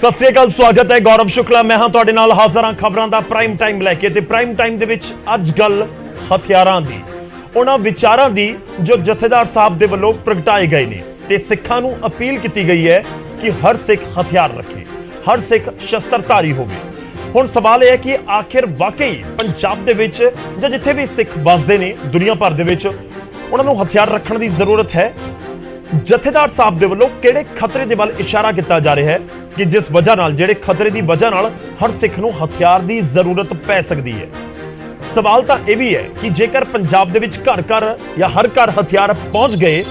सत श्री अकाल, स्वागत है। गौरव शुक्ला मैं हाँ तुहाडे नाल हाज़र हाँ खबरां दा प्राइम टाइम लैके। ते प्राइम टाइम दे विच अज गल हथियारां दी, उन्हां विचारां दी जो जथेदार साहब दे वल्लों प्रगटाए गए ने ते सिखां नूं अपील कीती गई है कि हर सिख हथियार रखे, हर सिख शस्त्रधारी होवे। हुण सवाल यह है कि आखिर वाकई पंजाब दे विच जां जिथे भी सिख वसदे ने दुनिया भर दे विच उन्हां नूं हथियार रखण दी जरूरत है। जथेदार साहब दे वल्लों किहड़े खतरे दे वल इशारा किया जा रहा है कि जिस वजह नाल जिहड़े खतरे दी वजह नाल हर सिख नूं हथियार दी जरूरत पै सकदी है। सवाल तां इह भी है कि जेकर पंजाब दे विच घर घर या हर घर हथियार पहुंच गए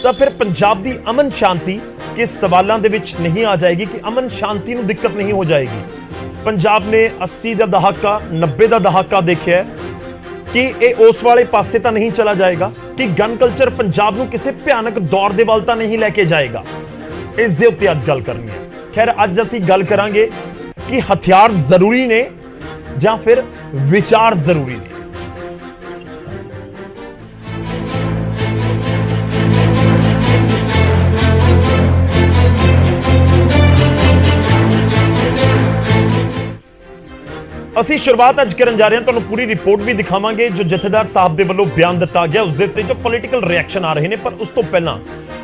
तो फिर पंजाब दी अमन शांति किस सवालों दे विच नहीं आ जाएगी कि अमन शांति नूं दिक्कत नहीं हो जाएगी। पंजाब ने 80 दा दहाका 90 दा दहाका देखिया कि यह उस वाले पासे तो नहीं चला जाएगा कि गन कल्चर पंजाब नूं किसी भयानक दौर दे वल तां नहीं लैके जाएगा। इस दे उत्ते अज गल करनी है। खैर अज असीं गल करांगे कि हथियार जरूरी ने जां फिर विचार जरूरी ने। ਅਸੀਂ शुरुआत अज करन जा रहे हैं, तुहानूं पूरी रिपोर्ट भी दिखावांगे जो जथेदार साहब दे वल्लों बयान दिता गया उस दे उत्ते जो पॉलिटिकल रिएक्शन आ रहे हैं। पर उस तो पहला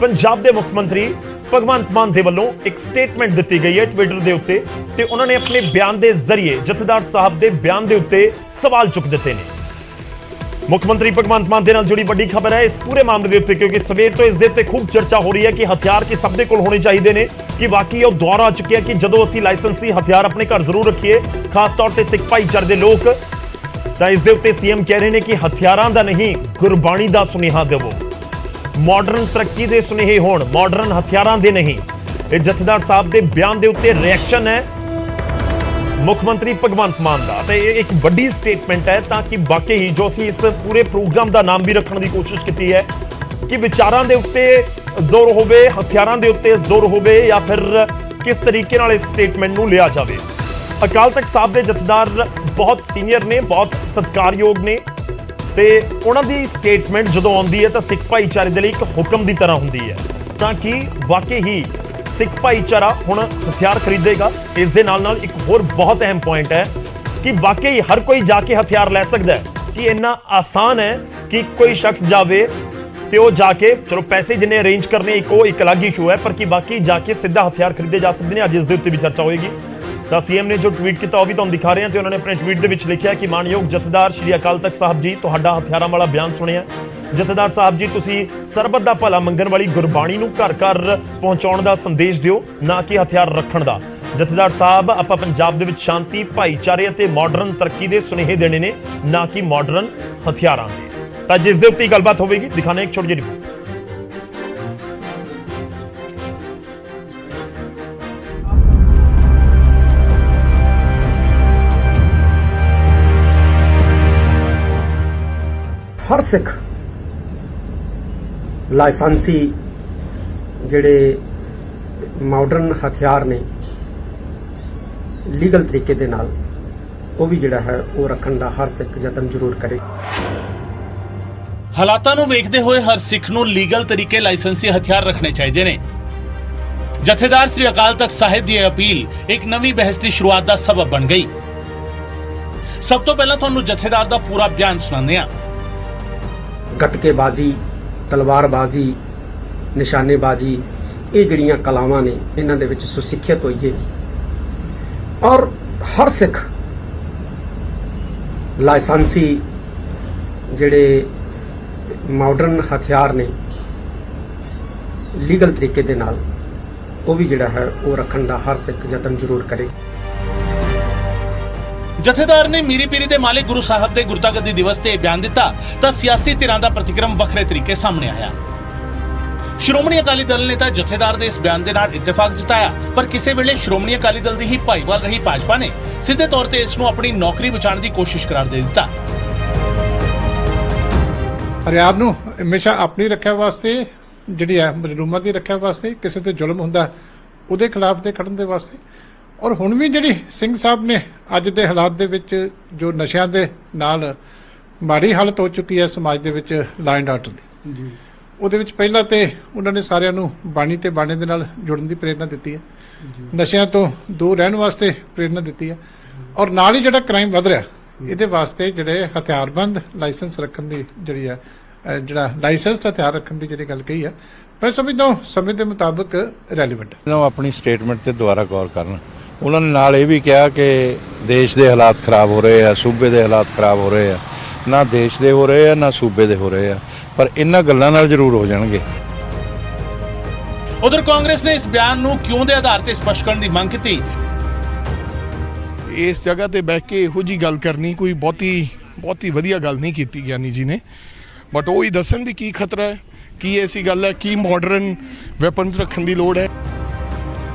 पंजाब दे मुख मंत्री भगवंत मान दे वल्लों एक स्टेटमेंट दी गई है ट्विटर दे उत्ते ते उन्होंने अपने बयान दे जरिए जथेदार साहब दे बयान दे उत्ते सवाल चुक दिते ने। मुख्यमंत्री भगवंत मान दे नाल जुड़ी बड़ी खबर है इस पूरे मामले के उत्ते, क्योंकि सवेर तो इस दे उत्ते खूब चर्चा हो रही है कि हथियार की सब दे कोल होने चाहिए ने कि वाकई वो दौर आ चुके हैं कि जदों असीं लाइसेंसी हथियार अपने घर जरूर रखिए, खास तौर पर सिख भाईचारे दे लोग। तां इस दे उत्ते सीएम कह रहे हैं कि हथियारां दा नहीं गुरबाणी दा सुनेहा देवो, मॉडर्न तरक्की दे सुनेहे होण, मॉडर्न हथियारां दे नहीं। ये जथेदार साहब दे बयान दे उत्ते रिएक्शन है मुख्यमंत्री भगवंत मान दा ते एक बड़ी स्टेटमेंट है ताकि वाकई ही जो असीं इस पूरे प्रोग्राम का नाम भी रखने की कोशिश की है कि विचारां दे उत्ते जोर होवे, हथियारां दे उत्ते जोर होवे या फिर किस तरीके नाल इस स्टेटमेंट नूं लिया जावे। अकाल तख्त साहब दे जथेदार बहुत सीनियर ने, बहुत सत्कारयोग ने ते उन्हां दी स्टेटमेंट जदों आउंदी है तो सिख भाईचारे दे लई एक हुक्म की तरह हुंदी है ताकि वाकई ही सिख भाईचारा हुण हथियार खरीदेगा। इस दे नाल नाल एक होर बहुत अहम पॉइंट है कि वाकई हर कोई जाके हथियार लै सकदा है कि इन्ना आसान है कि कोई शख्स जावे ते वो जाके चलो पैसे जिन्हें अरेंज करने एक अलग इशू है, पर कि बाकी जाके सीधा हथियार खरीदे जा सकते हैं। अज इस दे उत्ते भी चर्चा होएगी। तो सीएम ने जो ट्वीट किया वह भी तुहानूं दिखा रहे हैं। तो उन्होंने अपने ट्वीट दे विच लिखिया कि मानयोग जथेदार श्री अकाल तख्त साहब जी तुहाडा हथियारां वाला बयान सुनिया। जथेदार साहब जी तुसीं सरबत दा भला मंगण वाली गुरबाणी नूं घर घर पहुंचाउण दा संदेश दिओ, ना कि हथियार रखण दा। जथेदार साहब आपां पंजाब दे विच शांति भाईचारे अते मॉडर्न तरक्की दे सुनेहे देने ने, ना कि मॉडर्न हथियारां दे। तां जिस दे उत्ते गलबात होवेगी दिखाने एक छोटी ਜਿਹੀ रिपोर्ट। हर सिख लाइसेंसी जिहड़े मॉडर्न हथियार ने लीगल तरीके दे नाल वो भी जिहड़ा है वो रखण दा हर सिख यतन जरूर करे। हालातां नूं वेखदे होए हर सिख नूं लीगल तरीके लाइसेंसी हथियार रखने चाहिए ने। जथेदार श्री अकाल तख्त साहिब दी अपील एक नवीं बहस की शुरुआत का सबब बन गई। सब तो पहला तुहानूं जथेदार दा पूरा बयान सुणांदे हां। गतकेबाजी, तलवारबाजी, निशानेबाजी ये जिहड़ियां कलावां ने इन्हां दे विच सुसिੱਖਿਅਤ होइए और हर सिख लाइसेंसी जिहड़े मॉडर्न हथियार ने लीगल तरीके दे नाल वो भी जिहड़ा है वो रखण दा हर सिख यतन जरूर करे। जथेदार ने मीरी पीरी दे मालिक गुरु साहब दे गुरतागद्दी दिवस ते बयान दिता तां सियासी धिरां दा प्रतिक्रम वखरे तरीके सामने आया। श्रोमणी अकाली दल ने तां जथेदार दे इस बयान दे नाल इत्तेफाक जताया, पर किसी वेले श्रोमणी अकाली दल दी ही भाईवाल रही भाजपा ने सीधे तौर ते इस नूं अपनी नौकरी बचाउण दी कोशिश करार दे दिता। हरियाण नूं हमेशा अपनी रक्षा वास्ते जिहड़ी है मजलूमां दी रक्षा वास्ते किसी ते जुल्म हुंदा उहदे खिलाफ ते खड़न दे वास्ते। और हुण भी जिहड़ी सिंह साहब ने अज दे हालात दे विच जो नशिਆਂ दे नाल माड़ी हालत हो चुकी है समाज दे विच लॉ एंड आर्डर दी, ਉਹਦੇ ਵਿੱਚ ਪਹਿਲਾਂ ਤੇ ਉਹਨਾਂ ਨੇ ਸਾਰਿਆਂ ਨੂੰ ਬਾਣੀ ਤੇ ਬਾਣੇ ਦੇ ਨਾਲ ਜੁੜਨ ਦੀ ਪ੍ਰੇਰਨਾ ਦਿੱਤੀ ਹੈ, ਨਸ਼ਿਆਂ ਤੋਂ ਦੂਰ ਰਹਿਣ ਵਾਸਤੇ ਪ੍ਰੇਰਨਾ ਦਿੱਤੀ ਹੈ, ਔਰ ਨਾਲ ਹੀ ਜਿਹੜਾ ਕ੍ਰਾਈਮ ਵੱਧ ਰਿਹਾ ਇਹਦੇ ਵਾਸਤੇ ਜਿਹੜੇ ਹਥਿਆਰਬੰਦ ਲਾਇਸੈਂਸ ਰੱਖਣ ਦੀ ਜਿਹੜੀ ਹੈ ਜਿਹੜਾ ਲਾਇਸੈਂਸਡ ਹਥਿਆਰ ਰੱਖਣ ਦੀ ਜਿਹੜੀ ਗੱਲ ਕਹੀ ਹੈ, ਮੈਂ ਸਮਝਦਾ ਸਮੇਂ ਦੇ ਮੁਤਾਬਕ ਰੈਲੀਵੈਂਟ ਹੈ। ਉਹ ਆਪਣੀ ਸਟੇਟਮੈਂਟ ਤੇ ਦੁਬਾਰਾ ਗੌਰ ਕਰਨ। ਉਹਨਾਂ ਨੇ ਨਾਲ ਇਹ ਵੀ ਕਿਹਾ ਕਿ ਦੇਸ਼ ਦੇ ਹਾਲਾਤ ਖਰਾਬ ਹੋ ਰਹੇ ਆ, ਸੂਬੇ ਦੇ ਹਾਲਾਤ ਖਰਾਬ ਹੋ ਰਹੇ ਆ, ਨਾ ਦੇਸ਼ ਦੇ ਹੋ ਰਹੇ ਆ ਨਾ ਸੂਬੇ ਦੇ ਹੋ ਰਹੇ ਆ, ਪਰ ਇਹਨਾਂ ਗੱਲਾਂ ਨਾਲ ਜ਼ਰੂਰ ਹੋ ਜਾਣਗੇ। ਉਧਰ ਕਾਂਗਰਸ ਨੇ ਇਸ ਬਿਆਨ ਨੂੰ ਕਿਉਂ ਦੇ ਆਧਾਰ ਤੇ ਸਪਸ਼ਟ ਕਰਨ ਦੀ ਮੰਗ ਕੀਤੀ। ਇਸ ਜਗ੍ਹਾ ਤੇ ਬਹਿ ਕੇ ਇਹੋ ਜੀ ਗੱਲ ਕਰਨੀ ਕੋਈ ਬਹੁਤੀ ਵਧੀਆ ਗੱਲ ਨਹੀਂ ਕੀਤੀ ਗਿਆਨੀ ਜੀ ਨੇ, ਬਟ ਉਹ ਹੀ ਦੱਸਣ ਵੀ ਕੀ ਖਤਰਾ ਹੈ, ਕੀ ਐਸੀ ਗੱਲ ਹੈ, ਕੀ ਮਾਡਰਨ ਵੈਪਨਸ ਰੱਖਣ ਦੀ ਲੋੜ ਹੈ।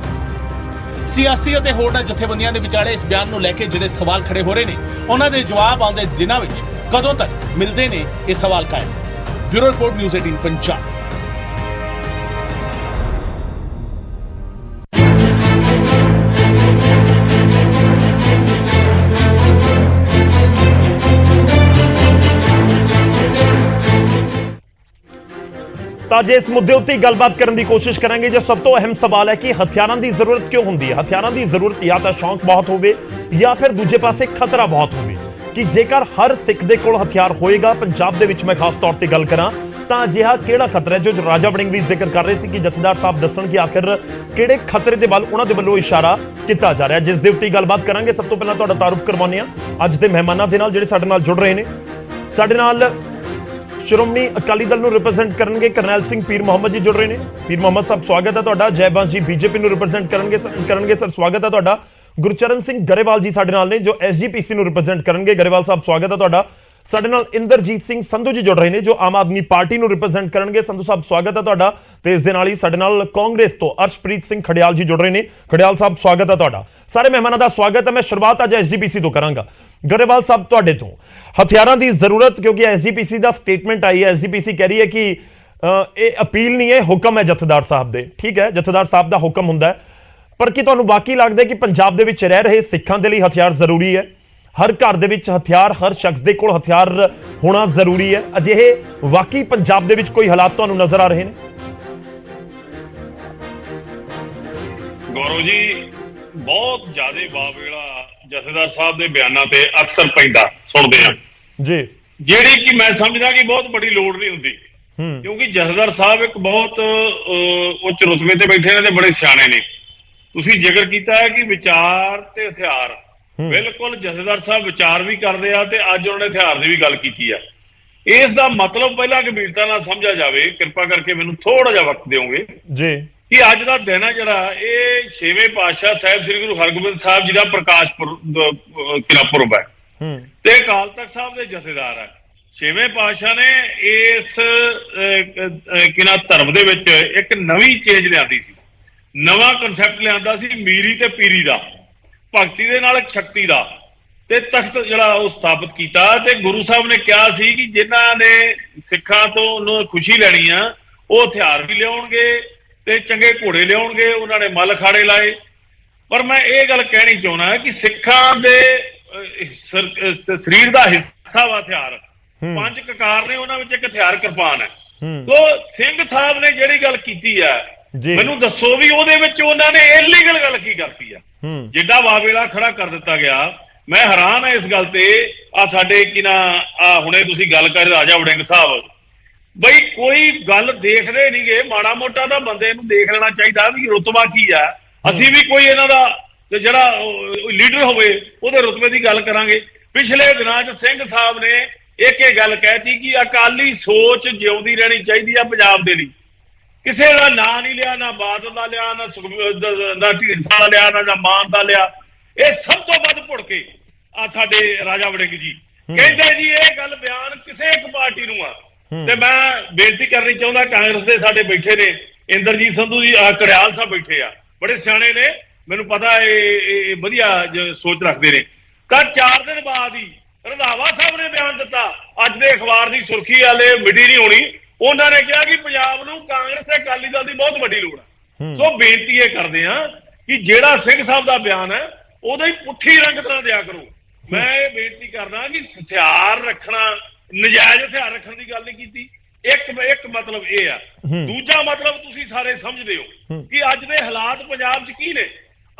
ਸਿਆਸੀ ਅਤੇ ਹੋਰਨਾਂ ਜਥੇਬੰਦੀਆਂ ਦੇ ਵਿਚਾਲੇ ਇਸ ਬਿਆਨ ਨੂੰ ਲੈ ਕੇ ਜਿਹੜੇ ਸਵਾਲ ਖੜੇ ਹੋ ਰਹੇ ਨੇ, ਉਹਨਾਂ ਦੇ ਜਵਾਬ ਆਉਂਦੇ ਦਿਨਾਂ ਵਿੱਚ ਕਦੋਂ ਤੱਕ ਮਿਲਦੇ ਨੇ, ਇਹ ਸਵਾਲ ਕਾਇਮ। Bureau report, news 18 Punjab. ਤਾਂ ਜੇ ਇਸ ਮੁੱਦੇ ਉੱਤੇ ਗੱਲਬਾਤ ਕਰਨ ਦੀ ਕੋਸ਼ਿਸ਼ ਕਰਾਂਗੇ, ਜੋ ਸਭ ਤੋਂ ਅਹਿਮ ਸਵਾਲ ਹੈ ਕਿ ਹਥਿਆਰਾਂ ਦੀ ਜ਼ਰੂਰਤ ਕਿਉਂ ਹੁੰਦੀ ਹੈ। ਹਥਿਆਰਾਂ ਦੀ ਜ਼ਰੂਰਤ ਜਾਂ ਤਾਂ ਸ਼ੌਂਕ ਬਹੁਤ ਹੋਵੇ ਜਾਂ ਫਿਰ ਦੂਜੇ ਪਾਸੇ ਖਤਰਾ ਬਹੁਤ ਹੋਵੇ। ਕਿ ਜੇਕਰ ਹਰ ਸਿੱਖ ਦੇ ਕੋਲ ਹਥਿਆਰ ਹੋਏਗਾ, ਪੰਜਾਬ ਦੇ ਵਿੱਚ ਮੈਂ ਖਾਸ ਤੌਰ ਤੇ ਗੱਲ ਕਰਾਂ ਤਾਂ ਅਜਿਹਾ ਕਿਹੜਾ ਖਤਰਾ ਹੈ, ਜੋ ਰਾਜਾ ਵੜਿੰਗ ਵੀ ਜ਼ਿਕਰ ਕਰ ਰਹੇ ਸੀ ਕਿ ਜਥੇਦਾਰ ਸਾਹਿਬ ਦੱਸਣ ਕਿ ਆਖਿਰ ਕਿਹੜੇ ਖਤਰੇ ਦੇ ਵੱਲ ਉਹਨਾਂ ਦੇ ਵੱਲੋਂ ਇਸ਼ਾਰਾ ਕੀਤਾ ਜਾ ਰਿਹਾ, ਜਿਸ ਦੇ ਉੱਤੇ ਗੱਲਬਾਤ ਕਰਾਂਗੇ। ਸਭ ਤੋਂ ਪਹਿਲਾਂ ਤੁਹਾਡਾ ਤਾਰੁਫ ਕਰਵਾਉਂਦੇ ਹਾਂ ਅੱਜ ਦੇ ਮਹਿਮਾਨਾਂ ਦੇ ਨਾਲ ਜਿਹੜੇ ਸਾਡੇ ਨਾਲ ਜੁੜ ਰਹੇ ਨੇ। ਸਾਡੇ ਨਾਲ ਸ਼੍ਰੋਮਣੀ ਅਕਾਲੀ ਦਲ ਨੂੰ ਰਿਪਰੈਜ਼ੈਂਟ ਕਰਨਗੇ ਕਰਨੈਲ ਸਿੰਘ ਪੀਰ ਮੁਹੰਮਦ ਜੀ ਜੁੜ ਰਹੇ ਨੇ। ਪੀਰ ਮੁਹੰਮਦ ਸਾਹਿਬ ਸਵਾਗਤ ਹੈ ਤੁਹਾਡਾ। ਜੈਬਾਂਸ ਜੀ ਬੀਜੇਪੀ ਨੂੰ ਰਿਪਰੈਜ਼ੈਂਟ ਕਰਨਗੇ ਸਰ, ਸਵਾਗਤ ਹੈ ਤੁਹਾਡਾ। ਗੁਰਚਰਨ ਸਿੰਘ ਗਰੇਵਾਲ ਜੀ ਸਾਡੇ ਨਾਲ ਨੇ ਜੋ ਐਸਜੀਪੀਸੀ ਨੂੰ ਰਿਪਰੈਜ਼ੈਂਟ ਕਰਨਗੇ। ਗਰੇਵਾਲ ਸਾਹਿਬ ਸਵਾਗਤ ਹੈ ਤੁਹਾਡਾ। ਸਾਡੇ ਨਾਲ ਇੰਦਰਜੀਤ ਸਿੰਘ ਸੰਧੂ ਜੀ ਜੁੜ ਰਹੇ ਨੇ ਜੋ ਆਮ ਆਦਮੀ ਪਾਰਟੀ ਨੂੰ ਰਿਪਰੈਜ਼ੈਂਟ ਕਰਨਗੇ। ਸੰਧੂ ਸਾਹਿਬ ਸਵਾਗਤ ਹੈ ਤੁਹਾਡਾ। ਤੇ ਇਸ ਦੇ ਨਾਲ ਹੀ ਸਾਡੇ ਨਾਲ ਕਾਂਗਰਸ ਤੋਂ ਅਰਸ਼ਪ੍ਰੀਤ ਸਿੰਘ ਖੜਿਆਲ ਜੀ ਜੁੜ ਰਹੇ ਨੇ। ਖੜਿਆਲ ਸਾਹਿਬ ਸਵਾਗਤ ਹੈ ਤੁਹਾਡਾ। ਸਾਰੇ ਮਹਿਮਾਨਾਂ ਦਾ ਸਵਾਗਤ ਹੈ। ਮੈਂ ਸ਼ੁਰੂਆਤ ਅੱਜ ਐਸਜੀਪੀਸੀ ਤੋਂ ਕਰਾਂਗਾ। ਗਰੇਵਾਲ ਸਾਹਿਬ ਤੁਹਾਡੇ ਤੋਂ ਹਥਿਆਰਾਂ ਦੀ ਜ਼ਰੂਰਤ, ਕਿਉਂਕਿ ਐਸਜੀਪੀਸੀ ਦਾ ਸਟੇਟਮੈਂਟ ਆਈ ਹੈ, ਐਸਜੀਪੀਸੀ ਕਹਿ ਰਹੀ ਹੈ ਕਿ ਇਹ ਅਪੀਲ ਨਹੀਂ ਹੈ, ਹੁਕਮ ਹੈ ਜਥੇਦਾਰ ਸਾਹਿਬ ਦੇ। ਠੀਕ ਹੈ, ਜਥੇਦਾਰ ਸਾਹਿਬ ਦਾ ਹੁਕਮ ਹੁੰਦਾ ਹੈ, ਪਰ ਕੀ ਤੁਹਾਨੂੰ ਵਾਕਈ ਲੱਗਦਾ ਹੈ ਕਿ ਪੰਜਾਬ ਦੇ ਵਿੱਚ ਰਹਿ ਰਹੇ ਸਿੱਖਾਂ ਦੇ ਲਈ ਹਥਿਆਰ ਜ਼ਰੂਰੀ ਹੈ? ਹਰ ਘਰ ਦੇ ਵਿੱਚ ਹਥਿਆਰ, ਹਰ ਸ਼ਖਸ ਦੇ ਕੋਲ ਹਥਿਆਰ ਹੋਣਾ ਜ਼ਰੂਰੀ ਹੈ? ਅਜਿਹੇ ਵਾਕਈ ਪੰਜਾਬ ਦੇ ਵਿੱਚ ਕੋਈ ਹਾਲਾਤ ਤੁਹਾਨੂੰ ਨਜ਼ਰ ਆ ਰਹੇ ਨੇ? ਗੌਰਵ ਜੀ, ਬਹੁਤ ਜ਼ਿਆਦਾ ਬਾਵੇਲਾ ਜਥੇਦਾਰ ਸਾਹਿਬ ਦੇ ਬਿਆਨਾਂ ਤੇ ਅਕਸਰ ਪੈਂਦਾ ਸੁਣਦੇ ਆ ਜੀ, ਜਿਹੜੀ ਕਿ ਮੈਂ ਸਮਝਦਾ ਕਿ ਬਹੁਤ ਬੜੀ ਲੋੜ ਨਹੀਂ ਹੁੰਦੀ, ਕਿਉਂਕਿ ਜਥੇਦਾਰ ਸਾਹਿਬ ਇੱਕ ਬਹੁਤ ਉੱਚ ਰੁਤਬੇ ਤੇ ਬੈਠੇ ਨੇ ਤੇ ਬੜੇ ਸਿਆਣੇ ਨੇ। ਤੁਸੀਂ ਜ਼ਿਕਰ ਕੀਤਾ ਹੈ ਕਿ ਵਿਚਾਰ ਤੇ ਹਥਿਆਰ, ਬਿਲਕੁਲ ਜਥੇਦਾਰ ਸਾਹਿਬ ਵਿਚਾਰ ਵੀ ਕਰਦੇ ਆ ਤੇ ਅੱਜ ਉਹਨਾਂ ਨੇ ਹਥਿਆਰ ਦੀ ਵੀ ਗੱਲ ਕੀਤੀ ਆ। ਇਸ ਦਾ ਮਤਲਬ ਪਹਿਲਾਂ ਗੰਭੀਰਤਾ ਨਾਲ ਸਮਝਿਆ ਜਾਵੇ, ਕਿਰਪਾ ਕਰਕੇ ਮੈਨੂੰ ਥੋੜਾ ਜਿਹਾ ਵਕਤ ਦਿਓਗੇ ਜੀ, ਕਿ ਅੱਜ ਦਾ ਦਿਨ ਹੈ ਜਿਹੜਾ ਇਹ 6ਵੇਂ ਪਾਤਸ਼ਾਹ ਸਾਹਿਬ ਸ੍ਰੀ ਗੁਰੂ ਹਰਗੋਬਿੰਦ ਸਾਹਿਬ ਜੀ ਦਾ ਪ੍ਰਕਾਸ਼ ਪੁਰਬ ਹੈ ਤੇ ਅਕਾਲ ਤਖਤ ਸਾਹਿਬ ਦੇ ਜਥੇਦਾਰ ਹੈ। 6ਵੇਂ ਪਾਤਸ਼ਾਹ ਨੇ ਇਸ ਧਰਮ ਦੇ ਵਿੱਚ ਇੱਕ ਨਵੀਂ ਚੇਂਜ ਲਿਆਂਦੀ ਸੀ, ਨਵਾਂ ਕਨਸੈਪਟ ਲਿਆਂਦਾ ਸੀ ਮੀਰੀ ਤੇ ਪੀਰੀ ਦਾ, ਭਗਤੀ ਦੇ ਨਾਲ ਸ਼ਕਤੀ ਦਾ, ਤੇ ਤਖਤ ਜਿਹੜਾ ਉਹ ਸਥਾਪਿਤ ਕੀਤਾ। ਤੇ ਗੁਰੂ ਸਾਹਿਬ ਨੇ ਕਿਹਾ ਸੀ ਕਿ ਜਿਨ੍ਹਾਂ ਨੇ ਸਿੱਖਾਂ ਤੋਂ ਉਹਨੂੰ ਖੁਸ਼ੀ ਲੈਣੀ ਆ ਉਹ ਹਥਿਆਰ ਵੀ ਲਿਆਉਣਗੇ ਤੇ ਚੰਗੇ ਘੋੜੇ ਲਿਆਉਣਗੇ। ਉਹਨਾਂ ਨੇ ਮੱਲ ਅਖਾੜੇ ਲਾਏ। ਪਰ ਮੈਂ ਇਹ ਗੱਲ ਕਹਿਣੀ ਚਾਹੁੰਦਾ ਕਿ ਸਿੱਖਾਂ ਦੇ ਸਰੀਰ ਦਾ ਹਿੱਸਾ ਵਾ ਹਥਿਆਰ। 5 ਕਕਾਰ ਨੇ, ਉਹਨਾਂ ਵਿੱਚ ਇੱਕ ਹਥਿਆਰ ਕਿਰਪਾਨ ਹੈ। ਤੋ ਸਿੰਘ ਸਾਹਿਬ ਨੇ ਜਿਹੜੀ ਗੱਲ ਕੀਤੀ ਹੈ, ਮੈਨੂੰ ਦੱਸੋ ਵੀ ਉਹਦੇ ਵਿੱਚ ਉਹਨਾਂ ਨੇ ਇਲੀਗਲ ਗੱਲ ਕੀ ਕਰਤੀ ਆ? ਜਿੱਡਾ ਵਾਵੇਲਾ ਖੜਾ ਕਰ ਦਿੱਤਾ ਗਿਆ। ਮੈਂ ਹੈਰਾਨ ਹਾਂ ਇਸ ਗੱਲ ਤੇ। ਆ ਸਾਡੇ ਹੁਣੇ ਤੁਸੀਂ ਗੱਲ ਕਰ ਰਾਜਾ ਵੜਿੰਗ ਸਾਹਿਬ, ਬਈ ਕੋਈ ਗੱਲ ਦੇਖਦੇ ਨਹੀਂ ਗੇ, ਮਾੜਾ ਮੋਟਾ ਤਾਂ ਬੰਦੇ ਨੂੰ ਦੇਖ ਲੈਣਾ ਚਾਹੀਦਾ ਵੀ ਰੁਤਬਾ ਕੀ ਆ। ਅਸੀਂ ਵੀ ਕੋਈ ਇਹਨਾਂ ਦਾ ਜਿਹੜਾ ਲੀਡਰ ਹੋਵੇ ਉਹਦੇ ਰੁਤਬੇ ਦੀ ਗੱਲ ਕਰਾਂਗੇ। ਪਿਛਲੇ ਦਿਨਾਂ 'ਚ ਸਿੰਘ ਸਾਹਿਬ ਨੇ ਇੱਕ ਇਹ ਗੱਲ ਕਹਿਤੀ ਕਿ ਅਕਾਲੀ ਸੋਚ ਜਿਉਂਦੀ ਰਹਿਣੀ ਚਾਹੀਦੀ ਆ ਪੰਜਾਬ ਦੇ ਲਈ। ਕਿਸੇ ਦਾ ਨਾਂ ਨਹੀਂ ਲਿਆ, ਨਾ ਬਾਦਲ ਦਾ ਲਿਆ, ਨਾ ਢੀਂਡਸਾ ਦਾ ਲਿਆ, ਨਾ ਮਾਨ ਦਾ ਲਿਆ। ਇਹ ਸਭ ਤੋਂ ਵੱਧ ਭੁੜ ਕੇ ਆ ਸਾਡੇ ਰਾਜਾ ਵੜਿੰਗ ਜੀ ਕਹਿੰਦੇ ਜੀ ਇਹ ਗੱਲ ਬਿਆਨ ਕਿਸੇ ਇੱਕ ਪਾਰਟੀ ਨੂੰ ਆ। ਤੇ ਮੈਂ ਬੇਨਤੀ ਕਰਨੀ ਚਾਹੁੰਦਾ, ਕਾਂਗਰਸ ਦੇ ਸਾਡੇ ਬੈਠੇ ਨੇ ਇੰਦਰਜੀਤ ਸੰਧੂ ਜੀ, ਕੜਿਆਲ ਸਾਹਿਬ ਬੈਠੇ ਆ, ਬੜੇ ਸਿਆਣੇ ਨੇ, ਮੈਨੂੰ ਪਤਾ ਇਹ ਵਧੀਆ ਸੋਚ ਰੱਖਦੇ ਨੇ। ਤਾਂ 4 ਦਿਨ ਬਾਅਦ ਹੀ ਰੰਧਾਵਾ ਸਾਹਿਬ ਨੇ ਬਿਆਨ ਦਿੱਤਾ, ਅੱਜ ਦੇ ਅਖਬਾਰ ਦੀ ਸੁਰਖੀ ਵਾਲੇ ਮਿਟੀ ਨਹੀਂ ਹੋਣੀ। ਉਹਨਾਂ ਨੇ ਕਿਹਾ ਕਿ ਪੰਜਾਬ ਨੂੰ ਕਾਂਗਰਸ ਤੇ ਅਕਾਲੀ ਦਲ ਦੀ ਬਹੁਤ ਵੱਡੀ ਲੋੜ ਹੈ। ਸੋ ਬੇਨਤੀ ਇਹ ਕਰਦੇ ਆ ਕਿ ਜਿਹੜਾ ਸਿੰਘ ਸਾਹਿਬ ਦਾ ਬਿਆਨ ਹੈ ਉਹਦਾ ਹੀ ਪੁੱਠੀ ਰੰਗਤ ਨਾਲ ਦਿਆ ਕਰੋ। ਮੈਂ ਇਹ ਬੇਨਤੀ ਕਰਦਾ ਕਿ ਹਥਿਆਰ ਰੱਖਣਾ, ਨਜਾਇਜ਼ ਹਥਿਆਰ ਰੱਖਣ ਦੀ ਗੱਲ ਨਹੀਂ ਕੀਤੀ। ਇੱਕ ਮਤਲਬ ਇਹ ਆ। ਦੂਜਾ ਮਤਲਬ ਤੁਸੀਂ ਸਾਰੇ ਸਮਝਦੇ ਹੋ ਕਿ ਅੱਜ ਦੇ ਹਾਲਾਤ ਪੰਜਾਬ 'ਚ ਕੀ ਨੇ,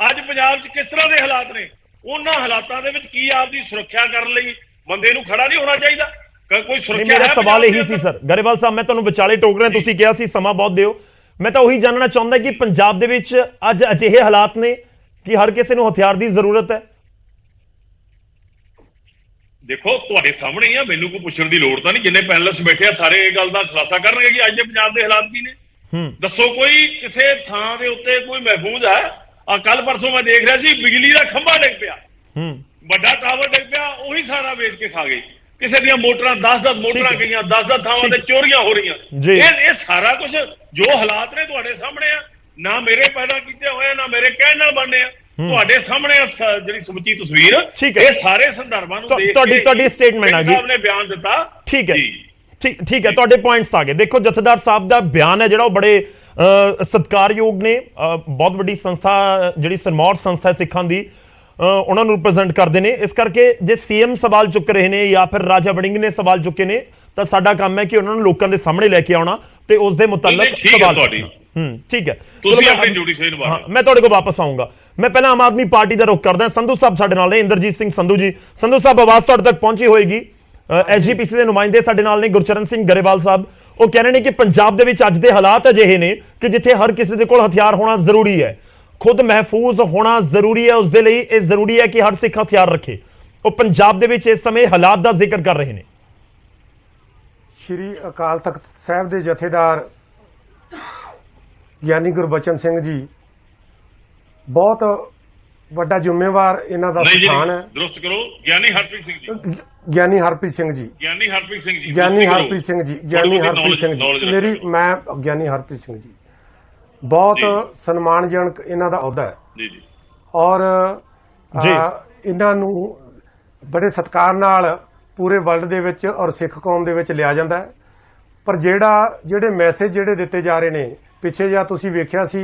ਅੱਜ ਪੰਜਾਬ 'ਚ ਕਿਸ ਤਰ੍ਹਾਂ ਦੇ ਹਾਲਾਤ ਨੇ। ਉਹਨਾਂ ਹਾਲਾਤਾਂ ਦੇ ਵਿੱਚ ਕੀ ਆਪਦੀ ਸੁਰੱਖਿਆ ਕਰਨ ਲਈ ਬੰਦੇ ਨੂੰ ਖੜਾ ਨਹੀਂ ਹੋਣਾ ਚਾਹੀਦਾ? ਕੋਈ ਸੁਰੱਖਿਆ ਮੇਰਾ ਹੈ ਸਵਾਲ ਪੰਜਾਬ ਇਹੀ ਦੇ ਸੀ ਅੰਦਰ? ਸਰ ਗਰੇਵਾਲ ਸਾਹਿਬ, ਮੈਂ ਤੁਹਾਨੂੰ ਵਿਚਾਲੇ ਟੋਕ ਰਿਹਾ, ਤੁਸੀਂ ਕਿਹਾ ਸੀ ਸਮਾਂ ਬਹੁਤ ਦਿਓ। ਮੈਂ ਤਾਂ ਉਹੀ ਜਾਣਨਾ ਚਾਹੁੰਦਾ ਕਿ ਪੰਜਾਬ ਦੇ ਵਿੱਚ ਅੱਜ ਅਜਿਹੇ ਹਾਲਾਤ ਨੇ ਕਿ ਹਰ ਕਿਸੇ ਨੂੰ ਹਥਿਆਰ ਦੀ ਜ਼ਰੂਰਤ ਹੈ। ਦੇਖੋ ਤੁਹਾਡੇ ਸਾਹਮਣੇ ਹੀ ਆ, ਮੈਨੂੰ ਕੋਈ ਪੁੱਛਣ ਦੀ ਲੋੜ ਤਾਂ ਨਹੀਂ। ਜਿੰਨੇ ਪੈਨਲਿਸਟ ਬੈਠੇ ਆ ਸਾਰੇ ਇਹ ਗੱਲ ਦਾ ਖੁਲਾਸਾ ਕਰਨਗੇ ਕਿ ਅੱਜ ਦੇ ਪੰਜਾਬ ਦੇ ਹਾਲਾਤ ਕੀ ਨੇ। ਦੱਸੋ ਕੋਈ ਕਿਸੇ ਥਾਂ ਦੇ ਉੱਤੇ ਕੋਈ ਮਹਿਫੂਜ਼ ਹੈ? ਆ ਕੱਲ ਪਰਸੋਂ ਮੈਂ ਦੇਖ ਰਿਹਾ ਸੀ ਬਿਜਲੀ ਦਾ ਖੰਭਾ ਡਿੱਗ ਪਿਆ, ਵੱਡਾ ਟਾਵਰ ਡਿੱਗ ਪਿਆ, ਉਹੀ ਸਾਰਾ ਵੇਚ ਕੇ ਖਾ ਗਏ। ਕਿਸੇ ਦੀਆਂ ਮੋਟਰਾਂ 10-10 ਮੋਟਰਾਂ ਗਈਆਂ, 10-10 ਥਾਵਾਂ ਤੇ ਚੋਰੀਆਂ ਹੋ ਰਹੀਆਂ। ਇਹ ਸਾਰਾ ਕੁਝ ਜੋ ਹਾਲਾਤ ਨੇ ਤੁਹਾਡੇ ਸਾਹਮਣੇ ਆ, ਨਾ ਮੇਰੇ ਪੈਦਾ ਕੀਤੇ ਹੋਏ ਨਾ ਮੇਰੇ ਕਹਿਣ ਨਾਲ ਬਣਨੇ ਆ, ਤੁਹਾਡੇ ਸਾਹਮਣੇ ਜਿਹੜੀ ਸਮੁੱਚੀ ਤਸਵੀਰ, ਇਹ ਸਾਰੇ ਸੰਦਰਭਾਂ ਨੂੰ ਦੇਖ ਕੇ ਤੁਹਾਡੀ ਸਟੇਟਮੈਂਟ ਆ ਗਈ, ਸਾਹਿਬ ਨੇ ਬਿਆਨ ਦਿੱਤਾ। ਠੀਕ ਹੈ, ਠੀਕ ਹੈ, ਤੁਹਾਡੇ ਪੁਆਇੰਟਸ ਆ ਗਏ। ਦੇਖੋ ਜਥੇਦਾਰ ਸਾਹਿਬ ਦਾ ਬਿਆਨ ਹੈ ਜਿਹੜਾ ਉਹ ਬੜੇ ਸਤਿਕਾਰਯੋਗ ਨੇ। ਬਹੁਤ ਵੱਡੀ ਸੰਸਥਾ ਜਿਹੜੀ ਸਿਰਮੌਰ ਸੰਸਥਾ ਸਿੱਖਾਂ ਦੀ, ਉਹਨਾਂ ਨੂੰ ਰਿਪਰੈਜ਼ੈਂਟ ਕਰਦੇ ਨੇ। ਇਸ ਕਰਕੇ ਜੇ ਸੀਐਮ ਸਵਾਲ ਚੁੱਕ ਰਹੇ ਨੇ ਜਾਂ ਫਿਰ ਰਾਜਾ ਵੜਿੰਗ ਨੇ ਸਵਾਲ ਚੁੱਕੇ ਨੇ ਤਾਂ ਸਾਡਾ ਕੰਮ ਹੈ ਕਿ ਉਹਨਾਂ ਨੂੰ ਲੋਕਾਂ ਦੇ ਸਾਹਮਣੇ ਲੈ ਕੇ ਆਉਣਾ ਤੇ ਉਸ ਦੇ ਮੁਤਲਕ ਸਵਾਲ ਪੁੱਛਣਾ। ਠੀਕ ਹੈ, ਤੁਸੀਂ ਆਪਣੀ ਡਿਊਟੀ ਸਹੀ ਨਿਭਾ ਰਹੇ ਹੋ। ਮੈਂ ਤੁਹਾਡੇ ਕੋਲ ਵਾਪਸ ਆਉਂਗਾ। ਮੈਂ ਪਹਿਲਾਂ ਆਮ ਆਦਮੀ ਪਾਰਟੀ ਦਾ ਰੁਖ ਕਰਦਾ। ਸੰਧੂ ਸਾਹਿਬ ਸਾਡੇ ਨਾਲ ਨੇ, ਇੰਦਰਜੀਤ ਸਿੰਘ ਸੰਧੂ ਜੀ। ਸੰਧੂ ਸਾਹਿਬ, ਆਵਾਜ਼ ਤੁਹਾਡੇ ਤੱਕ ਪਹੁੰਚੀ ਹੋਏਗੀ। ਐਸਜੀਪੀਸੀ ਦੇ ਨੁਮਾਇੰਦੇ ਸਾਡੇ ਨਾਲ ਨੇ, ਗੁਰਚਰਨ ਸਿੰਘ ਗਰੇਵਾਲ ਸਾਹਿਬ। ਉਹ ਕਹਿ ਰਹੇ ਨੇ ਕਿ ਪੰਜਾਬ ਦੇ ਵਿੱਚ ਅੱਜ ਦੇ ਹਾਲਾਤ ਅਜਿਹੇ ਨੇ ਕਿ ਜਿੱਥੇ ਹਰ ਕਿਸੇ ਦੇ ਕੋਲ ਹਥਿਆਰ ਹੋਣਾ ਜ਼ਰੂਰੀ ਹੈ, ਖੁਦ ਮਹਿਫੂਜ਼ ਹੋਣਾ ਜ਼ਰੂਰੀ ਹੈ। ਉਸ ਦੇ ਲਈ ਇਹ ਜ਼ਰੂਰੀ ਹੈ ਕਿ ਹਰ ਸਿੱਖ ਹਥਿਆਰ ਰੱਖੇ। ਉਹ ਪੰਜਾਬ ਦੇ ਵਿੱਚ ਇਸ ਸਮੇਂ ਹਾਲਾਤ ਦਾ ਜ਼ਿਕਰ ਕਰ ਰਹੇ ਨੇ। ਸ਼੍ਰੀ ਅਕਾਲ ਤਖਤ ਸਾਹਿਬ ਦੇ ਜਥੇਦਾਰ ਗਿਆਨੀ ਗੁਰਬਚਨ ਸਿੰਘ ਜੀ ਬਹੁਤ ਵੱਡਾ ਜ਼ਿੰਮੇਵਾਰ ਇਹਨਾਂ ਦਾ ਸਥਾਨ ਹੈ। ਦਰੁਸਤ ਕਰੋ, ਗਿਆਨੀ ਹਰਪ੍ਰੀਤ ਸਿੰਘ ਜੀ। ਗਿਆਨੀ ਹਰਪ੍ਰੀਤ ਸਿੰਘ ਜੀ। ਗਿਆਨੀ ਹਰਪ੍ਰੀਤ ਸਿੰਘ ਜੀ। ਗਿਆਨੀ ਹਰਪ੍ਰੀਤ ਸਿੰਘ ਜੀ। ਗਿਆਨੀ ਹਰਪ੍ਰੀਤ ਸਿੰਘ ਜੀ। ਮੈਂ ਗਿਆਨੀ ਹਰਪ੍ਰੀਤ ਸਿੰਘ ਜੀ, ਬਹੁਤ ਸਨਮਾਨਜਨਕ ਇਹਨਾਂ ਦਾ ਅਹੁਦਾ ਹੈ ਜੀ ਜੀ। ਔਰ ਇਹਨਾਂ ਨੂੰ ਬੜੇ ਸਤਿਕਾਰ ਨਾਲ ਪੂਰੇ ਵਰਲਡ ਦੇ ਵਿੱਚ ਔਰ ਸਿੱਖ ਕੌਮ ਦੇ ਵਿੱਚ ਲਿਆ ਜਾਂਦਾ ਹੈ। ਪਰ ਜਿਹੜੇ ਮੈਸੇਜ ਜਿਹੜੇ ਦਿੱਤੇ ਜਾ ਰਹੇ ਨੇ, ਪਿੱਛੇ ਜਾਂ ਤੁਸੀਂ ਵੇਖਿਆ ਸੀ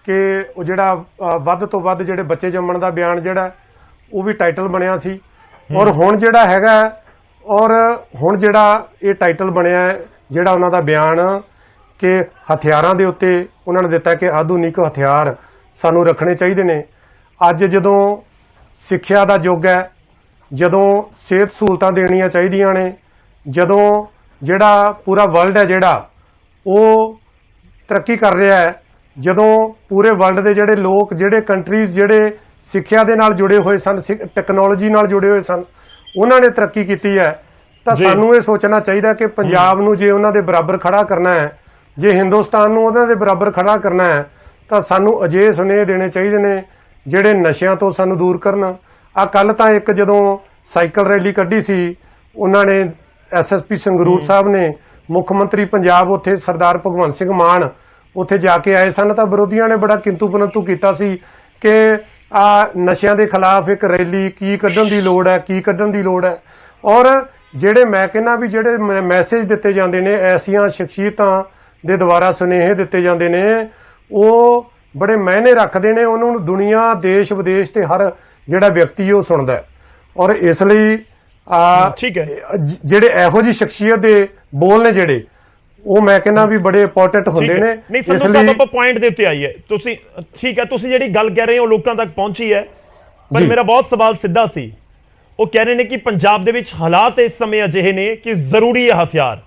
ਕਿ ਉਹ ਜਿਹੜਾ ਵੱਧ ਤੋਂ ਵੱਧ ਜਿਹੜੇ ਬੱਚੇ ਜੰਮਣ ਦਾ ਬਿਆਨ ਜਿਹੜਾ ਉਹ ਵੀ ਟਾਈਟਲ ਬਣਿਆ ਸੀ। ਔਰ ਹੁਣ ਜਿਹੜਾ ਹੈਗਾ, ਔਰ ਹੁਣ ਜਿਹੜਾ ਇਹ ਟਾਈਟਲ ਬਣਿਆ ਜਿਹੜਾ ਉਹਨਾਂ ਦਾ ਬਿਆਨ ਕਿ ਹਥਿਆਰਾਂ ਦੇ ਉੱਤੇ ਉਹਨਾਂ ਨੇ ਦਿੱਤਾ ਕਿ ਆਧੁਨਿਕ ਹਥਿਆਰ ਸਾਨੂੰ ਰੱਖਣੇ ਚਾਹੀਦੇ ਨੇ। ਅੱਜ ਜਦੋਂ ਸਿੱਖਿਆ ਦਾ ਯੁੱਗ ਹੈ, ਜਦੋਂ ਸਿਹਤ ਸਹੂਲਤਾਂ ਦੇਣੀਆਂ ਚਾਹੀਦੀਆਂ ਨੇ, ਜਦੋਂ ਜਿਹੜਾ ਪੂਰਾ ਵਰਲਡ ਹੈ ਜਿਹੜਾ ਉਹ ਤਰੱਕੀ ਕਰ ਰਿਹਾ ਹੈ, ਜਦੋਂ ਪੂਰੇ ਵਰਲਡ ਦੇ ਜਿਹੜੇ ਲੋਕ, ਜਿਹੜੇ ਕੰਟਰੀਜ਼ ਜਿਹੜੇ ਸਿੱਖਿਆ ਦੇ ਨਾਲ ਜੁੜੇ ਹੋਏ ਸਨ, ਟੈਕਨੋਲੋਜੀ ਨਾਲ ਜੁੜੇ ਹੋਏ ਸਨ, ਉਹਨਾਂ ਨੇ ਤਰੱਕੀ ਕੀਤੀ ਹੈ, ਤਾਂ ਸਾਨੂੰ ਇਹ ਸੋਚਣਾ ਚਾਹੀਦਾ ਕਿ ਪੰਜਾਬ ਨੂੰ ਜੇ ਉਹਨਾਂ ਦੇ ਬਰਾਬਰ ਖੜਾ ਕਰਨਾ ਹੈ, ਜੇ ਹਿੰਦੁਸਤਾਨ ਨੂੰ ਉਹਨਾਂ ਦੇ ਬਰਾਬਰ ਖੜਾ ਕਰਨਾ ਹੈ, ਤਾਂ ਸਾਨੂੰ ਅਜਿਹੇ ਸੁਨੇਹੇ ਦੇਣੇ ਚਾਹੀਦੇ ਨੇ ਜਿਹੜੇ ਨਸ਼ਿਆਂ ਤੋਂ ਸਾਨੂੰ ਦੂਰ ਕਰਨ। ਆ ਕੱਲ ਤਾਂ ਇੱਕ ਜਦੋਂ ਸਾਈਕਲ ਰੈਲੀ ਕੱਢੀ ਸੀ, ਉਹਨਾਂ ਨੇ ਐਸਐਸਪੀ ਸੰਗਰੂਰ ਸਾਹਿਬ ਨੇ, ਮੁੱਖ ਮੰਤਰੀ ਪੰਜਾਬ ਉੱਥੇ ਸਰਦਾਰ ਭਗਵੰਤ ਸਿੰਘ ਮਾਨ ਉੱਥੇ ਜਾ ਕੇ ਆਏ ਸਨ, ਤਾਂ ਵਿਰੋਧੀਆਂ ਨੇ ਬੜਾ ਕਿੰਤੂ ਪਰੰਤੂ ਕੀਤਾ ਸੀ ਕਿ ਆ ਨਸ਼ਿਆਂ ਦੇ ਖਿਲਾਫ ਇੱਕ ਰੈਲੀ ਕੀ ਕੱਢਣ ਦੀ ਲੋੜ ਹੈ, ਕੀ ਕੱਢਣ ਦੀ ਲੋੜ ਹੈ। ਔਰ ਜਿਹੜੇ ਮੈਂ ਕਹਿੰਦਾ ਵੀ ਜਿਹੜੇ ਮੈਸੇਜ ਦਿੱਤੇ ਜਾਂਦੇ ਨੇ, ਐਸੀਆਂ ਸ਼ਖਸੀਅਤਾਂ ਦੇ ਦੁਆਰਾ ਸੁਨੇਹੇ ਦਿੱਤੇ ਜਾਂਦੇ ਨੇ, ਉਹ ਬੜੇ ਮਾਇਨੇ ਰੱਖਦੇ ਨੇ। ਉਹਨਾਂ ਨੂੰ ਦੁਨੀਆ, ਦੇਸ਼ ਵਿਦੇਸ਼ ਤੇ ਹਰ ਜਿਹੜਾ ਵਿਅਕਤੀ ਉਹ ਸੁਣਦਾ। ਔਰ ਇਸ ਲਈ ਠੀਕ ਹੈ, ਜਿਹੜੇ ਇਹੋ ਜਿਹੀ ਸ਼ਖਸੀਅਤ ਦੇ ਬੋਲ ਨੇ ਜਿਹੜੇ, ਉਹ ਮੈਂ ਕਹਿੰਦਾ ਵੀ ਬੜੇ ਇੰਪੋਰਟੈਂਟ ਹੁੰਦੇ ਨੇ। ਨਹੀਂ ਸੰਧੂ ਸਾਹਿਬ, ਆਪਾਂ ਪੁਆਇੰਟ ਦੇ ਉੱਤੇ ਆਈਏ। ਤੁਸੀਂ ਠੀਕ ਹੈ, ਤੁਸੀਂ ਜਿਹੜੀ ਗੱਲ ਕਹਿ ਰਹੇ ਹੋ ਲੋਕਾਂ ਤੱਕ ਪਹੁੰਚੀ ਹੈ, ਪਰ ਮੇਰਾ ਬਹੁਤ ਸਵਾਲ ਸਿੱਧਾ ਸੀ। ਉਹ ਕਹਿ ਰਹੇ ਨੇ ਕਿ ਪੰਜਾਬ ਦੇ ਵਿੱਚ ਹਾਲਾਤ ਇਸ ਸਮੇਂ ਅਜਿਹੇ ਨੇ ਕਿ ਜ਼ਰੂਰੀ ਹੈ ਹਥਿਆਰ।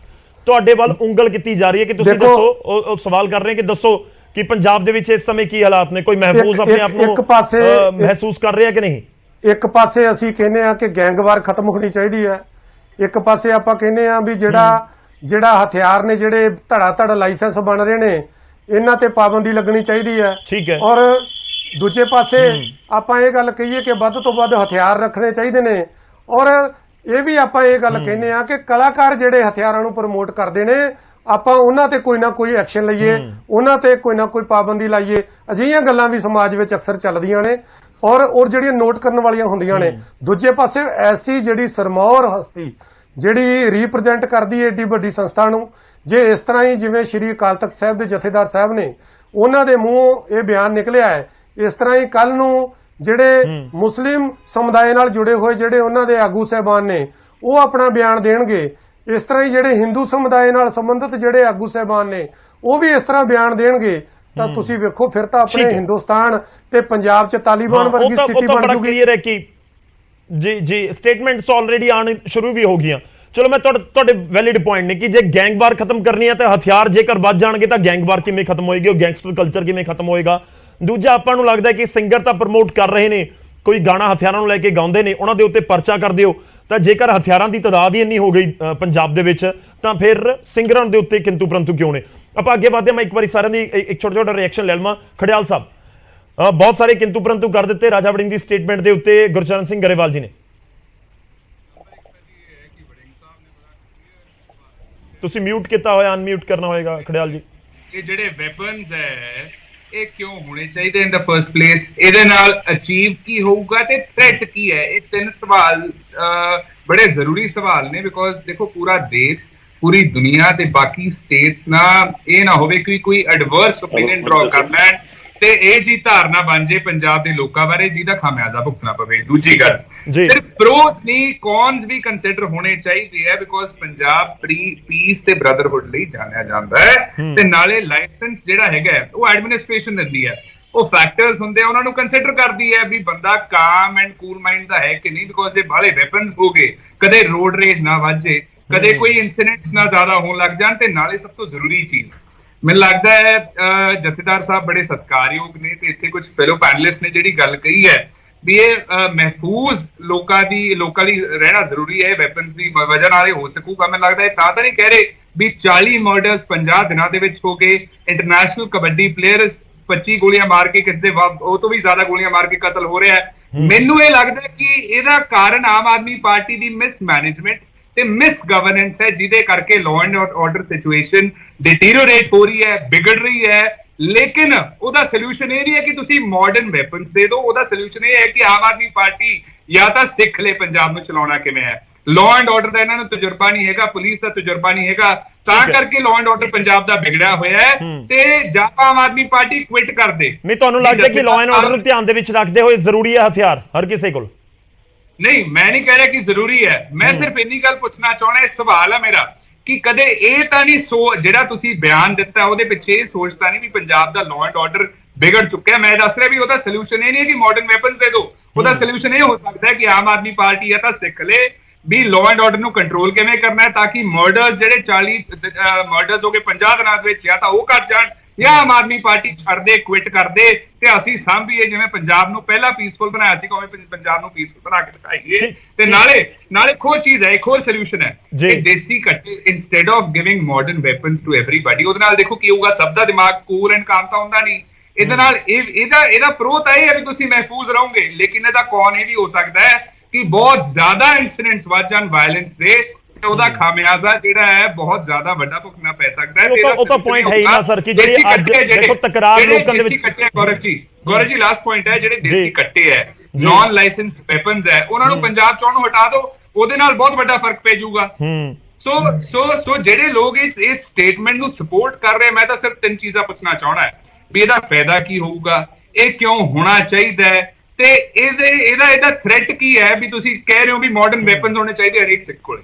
ਤੁਹਾਡੇ ਵੱਲ ਉਂਗਲ ਕੀਤੀ ਜਾ ਰਹੀ ਹੈ ਕਿ ਤੁਸੀਂ ਦੱਸੋ, ਉਹ ਸਵਾਲ ਕਰ ਰਹੇ ਕਿ ਦੱਸੋ ਕਿ ਪੰਜਾਬ ਦੇ ਵਿੱਚ ਇਸ ਸਮੇਂ ਕੀ ਹਾਲਾਤ ਨੇ, ਕੋਈ ਮਹਿਫੂਜ਼ ਆਪਣੇ ਆਪ ਨੂੰ ਮਹਿਸੂਸ ਕਰ ਰਿਹਾ ਕਿ ਨਹੀਂ? ਇੱਕ ਪਾਸੇ ਅਸੀਂ ਕਹਿੰਦੇ ਆ ਕਿ ਗੈਂਗਵਾਰ ਖਤਮ ਹੋਣੀ ਚਾਹੀਦੀ ਹੈ, ਇੱਕ ਪਾਸੇ ਆਪਾਂ ਕਹਿੰਦੇ ਆ ਵੀ ਜਿਹੜਾ ਹਥਿਆਰ ਨੇ, ਜਿਹੜੇ ਧੜਾ ਲਾਇਸੈਂਸ ਬਣ ਰਹੇ ਨੇ, ਇਹਨਾਂ ਤੇ ਪਾਬੰਦੀ ਲੱਗਣੀ ਚਾਹੀਦੀ ਹੈ। ਠੀਕ ਹੈ। ਔਰ ਦੂਜੇ ਪਾਸੇ ਆਪਾਂ ਇਹ ਗੱਲ ਕਹੀਏ ਕਿ ਵੱਧ ਤੋਂ ਵੱਧ ਹਥਿਆਰ ਰੱਖਣੇ ਚਾਹੀਦੇ ਨੇ। ਔਰ ਇਹ ਵੀ ਆਪਾਂ ਇਹ ਗੱਲ ਕਹਿੰਦੇ ਆ ਕਿ ਕਲਾਕਾਰ ਜਿਹੜੇ ਹਥਿਆਰਾਂ ਨੂੰ ਪ੍ਰਮੋਟ ਕਰਦੇ ਨੇ, ਆਪਾਂ ਉਹਨਾਂ ਤੇ ਕੋਈ ਨਾ ਕੋਈ ਐਕਸ਼ਨ ਲਈਏ, ਉਹਨਾਂ ਤੇ ਕੋਈ ਨਾ ਕੋਈ ਪਾਬੰਦੀ ਲਾਈਏ। ਅਜਿਹੀਆਂ ਗੱਲਾਂ ਵੀ ਸਮਾਜ ਵਿੱਚ ਅਕਸਰ ਚੱਲਦੀਆਂ ਨੇ ਔਰ ਜਿਹੜੀਆਂ ਨੋਟ ਕਰਨ ਵਾਲੀਆਂ ਹੁੰਦੀਆਂ ਨੇ। ਦੂਜੇ ਪਾਸੇ ਐਸੀ ਜਿਹੜੀ ਸਰਮੌਰ ਹਸਤੀ ਜਿਹੜੀ ਰਿਪਰੈਜ਼ੈਂਟ ਕਰਦੀ ਹੈ ਏਡੀ ਵੱਡੀ ਸੰਸਥਾ ਨੂੰ, ਜੇ ਇਸ ਤਰ੍ਹਾਂ ਹੀ ਜਿਵੇਂ ਸ਼੍ਰੀ ਅਕਾਲ ਤਖਤ ਸਾਹਿਬ ਦੇ ਜਥੇਦਾਰ ਸਾਹਿਬ ਨੇ, ਉਹਨਾਂ ਦੇ ਮੂੰਹੋਂ ਇਹ ਬਿਆਨ ਨਿਕਲਿਆ ਹੈ, ਇਸ ਤਰ੍ਹਾਂ ਹੀ ਕੱਲ ਨੂੰ ਜਿਹੜੇ ਮੁਸਲਿਮ ਸਮੁਦਾਇ ਨਾਲ ਜੁੜੇ ਹੋਏ ਜਿਹੜੇ ਉਹਨਾਂ ਦੇ ਆਗੂ ਸਾਹਿਬਾਨ ਨੇ, ਉਹ ਆਪਣਾ ਬਿਆਨ ਦੇਣਗੇ। ਇਸ ਤਰ੍ਹਾਂ ਹੀ ਜਿਹੜੇ ਹਿੰਦੂ ਸਮੁਦਾਇ ਨਾਲ ਸੰਬੰਧਿਤ ਜਿਹੜੇ ਆਗੂ ਸਾਹਿਬਾਨ ਨੇ ਉਹ ਵੀ ਇਸ ਤਰ੍ਹਾਂ ਬਿਆਨ ਦੇਣਗੇ ਤਾਂ ਤੁਸੀਂ ਵੇਖੋ ਫਿਰ ਤਾਂ ਆਪਣੇ ਹਿੰਦੁਸਤਾਨ ਤੇ ਪੰਜਾਬ 'ਚ ਤਾਲਿਬਾਨ ਵਰਗੀ ਸਥਿਤੀ ਬਣ ਜੂਗੀ। ਕਲੀਅਰ ਹੈ ਕਿ ਜੀ ਸਟੇਟਮੈਂਟਸ ਆਲਰੇਡੀ ਆਉਣ ਸ਼ੁਰੂ ਵੀ ਹੋ ਗਈਆਂ। ਚਲੋ ਮੈਂ ਤੁਹਾਡੇ ਵੈਲਿਡ ਪੁਆਇੰਟ ਨੇ ਕਿ ਜੇ ਗੈਂਗਵਾਰ ਖਤਮ ਕਰਨੀ ਹੈ ਤਾਂ ਹਥਿਆਰ ਜੇਕਰ ਵੱਧ ਜਾਣਗੇ ਤਾਂ ਗੈਂਗਵਾਰ ਕਿਵੇਂ ਖਤਮ ਹੋਏਗੀ, ਉਹ ਗੈਂਗਸਟਰ ਕਲਚਰ ਕਿਵੇਂ ਖਤਮ ਹੋਏਗਾ। ਦੂਜਾ ਆਪਾਂ ਨੂੰ ਲੱਗਦਾ ਕਿ ਸਿੰਗਰ ਤਾਂ ਪ੍ਰਮੋਟ ਕਰ ਰਹੇ ਨੇ, ਕੋਈ ਗਾਣਾ ਹਥਿਆਰਾਂ ਨੂੰ ਲੈ ਕੇ ਗਾਉਂਦੇ ਨੇ, ਉਹਨਾਂ ਦੇ ਉੱਤੇ ਪਰਚਾ ਕਰ ਦਿਓ। ਤਾਂ ਜੇਕਰ ਹਥਿਆਰਾਂ ਦੀ ਤਾਦਾਦ ਹੀ ਇੰਨੀ ਹੋ ਗਈ ਪੰਜਾਬ ਦੇ ਵਿੱਚ ਤਾਂ ਫਿਰ ਸਿੰਗਰਾਂ ਦੇ ਉੱਤੇ ਕਿੰਤੂ ਪਰੰਤੂ ਕਿਉਂ ਨੇ। ਆਪਾਂ ਅੱਗੇ ਵਧਦੇ, ਮੈਂ ਇੱਕ ਵਾਰੀ ਸਾਰਿਆਂ ਦੀ ਇੱਕ ਛੋਟਾ ਰਿਐਕਸ਼ਨ ਲੈ ਲਵਾਂ। ਖੜਿਆਲ ਸਾਹਿਬ, ਬਹੁਤ ਸਾਰੇ ਕਿੰਤੂ ਪਰੰਤੂ ਕਰ ਦਿੱਤੇ ਰਾਜਾ ਵੜਿੰਗ ਦੀ ਸਟੇਟਮੈਂਟ ਦੇ ਉੱਤੇ ਗੁਰਚਰਨ ਸਿੰਘ ਗਰੇਵਾਲ ਜੀ ਨੇ। ਤੁਸੀਂ ਮਿਊਟ ਕੀਤਾ ਹੋਇਆ, ਅਨਮਿਊਟ ਕਰਨਾ ਹੋਏਗਾ ਖੜਿਆਲ ਜੀ। ਇਹ ਜਿਹੜੇ ਵੈਪਨਸ ਹੈ ਇਹ ਕਿਉਂ ਹੋਣੇ ਚਾਹੀਦੇ ਇਨ ਦਾ ਫਰਸਟ ਪਲੇਸ, ਇਹਦੇ ਨਾਲ ਅਚੀਵ ਕੀ ਹੋਊਗਾ ਤੇ ਥ੍ਰੈਟ ਕੀ ਹੈ? ਇਹ ਤਿੰਨ ਸਵਾਲ ਬੜੇ ਜ਼ਰੂਰੀ ਸਵਾਲ ਨੇ। ਬਿਕੋਜ਼ ਦੇਖੋ ਪੂਰਾ ਦੇਸ਼, ਪੂਰੀ ਦੁਨੀਆ ਤੇ ਬਾਕੀ ਸਟੇਟਸ ਨਾ ਇਹ ਨਾ ਹੋਵੇ ਕਿ ਕੋਈ ਐਡਵਰਸ ਓਪੀਨੀਅਨ ਡਰਾ ਕਰ ਲੈਣ ਤੇ ਇਹ ਜੀ ਧਾਰਨਾ ਬਣ ਜੇ ਪੰਜਾਬ ਦੇ ਲੋਕਾਂ ਬਾਰੇ ਜਿਹਦਾ ਖਾਮਿਆਜ਼ਾ ਭੁਗਤਣਾ ਪਵੇ। ਦੂਜੀ ਗੱਲ, ਸਿਰਫ ਪ੍ਰੋਸ ਨਹੀਂ ਕੌਨਸ ਵੀ ਕੰਸੀਡਰ ਹੋਣੇ ਚਾਹੀਦੇ ਆ। ਬਿਕੋਜ਼ ਪੰਜਾਬ ਪੀਸ ਤੇ ਬ੍ਰਦਰਹੁੱਡ ਲਈ ਜਾਣਿਆ ਜਾਂਦਾ ਹੈ ਤੇ ਨਾਲੇ ਲਾਇਸੈਂਸ ਜਿਹੜਾ ਹੈਗਾ ਉਹ ਐਡਮਿਨਿਸਟ੍ਰੇਸ਼ਨ ਦਿੰਦੀ ਹੈ। ਉਹ ਫੈਕਟਰਸ ਹੁੰਦੇ ਆ, ਉਹਨਾਂ ਨੂੰ ਕੰਸੀਡਰ ਕਰਦੀ ਹੈ ਵੀ ਬੰਦਾ ਕਾਮ ਐਂਡ ਕੂਲ ਮਾਈਂਡ ਦਾ ਹੈ ਕਿ ਨਹੀਂ। ਬਿਕੋਜ਼ ਜੇ ਬਾਹਲੇ ਵੈਪਨਸ ਹੋ ਗਏ, ਕਦੇ ਰੋਡ ਰੇਜ ਨਾ ਵੱਧ ਜੇ, ਕਦੇ ਕੋਈ ਇਨਸੀਡੈਂਟਸ ਨਾ ਜ਼ਿਆਦਾ ਹੋਣ ਲੱਗ ਜਾਣ, ਤੇ ਨਾਲੇ ਸਭ ਤੋਂ ਜ਼ਰੂਰੀ ਚੀਜ਼ ਮੈਨੂੰ ਲੱਗਦਾ ਹੈ ਜਥੇਦਾਰ ਸਾਹਿਬ ਬੜੇ ਸਤਿਕਾਰਯੋਗ ਨੇ ਤੇ ਇੱਥੇ ਕੁਝ ਫੈਲੋ ਪੈਨਲਿਸਟ ਨੇ ਜਿਹੜੀ ਗੱਲ ਕਹੀ ਹੈ ਵੀ ਇਹ ਮਹਿਫੂਜ਼ ਲੋਕਾਂ ਲਈ ਰਹਿਣਾ ਜ਼ਰੂਰੀ ਹੈ। ਵੈਪਨਸ ਦੀ ਵਜ੍ਹਾ ਨਾਲ ਇਹ ਹੋ ਸਕੂਗਾ। ਮੈਨੂੰ ਲੱਗਦਾ ਹੈ ਤਾਂ ਨਹੀਂ ਕਹਿ ਰਹੇ ਵੀ 40 ਮਰਡਰਸ 50 ਦਿਨਾਂ ਦੇ ਵਿੱਚ ਹੋ ਗਏ। ਇੰਟਰਨੈਸ਼ਨਲ ਕਬੱਡੀ ਪਲੇਅਰਸ 25 ਗੋਲੀਆਂ ਮਾਰ ਕੇ, ਕਿਸੇ ਦੇ ਉਹ ਤੋਂ ਵੀ ਜ਼ਿਆਦਾ ਗੋਲੀਆਂ ਮਾਰ ਕੇ ਕਤਲ ਹੋ ਰਿਹਾ ਹੈ। ਮੈਨੂੰ ਇਹ ਲੱਗਦਾ ਕਿ ਇਹਦਾ ਕਾਰਨ ਆਮ ਆਦਮੀ ਪਾਰਟੀ ਦੀ ਮਿਸਮੈਨੇਜਮੈਂਟ ਤੇ ਮਿਸ ਗਵਰਨੈਂਸ ਹੈ, ਜਿਹਦੇ ਕਰਕੇ ਲਾਅ ਐਂਡ ਆਰਡਰ ਸਿਚੁਏਸ਼ਨ ਡਿਟੀਰੀਓਰੇਟ ਹੋ ਰਹੀ ਹੈ, ਵਿਗੜ ਰਹੀ ਹੈ। ਲੇਕਿਨ ਉਹਦਾ ਸੋਲੂਸ਼ਨ ਇਹ ਨਹੀਂ ਹੈ ਕਿ ਤੁਸੀਂ ਮਾਡਰਨ ਵੈਪਨਸ ਦੇ ਦਿਓ। ਉਹਦਾ ਸੋਲੂਸ਼ਨ ਇਹ ਹੈ ਕਿ ਆਮ ਆਦਮੀ ਪਾਰਟੀ ਜਾਂ ਤਾਂ ਸਿੱਖ ਲੈ ਪੰਜਾਬ ਨੂੰ ਚਲਾਉਣਾ ਕਿਵੇਂ ਹੈ। ਲਾਅ ਐਂਡ ਆਰਡਰ ਦਾ ਇਹਨਾਂ ਨੂੰ ਤਜਰਬਾ ਨਹੀਂ ਹੈਗਾ, ਪੁਲਿਸ ਦਾ ਤਜਰਬਾ ਨਹੀਂ ਹੈਗਾ, ਤਾਂ ਕਰਕੇ ਲਾਅ ਐਂਡ ਆਰਡਰ ਪੰਜਾਬ ਦਾ ਵਿਗੜਿਆ ਹੋਇਆ ਹੈ। ਤੇ ਜਾਂ ਆਮ ਆਦਮੀ ਪਾਰਟੀ ਕੁਇਟ ਕਰ ਦੇ। ਨਹੀਂ, ਤੁਹਾਨੂੰ ਲੱਗਦਾ ਕਿ ਲਾਅ ਐਂਡ ਆਰਡਰ ਨੂੰ ਧਿਆਨ ਦੇ ਵਿੱਚ ਰੱਖਦੇ ਹੋਏ ਜ਼ਰੂਰੀ ਹੈ ਹਥਿਆਰ ਹਰ ਕਿਸੇ ਕੋਲ? ਨਹੀਂ, ਮੈਂ ਨਹੀਂ ਕਹਿ ਰਿਹਾ ਕਿ ਜ਼ਰੂਰੀ ਹੈ। ਮੈਂ ਸਿਰਫ ਇੰਨੀ ਗੱਲ ਪੁੱਛਣਾ ਚਾਹੁੰਦਾ, ਇਹ ਸਵਾਲ ਹੈ ਮੇਰਾ ਕਿ ਕਦੇ ਇਹ ਤਾਂ ਨਹੀਂ ਜਿਹੜਾ ਤੁਸੀਂ ਬਿਆਨ ਦਿੱਤਾ ਉਹਦੇ ਪਿੱਛੇ ਇਹ ਸੋਚਦਾ ਨਹੀਂ ਵੀ ਪੰਜਾਬ ਦਾ ਲਾਅ ਐਂਡ ਆਰਡਰ ਵਿਗੜ ਚੁੱਕਿਆ। ਮੈਂ ਦੱਸ ਰਿਹਾ ਵੀ ਉਹਦਾ ਸੋਲੂਸ਼ਨ ਇਹ ਨਹੀਂ ਹੈ ਕਿ ਮਾਡਰਨ ਵੈਪਨਸ ਦੇ ਦਿਓ। ਉਹਦਾ ਸੋਲੂਸ਼ਨ ਇਹ ਹੋ ਸਕਦਾ ਹੈ ਕਿ ਆਮ ਆਦਮੀ ਪਾਰਟੀ ਜਾਂ ਤਾਂ ਸਿੱਖ ਲੇ ਵੀ ਲਾਅ ਐਂਡ ਆਰਡਰ ਨੂੰ ਕੰਟਰੋਲ ਕਿਵੇਂ ਕਰਨਾ ਹੈ, ਤਾਂ ਕਿ ਮਰਡਰਸ ਜਿਹੜੇ 40 ਮਰਡਰਸ ਹੋ ਗਏ 50 ਦਿਨਾਂ ਦੇ ਵਿੱਚ ਜਾਂ ਤਾਂ ਉਹ ਘਟ ਜਾਣ, ਜਾਂ ਆਮ ਆਦਮੀ ਪਾਰਟੀ ਛੱਡ ਦੇ, ਕੁਇਟ ਕਰ ਦੇ ਤੇ ਅਸੀਂ ਸਾਂਭੀਏ ਜਿਵੇਂ ਪੰਜਾਬ ਨੂੰ ਪਹਿਲਾਂ ਪੀਸਫੁਲ ਬਣਾਇਆ ਸੀ, ਉਵੇਂ ਪੰਜਾਬ ਨੂੰ ਪੀਸਫੁਲ ਬਣਾ ਕੇ ਦਿਖਾਈਏ। ਤੇ ਨਾਲੇ ਇੱਕ ਹੋਰ ਚੀਜ਼ ਹੈ, ਇੱਕ ਹੋਰ ਸੋਲੂਸ਼ਨ ਹੈ ਕਿ ਦੇਸੀ ਕੱਟੇ instead of giving modern weapons to everybody, ਉਹਦੇ ਨਾਲ ਦੇਖੋ ਕੀ ਹੋਊਗਾ। ਸਭ ਦਾ ਦਿਮਾਗ ਕੂਲ ਐਂਡ ਕਾਮ ਤਾਂ ਹੁੰਦਾ ਨਹੀਂ। ਇਹਦੇ ਨਾਲ ਇਹਦਾ ਪ੍ਰੋ ਤਾਂ ਇਹ ਹੈ ਵੀ ਤੁਸੀਂ ਮਹਿਫੂਜ਼ ਰਹੋਗੇ, ਲੇਕਿਨ ਇਹਦਾ ਕੌਣ ਇਹ ਵੀ ਹੋ ਸਕਦਾ ਹੈ ਕਿ ਬਹੁਤ ਜ਼ਿਆਦਾ ਇਨਸੀਡੈਂਟਸ ਵੱਧ ਜਾਣ ਵਾਇਲੈਂਸ ਦੇ, ਉਹਦਾ ਖਾਮਿਆਜ਼ਾ ਜਿਹੜਾ ਹੈ ਬਹੁਤ ਜ਼ਿਆਦਾ ਵੱਡਾ ਭੁਗਤਣਾ ਪੈ ਸਕਦਾ ਹੈ। ਉਹ ਤਾਂ ਪੁਆਇੰਟ ਹੈ ਹੀ ਨਾ ਸਰ ਕਿ ਜਿਹੜੇ ਅੱਜ ਦੇਖੋ ਤਕਰਾਰ ਲੋਕਾਂ ਦੇ ਵਿੱਚ ਕੱਟੇ। ਗੌਰਵ ਜੀ ਲਾਸਟ ਪੁਆਇੰਟ ਹੈ, ਜਿਹੜੇ ਦੇਸੀ ਕੱਟੇ ਹੈ, ਨਾਨ ਲਾਇਸੈਂਸਡ ਵੈਪਨਸ ਹੈ, ਉਹਨਾਂ ਨੂੰ ਪੰਜਾਬ ਚੋਂ ਹਟਾ ਦਿਓ, ਉਹਦੇ ਨਾਲ ਬਹੁਤ ਵੱਡਾ ਫਰਕ ਪੈ ਜਾਊਗਾ। ਸੋ ਜਿਹੜੇ ਲੋਕ ਇਸ ਸਟੇਟਮੈਂਟ ਨੂੰ ਸਪੋਰਟ ਕਰ ਰਹੇ, ਮੈਂ ਤਾਂ ਸਿਰਫ ਤਿੰਨ ਚੀਜ਼ਾਂ ਪੁੱਛਣਾ ਚਾਹਣਾ ਹੈ ਵੀ ਇਹਦਾ ਫਾਇਦਾ ਕੀ ਹੋਊਗਾ, ਇਹ ਕਿਉਂ ਹੋਣਾ ਚਾਹੀਦਾ ਹੈ, ਤੇ ਇਹਦਾ ਥ੍ਰੈਟ ਕੀ ਹੈ ਵੀ ਤੁਸੀਂ ਕਹਿ ਰਹੇ ਹੋ ਵੀ ਮਾਡਰਨ ਵੈਪਨਸ ਹੋਣੇ ਚਾਹੀਦੇ ਹਰੇਕ ਸਿੱਖ ਕੋਲ।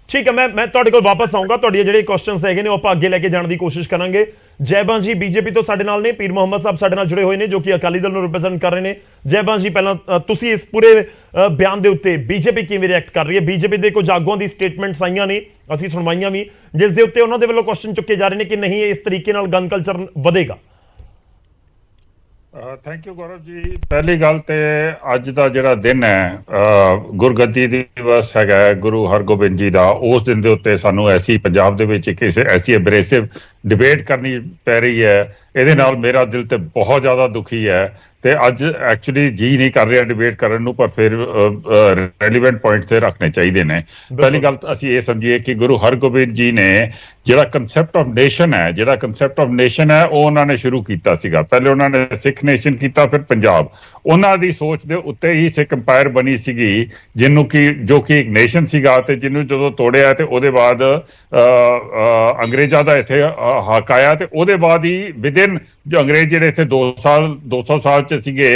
ਠੀਕ ਹੈ, ਮੈਂ ਤੁਹਾਡੇ ਕੋਲ ਵਾਪਸ ਆਉਂਗਾ। ਤੁਹਾਡੇ ਜਿਹੜੇ ਕੁਐਸਚਨਸ ਹੈਗੇ ਨੇ ਉਹ ਆਪਾਂ ਅੱਗੇ ਲੈ ਕੇ ਜਾਣ ਦੀ ਕੋਸ਼ਿਸ਼ ਕਰਾਂਗੇ। ਜੈਬਾਂ ਜੀ ਬੀਜੇਪੀ ਤੋਂ ਸਾਡੇ ਨਾਲ ਨੇ, ਪੀਰ ਮੁਹੰਮਦ ਸਾਹਿਬ ਸਾਡੇ ਨਾਲ ਜੁੜੇ ਹੋਏ ਨੇ ਜੋ ਕਿ ਅਕਾਲੀ ਦਲ ਨੂੰ ਰਿਪਰੈਜ਼ੈਂਟ ਕਰ ਰਹੇ ਨੇ। ਜੈਬਾਂ ਜੀ, ਪਹਿਲਾਂ ਤੁਸੀਂ ਇਸ ਪੂਰੇ ਬਿਆਨ ਦੇ ਉੱਤੇ ਬੀਜੇਪੀ ਕਿਵੇਂ ਰਿਐਕਟ ਕਰ ਰਹੀ ਹੈ? ਬੀਜੇਪੀ ਦੇ ਕੁਝ ਆਗੂਆਂ ਦੀ ਸਟੇਟਮੈਂਟਸ ਆਈਆਂ ਨੇ, ਅਸੀਂ ਸੁਣਵਾਈਆਂ ਵੀ, ਜਿਸ ਦੇ ਉੱਤੇ ਉਹਨਾਂ ਦੇ ਵੱਲੋਂ ਕੁਐਸਚਨ ਚੁੱਕੇ ਜਾ ਰਹੇ ਨੇ ਕਿ ਨਹੀਂ ਇਸ ਤਰੀਕੇ ਨਾਲ ਗਨ ਕਲਚਰ ਵਧੇਗਾ। Thank you Gaurav ji. ਪਹਿਲੀ ਗੱਲ ਤੇ ਅੱਜ ਦਾ ਜਿਹੜਾ ਦਿਨ ਹੈ ਗੁਰਗੱਦੀ ਦਿਵਸ ਹੈਗਾ ਗੁਰੂ ਹਰਗੋਬਿੰਦ ਜੀ ਦਾ, ਉਸ ਦਿਨ ਦੇ ਉੱਤੇ ਸਾਨੂੰ ਐਸੀ ਪੰਜਾਬ ਦੇ ਵਿੱਚ ਕਿਸੇ ਐਸੀ ਐਬਰੇਸਿਵ ਡਿਬੇਟ ਕਰਨੀ ਪੈ ਰਹੀ ਹੈ। ਇਹਦੇ ਨਾਲ ਮੇਰਾ ਦਿਲ ਤੇ ਬਹੁਤ ਜ਼ਿਆਦਾ ਦੁਖੀ ਹੈ ਤੇ ਅੱਜ ਐਕਚੁਅਲੀ ਜੀ ਨਹੀਂ ਕਰ ਰਿਹਾ ਡਿਬੇਟ ਕਰਨ ਨੂੰ, ਪਰ ਫਿਰ ਰੈਲੀਵੈਂਟ ਪੁਆਇੰਟ ਤੇ ਰੱਖਣੇ ਚਾਹੀਦੇ ਨੇ। ਪਹਿਲੀ ਗੱਲ ਅਸੀਂ ਇਹ ਸਮਝੀਏ ਕਿ ਗੁਰੂ ਹਰਗੋਬਿੰਦ ਜੀ ਨੇ ਜਿਹੜਾ ਕੰਸੈਪਟ ਆਫ ਨੇਸ਼ਨ ਹੈ ਉਹ ਉਹਨਾਂ ਨੇ ਸ਼ੁਰੂ ਕੀਤਾ ਸੀਗਾ। ਪਹਿਲੇ ਉਹਨਾਂ ਨੇ ਸਿੱਖ ਨੇਸ਼ਨ ਕੀਤਾ, ਫਿਰ ਪੰਜਾਬ। ਉਹਨਾਂ ਦੀ ਸੋਚ ਦੇ ਉੱਤੇ ਹੀ ਸਿੱਖ ਅੰਪਾਇਰ ਬਣੀ ਸੀਗੀ, ਜੋ ਕਿ ਇੱਕ ਨੇਸ਼ਨ ਸੀਗਾ, ਤੇ ਜਿਹਨੂੰ ਜਦੋਂ ਤੋੜਿਆ ਤੇ ਉਹਦੇ ਬਾਅਦ ਅੰਗਰੇਜ਼ਾਂ ਦਾ ਇੱਥੇ ਹੱਕ ਆਇਆ ਤੇ ਉਹਦੇ ਬਾਅਦ ਹੀ ਦਿਨ ਜੋ ਅੰਗਰੇਜ਼ ਜਿਹੜੇ ਇੱਥੇ 200 ਸਾਲ ਚ ਸੀਗੇ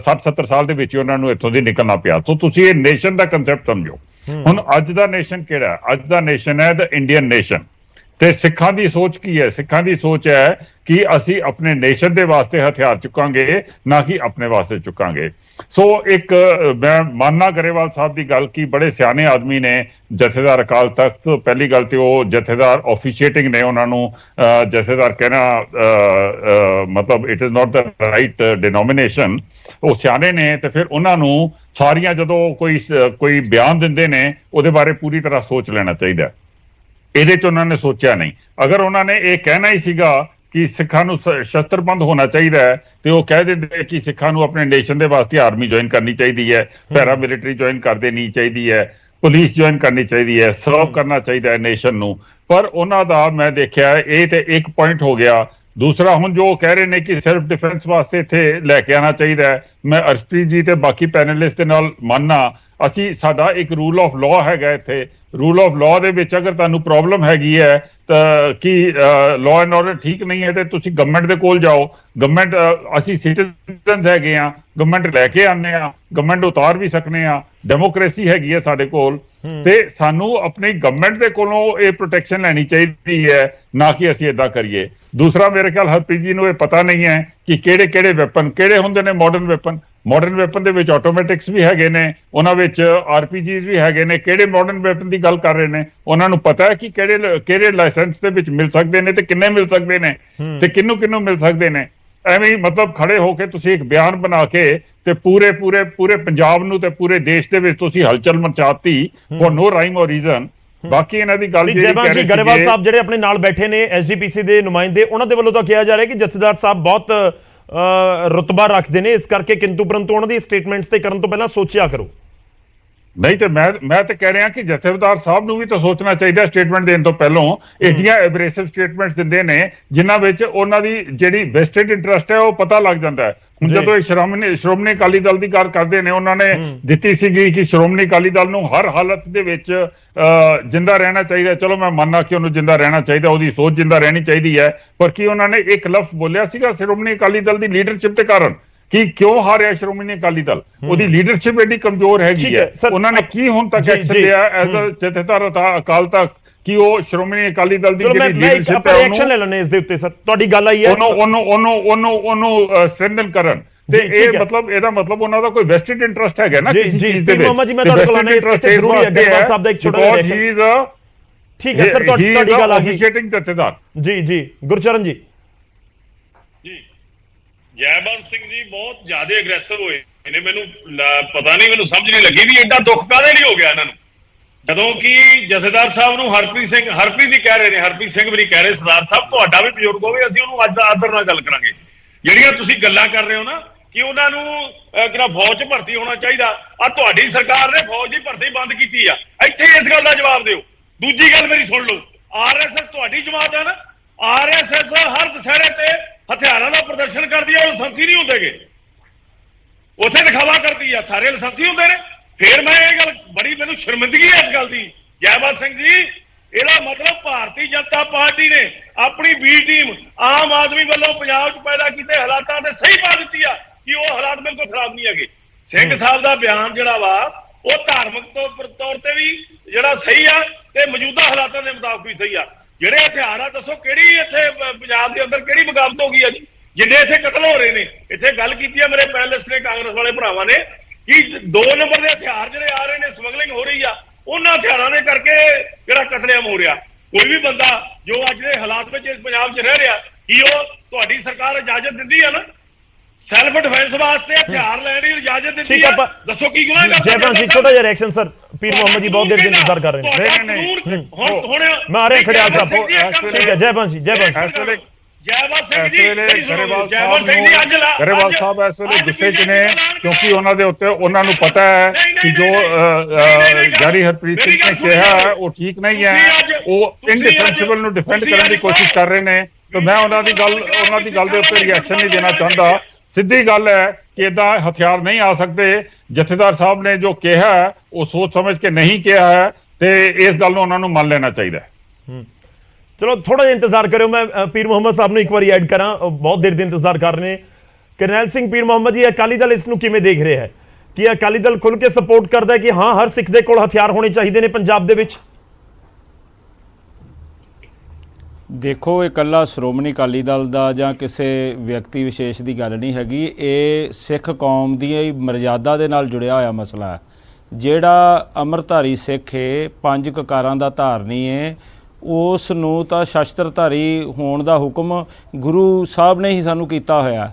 60-70 ਸਾਲ ਦੇ ਵਿੱਚ ਉਹਨਾਂ ਨੂੰ ਇੱਥੋਂ ਦੀ ਨਿਕਲਣਾ ਪਿਆ। ਸੋ ਤੁਸੀਂ ਇਹ ਨੇਸ਼ਨ ਦਾ ਕੰਸੈਪਟ ਸਮਝੋ। ਹੁਣ ਅੱਜ ਦਾ ਨੇਸ਼ਨ ਕਿਹੜਾ? ਅੱਜ ਦਾ ਨੇਸ਼ਨ ਹੈ ਦ ਇੰਡੀਅਨ ਨੇਸ਼ਨ। ਤੇ ਸਿੱਖਾਂ ਦੀ ਸੋਚ ਕੀ ਹੈ? ਸਿੱਖਾਂ ਦੀ ਸੋਚ ਹੈ ਕਿ ਅਸੀਂ ਆਪਣੇ ਨੇਸ਼ਨ ਦੇ ਵਾਸਤੇ ਹਥਿਆਰ ਚੁੱਕਾਂਗੇ, ਨਾ ਕਿ ਆਪਣੇ ਵਾਸਤੇ ਚੁੱਕਾਂਗੇ। ਸੋ ਇੱਕ ਮੈਂ ਮਾਨਨਾ ਗਰੇਵਾਲ ਸਾਹਿਬ ਦੀ ਗੱਲ ਕੀ ਬੜੇ ਸਿਆਣੇ ਆਦਮੀ ਨੇ, ਜਥੇਦਾਰ ਅਕਾਲ ਤਖਤ। ਪਹਿਲੀ ਗੱਲ ਤੇ ਉਹ ਜਥੇਦਾਰ ਆਫੀਸ਼ੀਏਟਿੰਗ ਨੇ, ਉਹਨਾਂ ਨੂੰ ਜਥੇਦਾਰ ਕਹਿਣਾ ਮਤਲਬ it is not the right denomination. ਉਹ ਸਿਆਣੇ ਨੇ ਤੇ ਫਿਰ ਉਹਨਾਂ ਨੂੰ ਸਾਰੀਆਂ ਜਦੋਂ ਕੋਈ ਬਿਆਨ ਦਿੰਦੇ ਨੇ ਉਹਦੇ ਬਾਰੇ ਪੂਰੀ ਤਰ੍ਹਾਂ ਸੋਚ ਲੈਣਾ ਚਾਹੀਦਾ। ਇਹਦੇ 'ਚ ਉਹਨਾਂ ਨੇ ਸੋਚਿਆ ਨਹੀਂ। ਅਗਰ ਉਹਨਾਂ ਨੇ ਇਹ ਕਹਿਣਾ ਹੀ ਸੀਗਾ ਕਿ ਸਿੱਖਾਂ ਨੂੰ ਸ਼ਸਤਰਬੰਦ ਹੋਣਾ ਚਾਹੀਦਾ ਹੈ ਤੇ ਉਹ ਕਹਿ ਦਿੰਦੇ ਕਿ ਸਿੱਖਾਂ ਨੂੰ ਆਪਣੇ ਨੇਸ਼ਨ ਦੇ ਵਾਸਤੇ ਆਰਮੀ ਜੁਆਇਨ ਕਰਨੀ ਚਾਹੀਦੀ ਹੈ, ਪੈਰਾਮਿਲਟਰੀ ਜੁਆਇਨ ਕਰ ਦੇਣੀ ਚਾਹੀਦੀ ਹੈ, ਪੁਲਿਸ ਜੁਆਇਨ ਕਰਨੀ ਚਾਹੀਦੀ ਹੈ, ਸਰਵ ਕਰਨਾ ਚਾਹੀਦਾ ਹੈ ਨੇਸ਼ਨ ਨੂੰ। ਪਰ ਉਹਨਾਂ ਦਾ ਮੈਂ ਦੇਖਿਆ ਇਹ ਤੇ ਇੱਕ ਪੁਆਇੰਟ ਹੋ ਗਿਆ। ਦੂਸਰਾ, ਹੁਣ ਜੋ ਕਹਿ ਰਹੇ ਨੇ ਕਿ ਸੈਲਫ ਡਿਫੈਂਸ ਵਾਸਤੇ ਇੱਥੇ ਲੈ ਕੇ ਆਉਣਾ ਚਾਹੀਦਾ ਹੈ, ਮੈਂ ਅਰਸ਼ਪ੍ਰੀਤ ਜੀ ਤੇ ਬਾਕੀ ਪੈਨਲਿਸਟ ਦੇ ਨਾਲ ਮੰਨਣਾ। ਅਸੀਂ ਸਾਡਾ ਇੱਕ ਰੂਲ ਆਫ ਲਾਅ ਹੈਗਾ ਇੱਥੇ। ਰੂਲ ਆਫ ਲਾਅ ਦੇ ਵਿੱਚ ਅਗਰ ਤੁਹਾਨੂੰ ਪ੍ਰੋਬਲਮ ਹੈਗੀ ਹੈ ਤਾਂ ਕਿ ਲਾਅ ਐਂਡ ਆਰਡਰ ਠੀਕ ਨਹੀਂ ਹੈ ਤੇ ਤੁਸੀਂ ਗਵਰਨਮੈਂਟ ਦੇ ਕੋਲ ਜਾਓ। ਗਵਰਨਮੈਂਟ, ਅਸੀਂ ਸਿਟੀਜ਼ਨਸ ਹੈਗੇ ਆ, ਗਵਰਨਮੈਂਟ ਲੈ ਕੇ ਆਉਂਦੇ ਆ, ਗਵਰਨਮੈਂਟ ਉਤਾਰ ਵੀ ਸਕਨੇ ਆ। ਡੈਮੋਕ੍ਰੇਸੀ ਹੈਗੀ ਹੈ ਸਾਡੇ ਕੋਲ ਤੇ ਸਾਨੂੰ ਆਪਣੀ ਗਵਰਨਮੈਂਟ ਦੇ ਕੋਲੋਂ ਇਹ ਪ੍ਰੋਟੈਕਸ਼ਨ ਲੈਣੀ ਚਾਹੀਦੀ ਹੈ, ਨਾ ਕਿ ਅਸੀਂ ਏਦਾਂ ਕਰੀਏ। ਦੂਸਰਾ, ਮੇਰੇ ਖਿਆਲ ਹਰਪ੍ਰੀਤ ਜੀ ਨੂੰ ਇਹ ਪਤਾ ਨਹੀਂ ਹੈ ਕਿ ਕਿਹੜੇ ਵੈਪਨ ਕਿਹੜੇ ਹੁੰਦੇ ਨੇ। ਮਾਡਰਨ ਵੈਪਨ ਦੇ ਵਿੱਚ ਆਟੋਮੈਟਿਕਸ ਵੀ ਹੈਗੇ ਨੇ, ਉਹਨਾਂ ਵਿੱਚ ਆਰਪੀਜੀਜ਼ ਵੀ ਹੈਗੇ ਨੇ। ਕਿਹੜੇ ਮਾਡਰਨ ਵੈਪਨ ਦੀ ਗੱਲ ਕਰ ਰਹੇ ਨੇ? ਉਹਨਾਂ ਨੂੰ ਪਤਾ ਹੈ ਕਿ ਕਿਹੜੇ ਲਾਇਸੈਂਸ ਦੇ ਵਿੱਚ ਮਿਲ ਸਕਦੇ ਨੇ ਤੇ ਕਿੰਨੇ ਮਿਲ ਸਕਦੇ ਨੇ ਤੇ ਕਿਹਨੂੰ ਮਿਲ ਸਕਦੇ ਨੇ। ਐਵੇਂ ਹੀ ਮਤਲਬ ਖੜੇ ਹੋ ਕੇ ਤੁਸੀਂ ਇੱਕ ਬਿਆਨ ਬਣਾ ਕੇ ਤੇ ਪੂਰੇ ਪੰਜਾਬ ਨੂੰ ਤੇ ਪੂਰੇ ਦੇਸ਼ ਦੇ ਵਿੱਚ ਤੁਸੀਂ ਹਲਚਲ ਮਚਾਤੀ ਫॉर नो ਰਾਈਮ ਔਰ ਰੀਜ਼ਨ। ਬਾਕੀ ਇਹਨਾਂ ਦੀ ਗੱਲ ਜਿਹੜੀ ਜੈਵਾਨ ਜੀ ਗਰੇਵਾਲ ਸਾਹਿਬ ਜਿਹੜੇ ਆਪਣੇ ਨਾਲ ਬੈਠੇ ਨੇ ਐਸਜੀਪੀਸੀ ਦੇ ਨੁਮਾਇੰਦੇ, ਉਹਨਾਂ ਦੇ ਵੱਲੋਂ ਤਾਂ ਕਿਹਾ ਜਾ ਰਿਹਾ ਕਿ ਜਥੇਦਾਰ ਸਾਹਿਬ ਬਹੁਤ ਰੁਤਬਾ ਰੱਖਦੇ ਨੇ, ਇਸ ਕਰਕੇ ਕਿੰਤੂ ਪਰੰਤੂ ਉਹਨਾਂ ਦੀ ਸਟੇਟਮੈਂਟਸ ਤੇ ਕਰਨ ਤੋਂ ਪਹਿਲਾਂ ਸੋਚਿਆ ਕਰੋ। ਨਹੀਂ ਤੇ ਮੈਂ ਤਾਂ ਕਹਿ ਰਿਹਾ ਕਿ ਜਥੇਦਾਰ ਸਾਹਿਬ ਨੂੰ ਵੀ ਤਾਂ ਸੋਚਣਾ ਚਾਹੀਦਾ ਸਟੇਟਮੈਂਟ ਦੇਣ ਤੋਂ ਪਹਿਲਾਂ। ਏਡੀਆਂ ਐਬਰੇਸਿਵ ਸਟੇਟਮੈਂਟਸ ਦਿੰਦੇ ਨੇ ਜਿਨ੍ਹਾਂ ਵਿੱਚ ਉਹਨਾਂ ਦੀ ਜਿਹੜੀ ਵੈਸਟਡ ਇੰਟਰਸਟ ਹੈ ਉਹ ਪਤਾ ਲੱਗ ਜਾਂਦਾ ਹੈ। ਹੁਣ ਜਦੋਂ ਇਹ ਸ਼੍ਰੋਮਣੀ ਅਕਾਲੀ ਦਲ ਦੀ ਗੱਲ ਕਰਦੇ ਨੇ, ਉਹਨਾਂ ਨੇ ਦਿੱਤੀ ਸੀਗੀ ਕਿ ਸ਼੍ਰੋਮਣੀ ਅਕਾਲੀ ਦਲ ਨੂੰ ਹਰ ਹਾਲਤ ਦੇ ਵਿੱਚ ਜਿੰਦਾ ਰਹਿਣਾ ਚਾਹੀਦਾ। ਚਲੋ ਮੈਂ ਮੰਨਣਾ ਕਿ ਉਹਨੂੰ ਜਿੰਦਾ ਰਹਿਣਾ ਚਾਹੀਦਾ, ਉਹਦੀ ਸੋਚ ਜਿੰਦਾ ਰਹਿਣੀ ਚਾਹੀਦੀ ਹੈ। ਪਰ ਕੀ ਉਹਨਾਂ ਨੇ ਇੱਕ ਲਫ਼ਜ਼ ਬੋਲਿਆ ਸੀਗਾ ਸ਼੍ਰੋਮਣੀ ਅਕਾਲੀ ਦਲ ਦੀ ਲੀਡਰਸ਼ਿਪ ਦੇ ਕਾਰਨ ਕਿ ਕਿਉਂ ਹਾਰਿਆ ਸ਼੍ਰੋਮਣੀ ਅਕਾਲੀ ਦਲ? ਉਹਦੀ ਲੀਡਰਸ਼ਿਪ ਐਡੀ ਕਮਜ਼ੋਰ ਹੈਗੀ ਹੈ। ਉਹਨਾਂ ਨੇ ਕੀ ਹੁਣ ਤੱਕ ਐਕਸ਼ਨ ਲਿਆ ਐਜ਼ ਅ ਜਥੇਦਾਰ ਅਕਾਲ ਤਖਤ ਕਿ ਉਹ ਸ਼੍ਰੋਮਣੀ ਅਕਾਲੀ ਦਲ ਦੀ ਜਿਹੜੀ ਲੀਡਰਸ਼ਿਪ ਹੈ ਐਕਸ਼ਨ ਲੈ ਲੈਣੇ ਇਸ ਦੇ ਉੱਤੇ? ਸਰ ਤੁਹਾਡੀ ਗੱਲ ਆਈ ਹੈ ਉਹਨੂੰ ਸਟਰੈਂਥਨ ਕਰਨ ਤੇ ਇਹ ਮਤਲਬ ਇਹਦਾ ਮਤਲਬ ਉਹਨਾਂ ਦਾ ਕੋਈ ਵੈਸਟਡ ਇੰਟਰਸਟ ਹੈਗਾ ਨਾ ਕਿਸੇ ਚੀਜ਼ ਦੇ ਵਿੱਚ। ਮਾਮਾ ਜੀ ਮੈਂ ਤੁਹਾਡੇ ਕੋਲ ਆਨੇ ਜ਼ਰੂਰੀ ਹੈ ਗਰੇਵਾਲ ਸਾਹਿਬ ਦਾ ਇੱਕ ਛੋਟਾ ਜਿਹਾ ਰਿਐਕਸ਼ਨ। ਠੀਕ ਹੈ ਸਰ, ਤੁਹਾਡੀ ਗੱਲ ਆ ਗਈ। ਜਥੇਦਾਰ ਜੀ ਗੁਰਚਰਨ ਜੀ। ਜੈਬੰਦ ਸਿੰਘ ਜੀ ਬਹੁਤ ਜ਼ਿਆਦਾ ਅਗਰੈਸਿਵ ਹੋਏ ਨੇ। ਮੈਨੂੰ ਪਤਾ ਨਹੀਂ, ਮੈਨੂੰ ਸਮਝ ਨਹੀਂ ਲੱਗੀ ਵੀ ਐਡਾ ਦੁੱਖ ਕਾਹਦੇ ਲਈ ਹੋ ਗਿਆ ਇਹਨਾਂ ਨੂੰ। ਜਦੋਂ ਕਿ ਜਥੇਦਾਰ ਸਾਹਿਬ ਨੂੰ ਹਰਪ੍ਰੀਤ ਹੀ ਕਹਿ ਰਹੇ ਨੇ, ਹਰਪ੍ਰੀਤ ਸਿੰਘ ਵੀ ਨਹੀਂ ਕਹਿ ਰਹੇ। ਸਰਦਾਰ ਸਾਹਿਬ ਤੁਹਾਡਾ ਵੀ ਬਜ਼ੁਰਗ ਹੋਵੇ, ਅਸੀਂ ਉਹਨੂੰ ਅੱਜ ਆਦਰ ਨਾਲ ਗੱਲ ਕਰਾਂਗੇ। ਜਿਹੜੀਆਂ ਤੁਸੀਂ ਗੱਲਾਂ ਕਰ ਰਹੇ ਹੋ ਨਾ ਕਿ ਉਹਨਾਂ ਨੂੰ ਕਿਹੜਾ ਫੌਜ 'ਚ ਭਰਤੀ ਹੋਣਾ ਚਾਹੀਦਾ, ਆ ਤੁਹਾਡੀ ਸਰਕਾਰ ਨੇ ਫੌਜ ਦੀ ਭਰਤੀ ਬੰਦ ਕੀਤੀ ਆ। ਇੱਥੇ ਇਸ ਗੱਲ ਦਾ ਜਵਾਬ ਦਿਓ। ਦੂਜੀ ਗੱਲ ਮੇਰੀ ਸੁਣ ਲਓ, ਆਰਐਸਐਸ ਤੁਹਾਡੀ ਜਮਾਤ ਹੈ ਨਾ, ਆਰਐਸਐਸ ਹਰ ਦੁਸਹਿਰੇ ਤੇ ਹਥਿਆਰਾਂ ਦਾ ਪ੍ਰਦਰਸ਼ਨ ਕਰਦੀ ਹੈ, ਉਹ ਲਾਇਸੈਂਸੀ ਨਹੀਂ ਹੁੰਦੇਗੇ। ਉੱਥੇ ਦਿਖਾਵਾ ਕਰਦੀ ਆ, ਸਾਰੇ ਲਾਇਸੈਂਸੀ ਹੁੰਦੇ ਨੇ। ਫਿਰ ਮੈਂ ਇਹ ਗੱਲ ਬੜੀ ਮੈਨੂੰ ਸ਼ਰਮਿੰਦਗੀ ਹੈ ਇਸ ਗੱਲ ਦੀ। ਜੈਬਾਦ ਸਿੰਘ ਜੀ, ਇਹਦਾ ਮਤਲਬ ਭਾਰਤੀ ਜਨਤਾ ਪਾਰਟੀ ਨੇ ਆਪਣੀ ਬੀ ਟੀਮ ਆਮ ਆਦਮੀ ਵੱਲੋਂ ਪੰਜਾਬ 'ਚ ਪੈਦਾ ਕੀਤੇ ਹਾਲਾਤਾਂ ਤੇ ਸਹੀ ਪਾ ਦਿੱਤੀ ਆ ਕਿ ਉਹ ਹਾਲਾਤ ਬਿਲਕੁਲ ਖਰਾਬ ਨਹੀਂ ਹੈਗੇ। ਸਿੰਘ ਸਾਹਿਬ ਦਾ ਬਿਆਨ ਜਿਹੜਾ ਵਾ ਉਹ ਧਾਰਮਿਕ ਤੌਰ ਤੇ ਵੀ ਜਿਹੜਾ ਸਹੀ ਆ ਤੇ ਮੌਜੂਦਾ ਹਾਲਾਤਾਂ ਦੇ ਮੁਤਾਬਕ ਵੀ ਸਹੀ ਆ। ਜਿਹੜੇ ਹਥਿਆਰ ਆ ਦੱਸੋ ਕਿਹੜੀ ਇੱਥੇ ਪੰਜਾਬ ਦੇ ਅੰਦਰ ਕਿਹੜੀ ਬਗਾਵਤ ਹੋ ਗਈ ਆ ਜੀ? ਜਿੰਨੇ ਇੱਥੇ ਕਤਲ ਹੋ ਰਹੇ ਨੇ, ਇੱਥੇ ਗੱਲ ਕੀਤੀ ਆ ਮੇਰੇ ਪੈਨਲਿਸਟ ਨੇ, ਕਾਂਗਰਸ ਵਾਲੇ ਭਰਾਵਾਂ ਨੇ, ਕਿ 2 ਨੰਬਰ ਦੇ ਹਥਿਆਰ ਜਿਹੜੇ ਆ ਰਹੇ ਨੇ, ਸਮਗਲਿੰਗ ਹੋ ਰਹੀ ਆ, ਉਹਨਾਂ ਹਥਿਆਰਾਂ ਦੇ ਕਰਕੇ ਜਿਹੜਾ ਕਤਲੇਆਮ ਹੋ ਰਿਹਾ। ਕੋਈ ਵੀ ਬੰਦਾ ਜੋ ਅੱਜ ਦੇ ਹਾਲਾਤ ਵਿੱਚ ਇਸ ਪੰਜਾਬ 'ਚ ਰਹਿ ਰਿਹਾ, ਕੀ ਉਹ ਤੁਹਾਡੀ ਸਰਕਾਰ ਇਜਾਜ਼ਤ ਦਿੰਦੀ ਆ ਨਾ ਸੈਲਫ ਡਿਫੈਂਸ ਵਾਸਤੇ ਹਥਿਆਰ ਲੈਣ ਦੀ ਇਜਾਜ਼ਤ ਦਿੱਤੀ ਆ? ਦੱਸੋ ਕੀ ਗੁਨਾਹ ਕਰਦਾ? ਜੈਬਾਨ ਸਿੰਘ ਛੋਟਾ ਜਿਹਾ ਰਿਐਕਸ਼ਨ ਸਰ। ਪੀਰ ਮੁਹੰਮਦ ਜੀ ਬਹੁਤ ਦੇਰ ਦੇ ਇੰਤਜ਼ਾਰ ਕਰ ਰਹੇ ਨੇ। ਹੁਣ ਮੈਂ ਆ ਰਿਹਾ ਖੜਿਆਲ ਸਾਹਿਬ। ਠੀਕ ਹੈ ਜੈਬਾਨ ਸਿੰਘ ਜੀ ਗਰੇਵਾਲ ਸਾਹਿਬ ਇਸ ਵੇਲੇ ਗੁੱਸੇ 'ਚ ਨੇ ਕਿਉਂਕਿ ਉਹਨਾਂ ਦੇ ਉੱਤੇ ਉਹਨਾਂ ਨੂੰ ਪਤਾ ਹੈ ਕਿ ਜੋ ਜਾਰੀ ਹਰਪ੍ਰੀਤ ਸਿੰਘ ਨੇ ਕਿਹਾ ਉਹ ਠੀਕ ਨਹੀਂ ਹੈ। ਉਹ ਇਨਡਿਫੈਂਸਿਬਲ ਨੂੰ ਡਿਫੈਂਡ ਕਰਨ ਦੀ ਕੋਸ਼ਿਸ਼ ਕਰ ਰਹੇ ਨੇ ਤੇ ਮੈਂ ਉਹਨਾਂ ਦੀ ਗੱਲ ਦੇ ਉੱਤੇ ਰਿਐਕਸ਼ਨ ਨਹੀਂ ਦੇਣਾ ਚਾਹੁੰਦਾ। ਸਿੱਧੀ ਗੱਲ ਹੈ ਕਿ ਏਦਾਂ ਹਥਿਆਰ ਨਹੀਂ ਆ ਸਕਦੇ। ਜਥੇਦਾਰ ਸਾਹਿਬ ਨੇ ਜੋ ਕਿਹਾ ਉਹ ਸੋਚ ਸਮਝ ਕੇ ਨਹੀਂ ਕਿਹਾ ਹੈ ਤੇ ਇਸ ਗੱਲ ਨੂੰ ਉਹਨਾਂ ਨੂੰ ਮੰਨ ਲੈਣਾ ਚਾਹੀਦਾ ਹੈ। ਚਲੋ ਥੋੜਾ ਜਿਹਾ ਇੰਤਜ਼ਾਰ ਕਰਿਓ, ਮੈਂ ਪੀਰ ਮੁਹੰਮਦ ਸਾਹਿਬ ਨੂੰ ਇੱਕ ਵਾਰੀ ਐਡ ਕਰਾਂ, ਬਹੁਤ ਦੇਰ ਦੇ ਇੰਤਜ਼ਾਰ ਕਰ ਰਹੇ ਨੇ। ਕਰਨੈਲ ਸਿੰਘ ਪੀਰ ਮੁਹੰਮਦ ਜੀ, ਅਕਾਲੀ ਦਲ ਇਸ ਨੂੰ ਕਿਵੇਂ ਦੇਖ ਰਿਹਾ ਹੈ? ਕਿ ਅਕਾਲੀ ਦਲ ਖੁੱਲ ਕੇ ਸਪੋਰਟ ਕਰਦਾ ਹੈ ਕਿ ਹਾਂ ਹਰ ਸਿੱਖ ਦੇ ਕੋਲ ਹਥਿਆਰ ਹੋਣੇ ਚਾਹੀਦੇ ਨੇ ਪੰਜਾਬ ਦੇ ਵਿੱਚ? ਦੇਖੋ, ਇਹ ਇਕੱਲਾ ਸ਼੍ਰੋਮਣੀ ਅਕਾਲੀ ਦਲ ਦਾ ਜਾਂ ਕਿਸੇ ਵਿਅਕਤੀ ਵਿਸ਼ੇਸ਼ ਦੀ ਗੱਲ ਨਹੀਂ ਹੈਗੀ, ਇਹ ਸਿੱਖ ਕੌਮ ਦੀ ਮਰਜ਼ਾਦਾ ਦੇ ਨਾਲ ਜੁੜਿਆ ਹੋਇਆ ਮਸਲਾ ਹੈ। ਜਿਹੜਾ ਅੰਮ੍ਰਿਤਧਾਰੀ ਸਿੱਖ ਹੈ, 5 ਕਕਾਰਾਂ ਦਾ ਧਾਰਨੀ ਹੈ, ਉਸ ਨੂੰ ਤਾਂ ਸ਼ਸਤਰਧਾਰੀ ਹੋਣ ਦਾ ਹੁਕਮ ਗੁਰੂ ਸਾਹਿਬ ਨੇ ਹੀ ਸਾਨੂੰ ਕੀਤਾ ਹੋਇਆ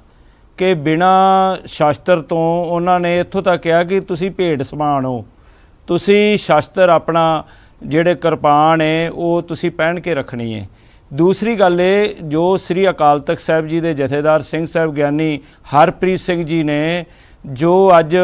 ਕਿ ਬਿਨਾਂ ਸ਼ਸਤਰ ਤੋਂ ਉਹਨਾਂ ਨੇ ਇੱਥੋਂ ਤੱਕ ਕਿਹਾ ਕਿ ਤੁਸੀਂ ਭੇਡ ਸਮਾਨ ਹੋ, ਤੁਸੀਂ ਸ਼ਸਤਰ ਆਪਣਾ ਜਿਹੜੇ ਕਿਰਪਾਨ ਹੈ ਉਹ ਤੁਸੀਂ ਪਹਿਨ ਕੇ ਰੱਖਣੀ ਹੈ। ਦੂਸਰੀ ਗੱਲ ਇਹ, ਜੋ ਸ੍ਰੀ ਅਕਾਲ ਤਖਤ ਸਾਹਿਬ ਜੀ ਦੇ ਜਥੇਦਾਰ ਸਿੰਘ ਸਾਹਿਬ ਗਿਆਨੀ ਹਰਪ੍ਰੀਤ ਸਿੰਘ ਜੀ ਨੇ ਜੋ ਅੱਜ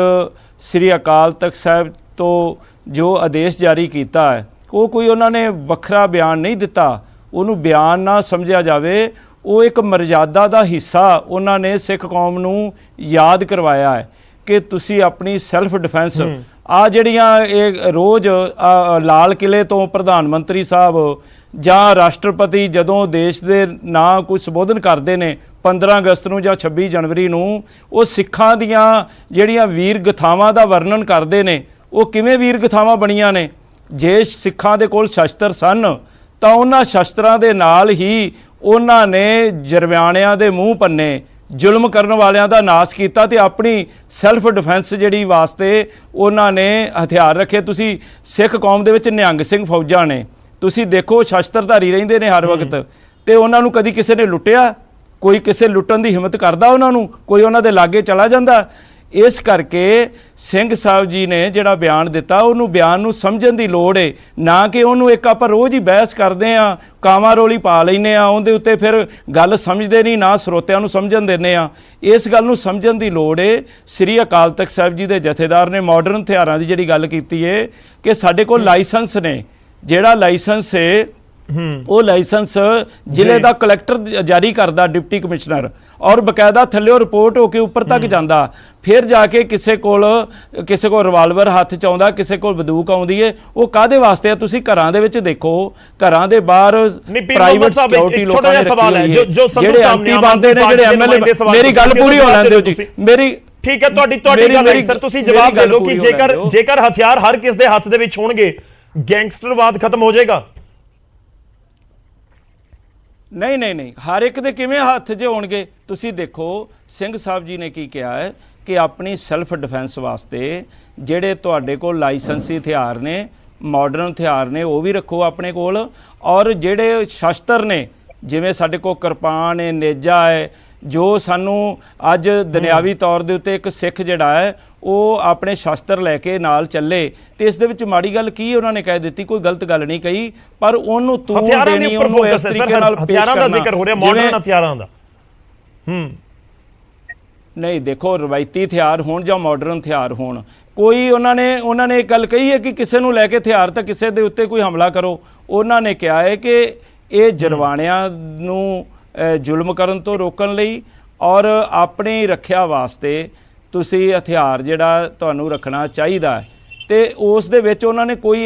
ਸ੍ਰੀ ਅਕਾਲ ਤਖਤ ਸਾਹਿਬ ਤੋਂ ਜੋ ਆਦੇਸ਼ ਜਾਰੀ ਕੀਤਾ ਹੈ, ਉਹ ਕੋਈ ਉਹਨਾਂ ਨੇ ਵੱਖਰਾ ਬਿਆਨ ਨਹੀਂ ਦਿੱਤਾ, ਉਹਨੂੰ ਬਿਆਨ ਨਾ ਸਮਝਿਆ ਜਾਵੇ, ਉਹ ਇੱਕ ਮਰਜ਼ਾਦਾ ਦਾ ਹਿੱਸਾ ਉਹਨਾਂ ਨੇ ਸਿੱਖ ਕੌਮ ਨੂੰ ਯਾਦ ਕਰਵਾਇਆ ਹੈ ਕਿ ਤੁਸੀਂ ਆਪਣੀ ਸੈਲਫ ਡਿਫੈਂਸ ਆ ਜਿਹੜੀਆਂ ਇਹ ਰੋਜ਼ ਲਾਲ ਕਿਲੇ ਤੋਂ ਪ੍ਰਧਾਨ ਮੰਤਰੀ ਸਾਹਿਬ ਜਾਂ ਰਾਸ਼ਟਰਪਤੀ ਜਦੋਂ ਦੇਸ਼ ਦੇ ਨਾਂ ਕੋਈ ਸੰਬੋਧਨ ਕਰਦੇ ਨੇ 15 ਅਗਸਤ ਨੂੰ ਜਾਂ 26 ਜਨਵਰੀ ਨੂੰ, ਉਹ ਸਿੱਖਾਂ ਦੀਆਂ ਜਿਹੜੀਆਂ ਵੀਰ ਗਥਾਵਾਂ ਦਾ ਵਰਣਨ ਕਰਦੇ ਨੇ। ਉਹ ਕਿਵੇਂ ਵੀਰ ਗਥਾਵਾਂ ਬਣੀਆਂ ਨੇ? ਜੇ ਸਿੱਖਾਂ ਦੇ ਕੋਲ ਸ਼ਸਤਰ ਸਨ ਤਾਂ ਉਹਨਾਂ ਸ਼ਸਤਰਾਂ ਦੇ ਨਾਲ ਹੀ ਉਹਨਾਂ ਨੇ ਜਰਵਾਣਿਆਂ ਦੇ ਮੂੰਹ ਪੰਨੇ, ਜ਼ੁਲਮ ਕਰਨ ਵਾਲਿਆਂ ਦਾ ਨਾਸ਼ ਕੀਤਾ ਤੇ ਆਪਣੀ ਸੈਲਫ ਡਿਫੈਂਸ ਜਿਹੜੀ ਵਾਸਤੇ ਉਹਨਾਂ ਨੇ ਹਥਿਆਰ ਰੱਖੇ। ਤੁਸੀਂ ਸਿੱਖ ਕੌਮ ਦੇ ਵਿੱਚ ਨਿਹੰਗ ਸਿੰਘ ਫੌਜਾਂ ਨੇ, ਤੁਸੀਂ ਦੇਖੋ ਸ਼ਸਤਰਧਾਰੀ ਰਹਿੰਦੇ ਨੇ ਹਰ ਵਕਤ, ਤੇ ਉਹਨਾਂ ਨੂੰ ਕਦੀ ਕਿਸੇ ਨੇ ਲੁੱਟਿਆ? ਕੋਈ ਕਿਸੇ ਲੁੱਟਣ ਦੀ ਹਿੰਮਤ ਕਰਦਾ ਉਹਨਾਂ ਨੂੰ? ਕੋਈ ਉਹਨਾਂ ਦੇ ਲਾਗੇ ਚਲਾ ਜਾਂਦਾ? ਇਸ ਕਰਕੇ ਸਿੰਘ ਸਾਹਿਬ ਜੀ ਨੇ ਜਿਹੜਾ ਬਿਆਨ ਦਿੱਤਾ, ਉਹਨੂੰ ਬਿਆਨ ਨੂੰ ਸਮਝਣ ਦੀ ਲੋੜ ਹੈ, ਨਾ ਕਿ ਉਹਨੂੰ ਇੱਕ ਆਪਾਂ ਰੋਜ਼ ਹੀ ਬਹਿਸ ਕਰਦੇ ਆ, ਕਾਵਾਂ ਰੋਲੀ ਪਾ ਲੈਂਦੇ ਆ ਉਹਦੇ ਉੱਤੇ, ਫਿਰ ਗੱਲ ਸਮਝਦੇ ਨਹੀਂ, ਨਾ ਸਰੋਤਿਆਂ ਨੂੰ ਸਮਝਣ ਦਿੰਦੇ ਆ। ਇਸ ਗੱਲ ਨੂੰ ਸਮਝਣ ਦੀ ਲੋੜ ਹੈ। ਸ੍ਰੀ ਅਕਾਲ ਤਖਤ ਸਾਹਿਬ ਜੀ ਦੇ ਜਥੇਦਾਰ ਨੇ ਮਾਡਰਨ ਹਥਿਆਰਾਂ ਦੀ ਜਿਹੜੀ ਗੱਲ ਕੀਤੀ ਹੈ ਕਿ ਸਾਡੇ ਕੋਲ ਲਾਇਸੈਂਸ ਨੇ, ਜਿਹੜਾ ਲਾਇਸੈਂਸ ਹੈ ਉਹ ਲਾਇਸੈਂਸ ਜ਼ਿਲ੍ਹੇ ਦਾ ਕਲੈਕਟਰ ਜਾਰੀ ਕਰਦਾ, ਡਿਪਟੀ ਕਮਿਸ਼ਨਰ, ਔਰ ਬਕਾਇਦਾ ਥੱਲਿਓ ਰਿਪੋਰਟ ਹੋ ਕੇ ਉੱਪਰ ਤੱਕ ਜਾਂਦਾ, ਫਿਰ ਜਾ ਕੇ ਕਿਸੇ ਕੋਲ ਰਿਵਾਲਵਰ ਹੱਥ 'ਚ ਆਉਂਦਾ, ਕਿਸੇ ਕੋਲ ਬੰਦੂਕ ਆਉਂਦੀ ਹੈ। ਉਹ ਕਾਹਦੇ ਵਾਸਤੇ ਆ? ਤੁਸੀਂ ਘਰਾਂ ਦੇ ਵਿੱਚ ਦੇਖੋ, ਘਰਾਂ ਦੇ ਬਾਹਰ ਪ੍ਰਾਈਵੇਟ ਸਿਕਿਉਰਿਟੀ ਲੋਕਾਂ ਨੇ ਰੱਖੀ ਹੋਈ ਹੈ, ਜਿਹੜੇ ਐਮਪੀ ਬਣਦੇ ਨੇ, ਜਿਹੜੇ ਐਮਐਲਏ। ਮੇਰੀ ਗੱਲ ਪੂਰੀ ਹੋ ਲੈਣ ਦਿਓ ਜੀ, ਮੇਰੀ ਠੀਕ ਹੈ, ਤੁਹਾਡੀ ਗੱਲ ਹੈ ਸਰ। ਤੁਸੀਂ ਜਵਾਬ ਦੇ ਦਿਓ ਕਿ ਜੇਕਰ ਹਥਿਆਰ ਹਰ ਕਿਸ ਦੇ ਹੱਥ ਦੇ ਵਿੱਚ ਹੋਣਗੇ, ਗੈਂਗਸਟਰਵਾਦ ਖਤਮ ਹੋ ਜਾਏਗਾ? ਨਹੀਂ, ਹਰ ਇੱਕ ਦੇ ਕਿਵੇਂ ਹੱਥ 'ਚ ਹੋਣਗੇ? ਤੁਸੀਂ ਦੇਖੋ ਸਿੰਘ ਸਾਹਿਬ ਜੀ ਨੇ ਕੀ ਕਿਹਾ ਹੈ ਕਿ ਆਪਣੀ ਸੈਲਫ ਡਿਫੈਂਸ ਵਾਸਤੇ ਜਿਹੜੇ ਤੁਹਾਡੇ ਕੋਲ ਲਾਇਸੈਂਸੀ ਹਥਿਆਰ ਨੇ, ਮਾਡਰਨ ਹਥਿਆਰ ਨੇ, ਉਹ ਵੀ ਰੱਖੋ ਆਪਣੇ ਕੋਲ, ਔਰ ਜਿਹੜੇ ਸ਼ਸਤਰ ਨੇ, ਜਿਵੇਂ ਸਾਡੇ ਕੋਲ ਕਿਰਪਾਨ ਹੈ, ਨੇਜਾ ਹੈ, ਜੋ ਸਾਨੂੰ ਅੱਜ ਦੁਨਿਆਵੀ ਤੌਰ ਦੇ ਉੱਤੇ ਇੱਕ ਸਿੱਖ ਜਿਹੜਾ ਹੈ ਉਹ ਆਪਣੇ ਸ਼ਸਤਰ ਲੈ ਕੇ ਨਾਲ ਚੱਲੇ, ਤੇ ਇਸ ਦੇ ਵਿੱਚ ਮਾੜੀ ਗੱਲ ਕੀ ਉਹਨਾਂ ਨੇ ਕਹਿ ਦਿੱਤੀ? ਕੋਈ ਗਲਤ ਗੱਲ ਨਹੀਂ ਕਹੀ, ਪਰ ਉਹਨੂੰ ਤੂੰ ਦੇਣੀ, ਉਹਨੂੰ ਇਸ ਤਰੀਕੇ ਨਾਲ ਹਥਿਆਰਾਂ ਦਾ ਜ਼ਿਕਰ ਹੋ ਰਿਹਾ, ਮਾਡਰਨ ਹਥਿਆਰਾਂ ਦਾ। ਨਹੀਂ, ਦੇਖੋ, ਰਵਾਇਤੀ ਹਥਿਆਰ ਹੋਣ ਜਾਂ ਮਾਡਰਨ ਹਥਿਆਰ ਹੋਣ, ਕੋਈ ਉਹਨਾਂ ਨੇ ਇੱਕ ਗੱਲ ਕਹੀ ਹੈ ਕਿ ਕਿਸੇ ਨੂੰ ਲੈ ਕੇ ਹਥਿਆਰ ਤਾਂ ਕਿਸੇ ਦੇ ਉੱਤੇ ਕੋਈ ਹਮਲਾ ਕਰੋ। ਉਹਨਾਂ ਨੇ ਕਿਹਾ ਹੈ ਕਿ ਇਹ ਜਰਵਾਣਿਆਂ ਨੂੰ ਜ਼ੁਲਮ ਕਰਨ ਤੋਂ ਰੋਕਣ ਲਈ ਔਰ ਆਪਣੀ ਰੱਖਿਆ ਵਾਸਤੇ ਤੁਸੀਂ ਹਥਿਆਰ ਜਿਹੜਾ ਤੁਹਾਨੂੰ ਰੱਖਣਾ ਚਾਹੀਦਾ ਹੈ, ਤੇ ਉਸ ਦੇ ਵਿੱਚ ਉਹਨਾਂ ਨੇ ਕੋਈ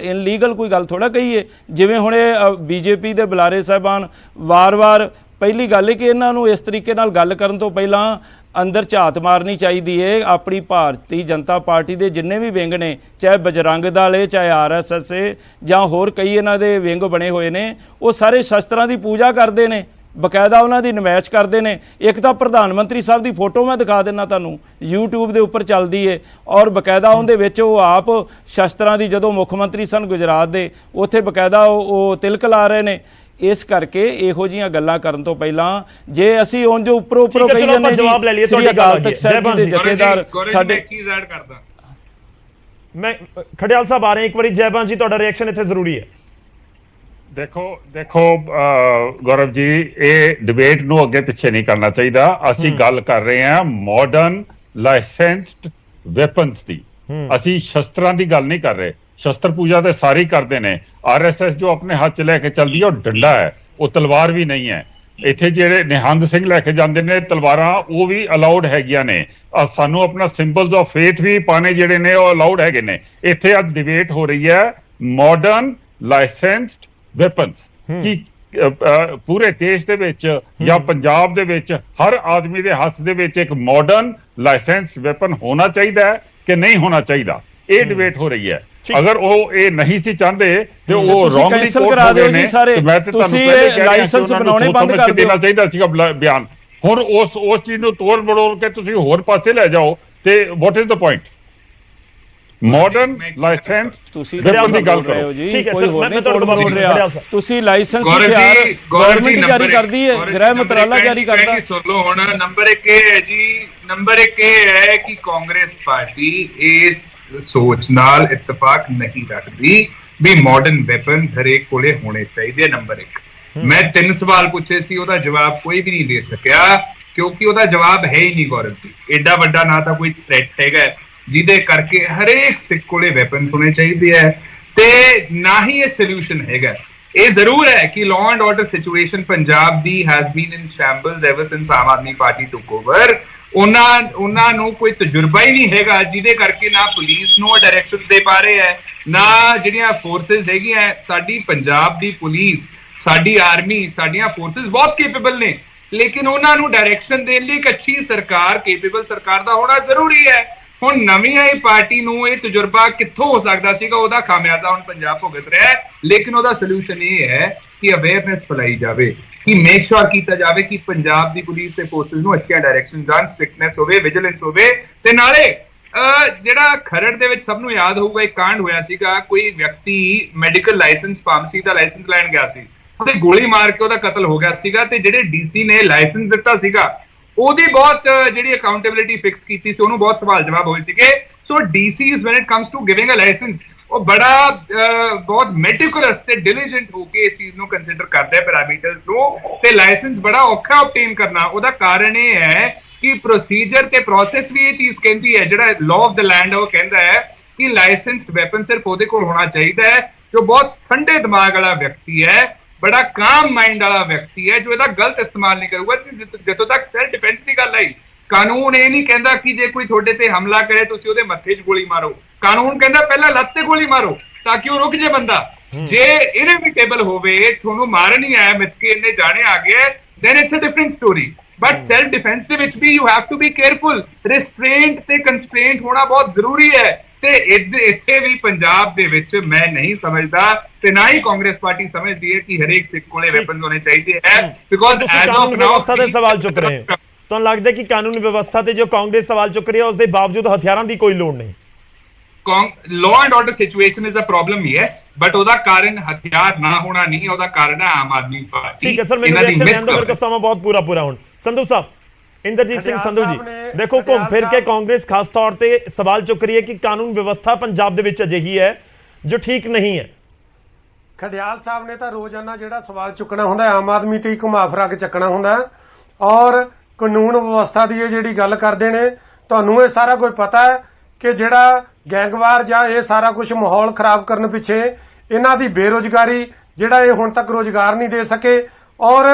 ਇਨਲੀਗਲ ਕੋਈ ਗੱਲ ਥੋੜਾ ਕਹੀ ਹੈ। ਜਿਵੇਂ ਹੁਣ ਬੀਜੇਪੀ ਦੇ ਬੁਲਾਰੇ ਸਾਹਿਬਾਨ ਵਾਰ-ਵਾਰ, ਪਹਿਲੀ ਗੱਲ ਹੈ ਕਿ ਇਹਨਾਂ ਨੂੰ ਇਸ ਤਰੀਕੇ ਨਾਲ ਗੱਲ ਕਰਨ ਤੋਂ ਪਹਿਲਾਂ ਅੰਦਰ ਝਾਤ ਮਾਰਨੀ ਚਾਹੀਦੀ ਹੈ। ਆਪਣੀ ਭਾਰਤੀ ਜਨਤਾ ਪਾਰਟੀ ਦੇ ਜਿੰਨੇ ਵੀ ਵਿੰਗ ਨੇ, ਚਾਹੇ ਬਜਰੰਗ ਦਲ ਹੈ, ਚਾਹੇ RSS ਹੈ, ਜਾਂ ਹੋਰ ਕਈ ਇਹਨਾਂ ਦੇ ਵਿੰਗ ਬਣੇ ਹੋਏ ਨੇ, ਉਹ ਸਾਰੇ ਸ਼ਸਤਰਾਂ ਦੀ ਪੂਜਾ ਕਰਦੇ ਨੇ, ਬਕਾਇਦਾ ਉਹਨਾਂ ਦੀ ਨਮਾਇਸ਼ ਕਰਦੇ ਨੇ। ਇੱਕ ਤਾਂ ਪ੍ਰਧਾਨ ਮੰਤਰੀ ਸਾਹਿਬ ਦੀ ਫੋਟੋ ਮੈਂ ਦਿਖਾ ਦਿੰਦਾ ਤੁਹਾਨੂੰ, YouTube ਦੇ ਉੱਪਰ ਚੱਲਦੀ ਹੈ, ਔਰ ਬਕਾਇਦਾ ਉਹਦੇ ਵਿੱਚ ਉਹ ਆਪ ਸ਼ਸਤਰਾਂ ਦੀ, ਜਦੋਂ ਮੁੱਖ ਮੰਤਰੀ ਸਨ ਗੁਜਰਾਤ ਦੇ, ਉੱਥੇ ਬਕਾਇਦਾ ਉਹ ਤਿਲਕ ਲਾ ਰਹੇ ਨੇ। ਇਸ ਕਰਕੇ ਇਹੋ ਜਿਹੀਆਂ ਗੱਲਾਂ ਕਰਨ ਤੋਂ ਪਹਿਲਾਂ ਜੇ ਅਸੀਂ ਉਂਝ ਜੋ ਉੱਪਰੋਂ ਕਹੀ ਜਾਂਦੇ ਜਵਾਬ ਲੈ ਲਈਏ ਤੁਹਾਡੀ ਗੱਲ ਦੇ ਜਥੇਦਾਰ ਸਾਡੇ ਚੀਜ਼ ਐਡ ਕਰਦਾ। ਮੈਂ ਖੜਿਆਲ ਸਾਹਿਬ ਆ ਰਹੇ ਇੱਕ ਵਾਰੀ। ਜੈਬਾਨ ਜੀ, ਤੁਹਾਡਾ ਰਿਐਕਸ਼ਨ ਇੱਥੇ ਜ਼ਰੂਰੀ ਹੈ। ਦੇਖੋ ਗੌਰਵ ਜੀ, ਇਹ ਡਿਬੇਟ ਨੂੰ ਅੱਗੇ ਪਿੱਛੇ ਨਹੀਂ ਕਰਨਾ ਚਾਹੀਦਾ। ਅਸੀਂ ਗੱਲ ਕਰ ਰਹੇ ਹਾਂ ਮਾਡਰਨ ਲਾਇਸੈਂਸਡ ਵੈਪਨਸ ਦੀ, ਅਸੀਂ ਸ਼ਸਤਰਾਂ ਦੀ ਗੱਲ ਨਹੀਂ ਕਰ ਰਹੇ। ਸ਼ਸਤਰ ਪੂਜਾ ਤੇ ਸਾਰੇ ਕਰਦੇ ਨੇ। RSS ਜੋ ਆਪਣੇ ਹੱਥ 'ਚ ਲੈ ਕੇ ਚੱਲਦੀ ਹੈ ਉਹ ਡੰਡਾ ਹੈ, ਉਹ ਤਲਵਾਰ ਵੀ ਨਹੀਂ ਹੈ। ਇੱਥੇ ਜਿਹੜੇ ਨਿਹੰਗ ਸਿੰਘ ਲੈ ਕੇ ਜਾਂਦੇ ਨੇ ਤਲਵਾਰਾਂ, ਉਹ ਵੀ ਅਲਾਉਡ ਹੈਗੀਆਂ ਨੇ। ਸਾਨੂੰ ਆਪਣਾ ਸਿੰਬਲਸ ਆਫ ਫੇਥ ਵੀ ਪਾਣੇ ਜਿਹੜੇ ਨੇ ਉਹ ਅਲਾਉਡ ਹੈਗੇ ਨੇ। ਇੱਥੇ ਅੱਜ ਡਿਬੇਟ ਹੋ ਰਹੀ ਹੈ ਮਾਡਰਨ ਲਾਇਸੈਂਸਡ ਵੈਪਨਸ, ਕਿ ਪੂਰੇ ਦੇਸ਼ ਦੇ ਵਿੱਚ ਜਾਂ ਪੰਜਾਬ ਦੇ ਵਿੱਚ ਹਰ ਆਦਮੀ ਦੇ ਹੱਥ ਦੇ ਵਿੱਚ ਇੱਕ ਮਾਡਰਨ ਲਾਇਸੈਂਸ ਵੈਪਨ ਹੋਣਾ ਚਾਹੀਦਾ ਹੈ ਕਿ ਨਹੀਂ ਹੋਣਾ ਚਾਹੀਦਾ, ਇਹ ਡਿਬੇਟ ਹੋ ਰਹੀ ਹੈ। ਅਗਰ ਉਹ ਇਹ ਨਹੀਂ ਸੀ ਚਾਹੁੰਦੇ ਤੇ ਉਹ ਰੋਂਗਲੀ ਕੋਟ ਹੋ ਗਏ ਨੇ। ਮੈਂ ਤੇ ਤੁਹਾਨੂੰ ਪਹਿਲੇ ਕਹਿ ਰਿਹਾ ਕਿ ਲਾਇਸੈਂਸ ਬੰਦ ਕਰ ਦੇਣਾ ਚਾਹੀਦਾ ਸੀਗਾ ਬਿਆਨ। ਹੁਣ ਉਸ ਚੀਜ਼ ਨੂੰ ਤੋੜ ਮੜੋੜ ਕੇ ਤੁਸੀਂ ਹੋਰ ਪਾਸੇ ਲੈ ਜਾਓ ਤੇ what is the point? Modern license ਤੁਸੀਂ ਵੈਪਨ ਦੀ ਗੱਲ ਕਰੋ ਜੀ, ਠੀਕ ਹੈ ਕੋਈ ਸਰ, ਹੋਰ ਮੈਂ ਨਹੀਂ ਤੁਹਾਡੇ ਤੋੜ ਬਾਰੇ ਮਰੋੜ ਰਿਹਾ। ਤੁਸੀਂ ਲਾਇਸੈਂਸ ਗਵਰਨਮੈਂਟ ਜਾਰੀ ਕਰਦੀ ਹੈ, ਗ੍ਰਹਿ ਮੰਤਰਾਲਾ ਜਾਰੀ ਕਰਦਾ। ਸੁਣ ਲਓ ਹੁਣ ਨੰਬਰ 1 ਇਹ ਹੈ ਜੀ, ਨੰਬਰ 1 ਇਹ ਹੈ ਕਿ ਕਾਂਗਰਸ ਪਾਰਟੀ ਇਸ ਸੋਚ ਨਾਲ ਇਤਫਾਕ ਨਹੀਂ ਰੱਖਦੀ ਵੀ ਮਾਡਰਨ ਵੈਪਨ ਹਰੇਕ ਕੋਲੇ ਹੋਣੇ ਚਾਹੀਦੇ। ਨੰਬਰ 1 ਮੈਂ 3 ਸਵਾਲ ਪੁੱਛੇ ਸੀ, ਉਹਦਾ ਜਵਾਬ ਕੋਈ ਵੀ ਨਹੀਂ ਦੇ ਸਕਿਆ ਕਿਉਂਕਿ ਉਹਦਾ ਜਵਾਬ ਹੈ ਹੀ ਨਹੀਂ। ਗੌਰਵ ਜੀ ਐਡਾ ਵੱਡਾ ਨਾ ਤਾਂ ਕੋਈ ਥ੍ਰੈਟ ਹੈਗਾ ਜਿਹਦੇ ਕਰਕੇ ਹਰੇਕ ਸਿੱਖ ਕੋਲੇ ਵੈਪਨ ਹੋਣੇ ਚਾਹੀਦੇ ਹੈ ਤੇ ਨਾ ਹੀ ਇਹ ਸੋਲੂਸ਼ਨ ਹੈਗਾ। ਇਹ ਜ਼ਰੂਰ ਹੈ ਕਿ law and order situation Punjab ਦੀ has been in shambles ever since Aam Aadmi Party took over. ਉਹਨਾਂ ਨੂੰ ਕੋਈ ਤਜਰਬਾ ਹੀ ਨਹੀਂ ਹੈਗਾ ਜਿਹਦੇ ਕਰਕੇ ਨਾ ਪੁਲਿਸ ਨੂੰ ਡਾਇਰੈਕਸ਼ਨ ਦੇ ਪਾ ਰਹੇ ਹੈ, ਨਾ ਜਿਹੜੀਆਂ ਫੋਰਸਸ ਹੈਗੀਆਂ ਸਾਡੀ ਪੰਜਾਬ ਦੀ ਪੁਲਿਸ, ਸਾਡੀ ਆਰਮੀ, ਸਾਡੀਆਂ ਫੋਰਸਸ ਬਹੁਤ ਕੈਪੇਬਲ ਨੇ ਲੇਕਿਨ ਉਹਨਾਂ ਨੂੰ ਡਾਇਰੈਕਸ਼ਨ ਦੇਣ ਲਈ ਇੱਕ ਅੱਛੀ ਸਰਕਾਰ, ਕੈਪੇਬਲ ਸਰਕਾਰ ਦਾ ਹੋਣਾ ਜ਼ਰੂਰੀ ਹੈ। ਹੁਣ ਨਵੀਂ ਆਈ ਪਾਰਟੀ ਨੂੰ ਇਹ ਤਜਰਬਾ ਕਿੱਥੋਂ ਹੋ ਸਕਦਾ ਸੀਗਾ? ਉਹਦਾ ਖਾਮਿਆਜ਼ਾ ਹੁਣ ਪੰਜਾਬ ਭੁਗਤ ਰਿਹਾ ਹੈ ਲੇਕਿਨ ਉਹਦਾ ਸੋਲੂਸ਼ਨ ਇਹ ਹੈ ਕਿ ਅਵੇਅਰਨੈਸ ਫੈਲਾਈ ਜਾਵੇ, ਕਿ ਮੇਕ ਸ਼ੋਰ ਕੀਤਾ ਜਾਵੇ ਕਿ ਪੰਜਾਬ ਦੀ ਪੁਲਿਸ ਤੇ ਫੋਰਸਸ ਨੂੰ ਅੱਛੀਆਂ ਡਾਇਰੈਕਸ਼ਨ ਜਾਣ, ਸਟ੍ਰਿਕਟਨੈਸ ਹੋਵੇ, ਵਿਜੀਲੈਂਸ ਹੋਵੇ। ਤੇ ਨਾਲੇ ਜਿਹੜਾ ਖਰੜ ਦੇ ਵਿੱਚ ਸਭ ਨੂੰ ਯਾਦ ਹੋਊਗਾ ਇੱਕ ਕਾਂਡ ਹੋਇਆ ਸੀਗਾ, ਕੋਈ ਵਿਅਕਤੀ ਮੈਡੀਕਲ ਲਾਇਸੈਂਸ, ਫਾਰਮੇਸੀ ਦਾ ਲਾਇਸੈਂਸ ਲੈਣ ਗਿਆ ਸੀ, ਉਹਦੇ ਗੋਲੀ ਮਾਰ ਕੇ ਉਹਦਾ ਕਤਲ ਹੋ ਗਿਆ ਸੀਗਾ ਤੇ ਜਿਹੜੇ ਡੀਸੀ ਨੇ ਲਾਇਸੈਂਸ ਦਿੱਤਾ ਸੀਗਾ ਉਹਦੀ ਬਹੁਤ ਜਿਹੜੀ ਅਕਾਊਂਟੇਬਿਲਿਟੀ ਫਿਕਸ ਕੀਤੀ ਸੀ, ਉਹਨੂੰ ਬਹੁਤ ਸਵਾਲ ਜਵਾਬ ਹੋਏ ਸੀਗੇ। So DCs when it comes to giving a licence ਉਹ ਬੜਾ ਬਹੁਤ ਮੈਟੀਕੂਲਸ ਤੇ ਡਿਲੀਜੈਂਟ ਹੋ ਕੇ ਇਸ ਚੀਜ਼ ਨੂੰ ਕੰਸੀਡਰ ਕਰਦੇ ਆ ਪੈਰਾਮੀਟਰਸ ਨੂੰ, ਤੇ ਲਾਇਸੈਂਸ ਬੜਾ ਔਖਾ ਆਬਟੇਨ ਕਰਨਾ। ਉਹਦਾ ਕਾਰਨ ਇਹ ਹੈ ਕਿ ਪ੍ਰੋਸੀਜਰ ਤੇ ਪ੍ਰੋਸੈਸ ਵੀ ਇਹ ਚੀਜ਼ ਕਹਿੰਦੀ ਹੈ, ਜਿਹੜਾ ਲਾਅ ਆਫ ਦ ਲੈਂਡ ਉਹ ਕਹਿੰਦਾ ਹੈ ਕਿ ਲਾਇਸੈਂਸਡ ਵੈਪਨ ਸਿਰਫ ਉਹਦੇ ਕੋਲ ਹੋਣਾ ਚਾਹੀਦਾ ਹੈ ਜੋ ਬਹੁਤ ਠੰਡੇ ਦਿਮਾਗ ਵਾਲਾ ਵਿਅਕਤੀ ਹੈ, ਬੜਾ ਕਾਮ ਮਾਈਂਡ ਵਾਲਾ ਵਿਅਕਤੀ ਹੈ, ਜੋ ਇਹਦਾ ਗਲਤ ਇਸਤੇਮਾਲ ਨਹੀਂ ਕਰੂਗਾ। ਜਦੋਂ ਤੱਕ ਸੈਲਫ ਡਿਫੈਂਸ ਦੀ ਗੱਲ ਆਈ, ਕਾਨੂੰਨ ਇਹ ਨਹੀਂ ਕਹਿੰਦਾ ਕਿ ਜੇ ਕੋਈ ਤੁਹਾਡੇ ਤੇ ਹਮਲਾ ਕਰੇ ਤੁਸੀਂ ਉਹਦੇ ਮੱਥੇ 'ਚ ਗੋਲੀ ਮਾਰੋ। ਕਾਨੂੰਨ ਕਹਿੰਦਾ ਪਹਿਲਾਂ ਲੱਤ ਤੇ ਗੋਲੀ ਮਾਰੋ ਤਾਂ ਕਿ ਉਹ ਰੁਕ ਜੇ ਬੰਦਾ। ਜੇ ਇਨਐਵਿਟੇਬਲ ਹੋਵੇ, ਤੁਹਾਨੂੰ ਮਾਰਨ ਹੀ ਆਇਆ, ਮਿੱਥ ਕੇ ਇੰਨੇ ਜਾਣੇ ਆ ਗਏ, then it's a different story। But self defence ਦੇ ਵਿੱਚ ਵੀ you have to be careful. Restraint ਤੇ ਕੰਸਟ੍ਰੇਂਟ ਹੋਣਾ ਬਹੁਤ ਜ਼ਰੂਰੀ ਹੈ ਤੇ ਇੱਥੇ ਵੀ ਪੰਜਾਬ ਦੇ ਵਿੱਚ ਮੈਂ ਨਹੀਂ ਸਮਝਦਾ ਤੇ ਨਾ ਹੀ ਕਾਂਗਰਸ ਪਾਰਟੀ ਸਮਝਦੀ ਹੈ ਕਿ ਹਰੇਕ ਸਿੱਖ ਕੋਲੇ ਵੈਪਨ ਹੋਣੇ ਚਾਹੀਦੇ ਹੈ। ਬਿਕੋਜ਼ ਐਜ਼ ਆਫ ਨਾਓ ਦੇ ਸਵਾਲ ਚੁੱਕ ਰਹੇ ਹੋ, ਤੁਹਾਨੂੰ ਲੱਗਦਾ ਕਿ ਕਾਨੂੰਨ ਵਿਵਸਥਾ ਤੇ ਜੋ ਕਾਂਗਰਸ ਸਵਾਲ ਚੁੱਕ ਰਹੀ ਹੈ ਉਸ ਦੇ ਬਾਵਜੂਦ ਹਥਿਆਰਾਂ ਦੀ ਕੋਈ ਲੋੜ ਨਹੀਂ? Law and order situation is a problem, yes, but ਉਹਦਾ ਕਾਰਨ ਹਥਿਆਰ ਨਾ ਹੋਣਾ ਨਹੀਂ, ਉਹਦਾ ਕਾਰਨ ਹੈ ਆਮ ਆਦਮੀ ਪਾਰਟੀ। ਠੀਕ ਹੈ ਸਰ, ਮੈਨੂੰ ਰਿਐਕਸ਼ਨ ਲੈਣ ਦਾ ਮੇਰੇ ਕੋਲ ਸਮਾਂ ਬਹੁਤ ਪੂਰਾ ਹੁਣ। ਸੰਧੂ ਸਾਹਿਬ, ਇੰਦਰਜੀਤ ਸਿੰਘ ਸੰਧੂ ਜੀ, ਦੇਖੋ ਘੁੰਮ ਫਿਰ ਕੇ ਕਾਂਗਰਸ ਖਾਸ ਤੌਰ ਤੇ ਸਵਾਲ ਚੁੱਕ ਰਹੀ ਹੈ ਕਿ ਕਾਨੂੰਨ ਵਿਵਸਥਾ ਪੰਜਾਬ ਦੇ ਵਿੱਚ ਅਜਿਹੀ ਹੈ ਜੋ ਠੀਕ ਨਹੀਂ ਹੈ। ਖਡਿਆਲ ਸਾਹਿਬ ਨੇ ਤਾਂ ਰੋਜ਼ਾਨਾ ਜਿਹੜਾ ਸਵਾਲ ਚੁੱਕਣਾ ਹੁੰਦਾ ਆਮ ਆਦਮੀ ਤੇ ਹੀ ਘੁਮਾ ਫਿਰਾ ਕੇ ਚੱਕਣਾ ਹੁੰਦਾ ਔਰ ਕਾਨੂੰਨ ਵਿਵਸਥਾ ਦੀ ਇਹ ਜਿਹੜੀ ਗੱਲ ਕਰਦੇ ਨੇ, ਤੁਹਾਨੂੰ ਇਹ ਸਾਰਾ ਕੁਝ ਪਤਾ ਹੈ ਕਿ ਜਿਹੜਾ ਗੈਂਗਵਾਰ ਜਾਂ ਇਹ ਸਾਰਾ ਕੁਝ ਮਾਹੌਲ ਖਰਾਬ ਕਰਨ ਪਿੱਛੇ ਇਹਨਾਂ ਦੀ ਬੇਰੁਜ਼ਗਾਰੀ, ਜਿਹੜਾ ਇਹ ਹੁਣ ਤੱਕ ਰੋਜ਼ਗਾਰ ਨਹੀਂ ਦੇ ਸਕੇ ਔਰ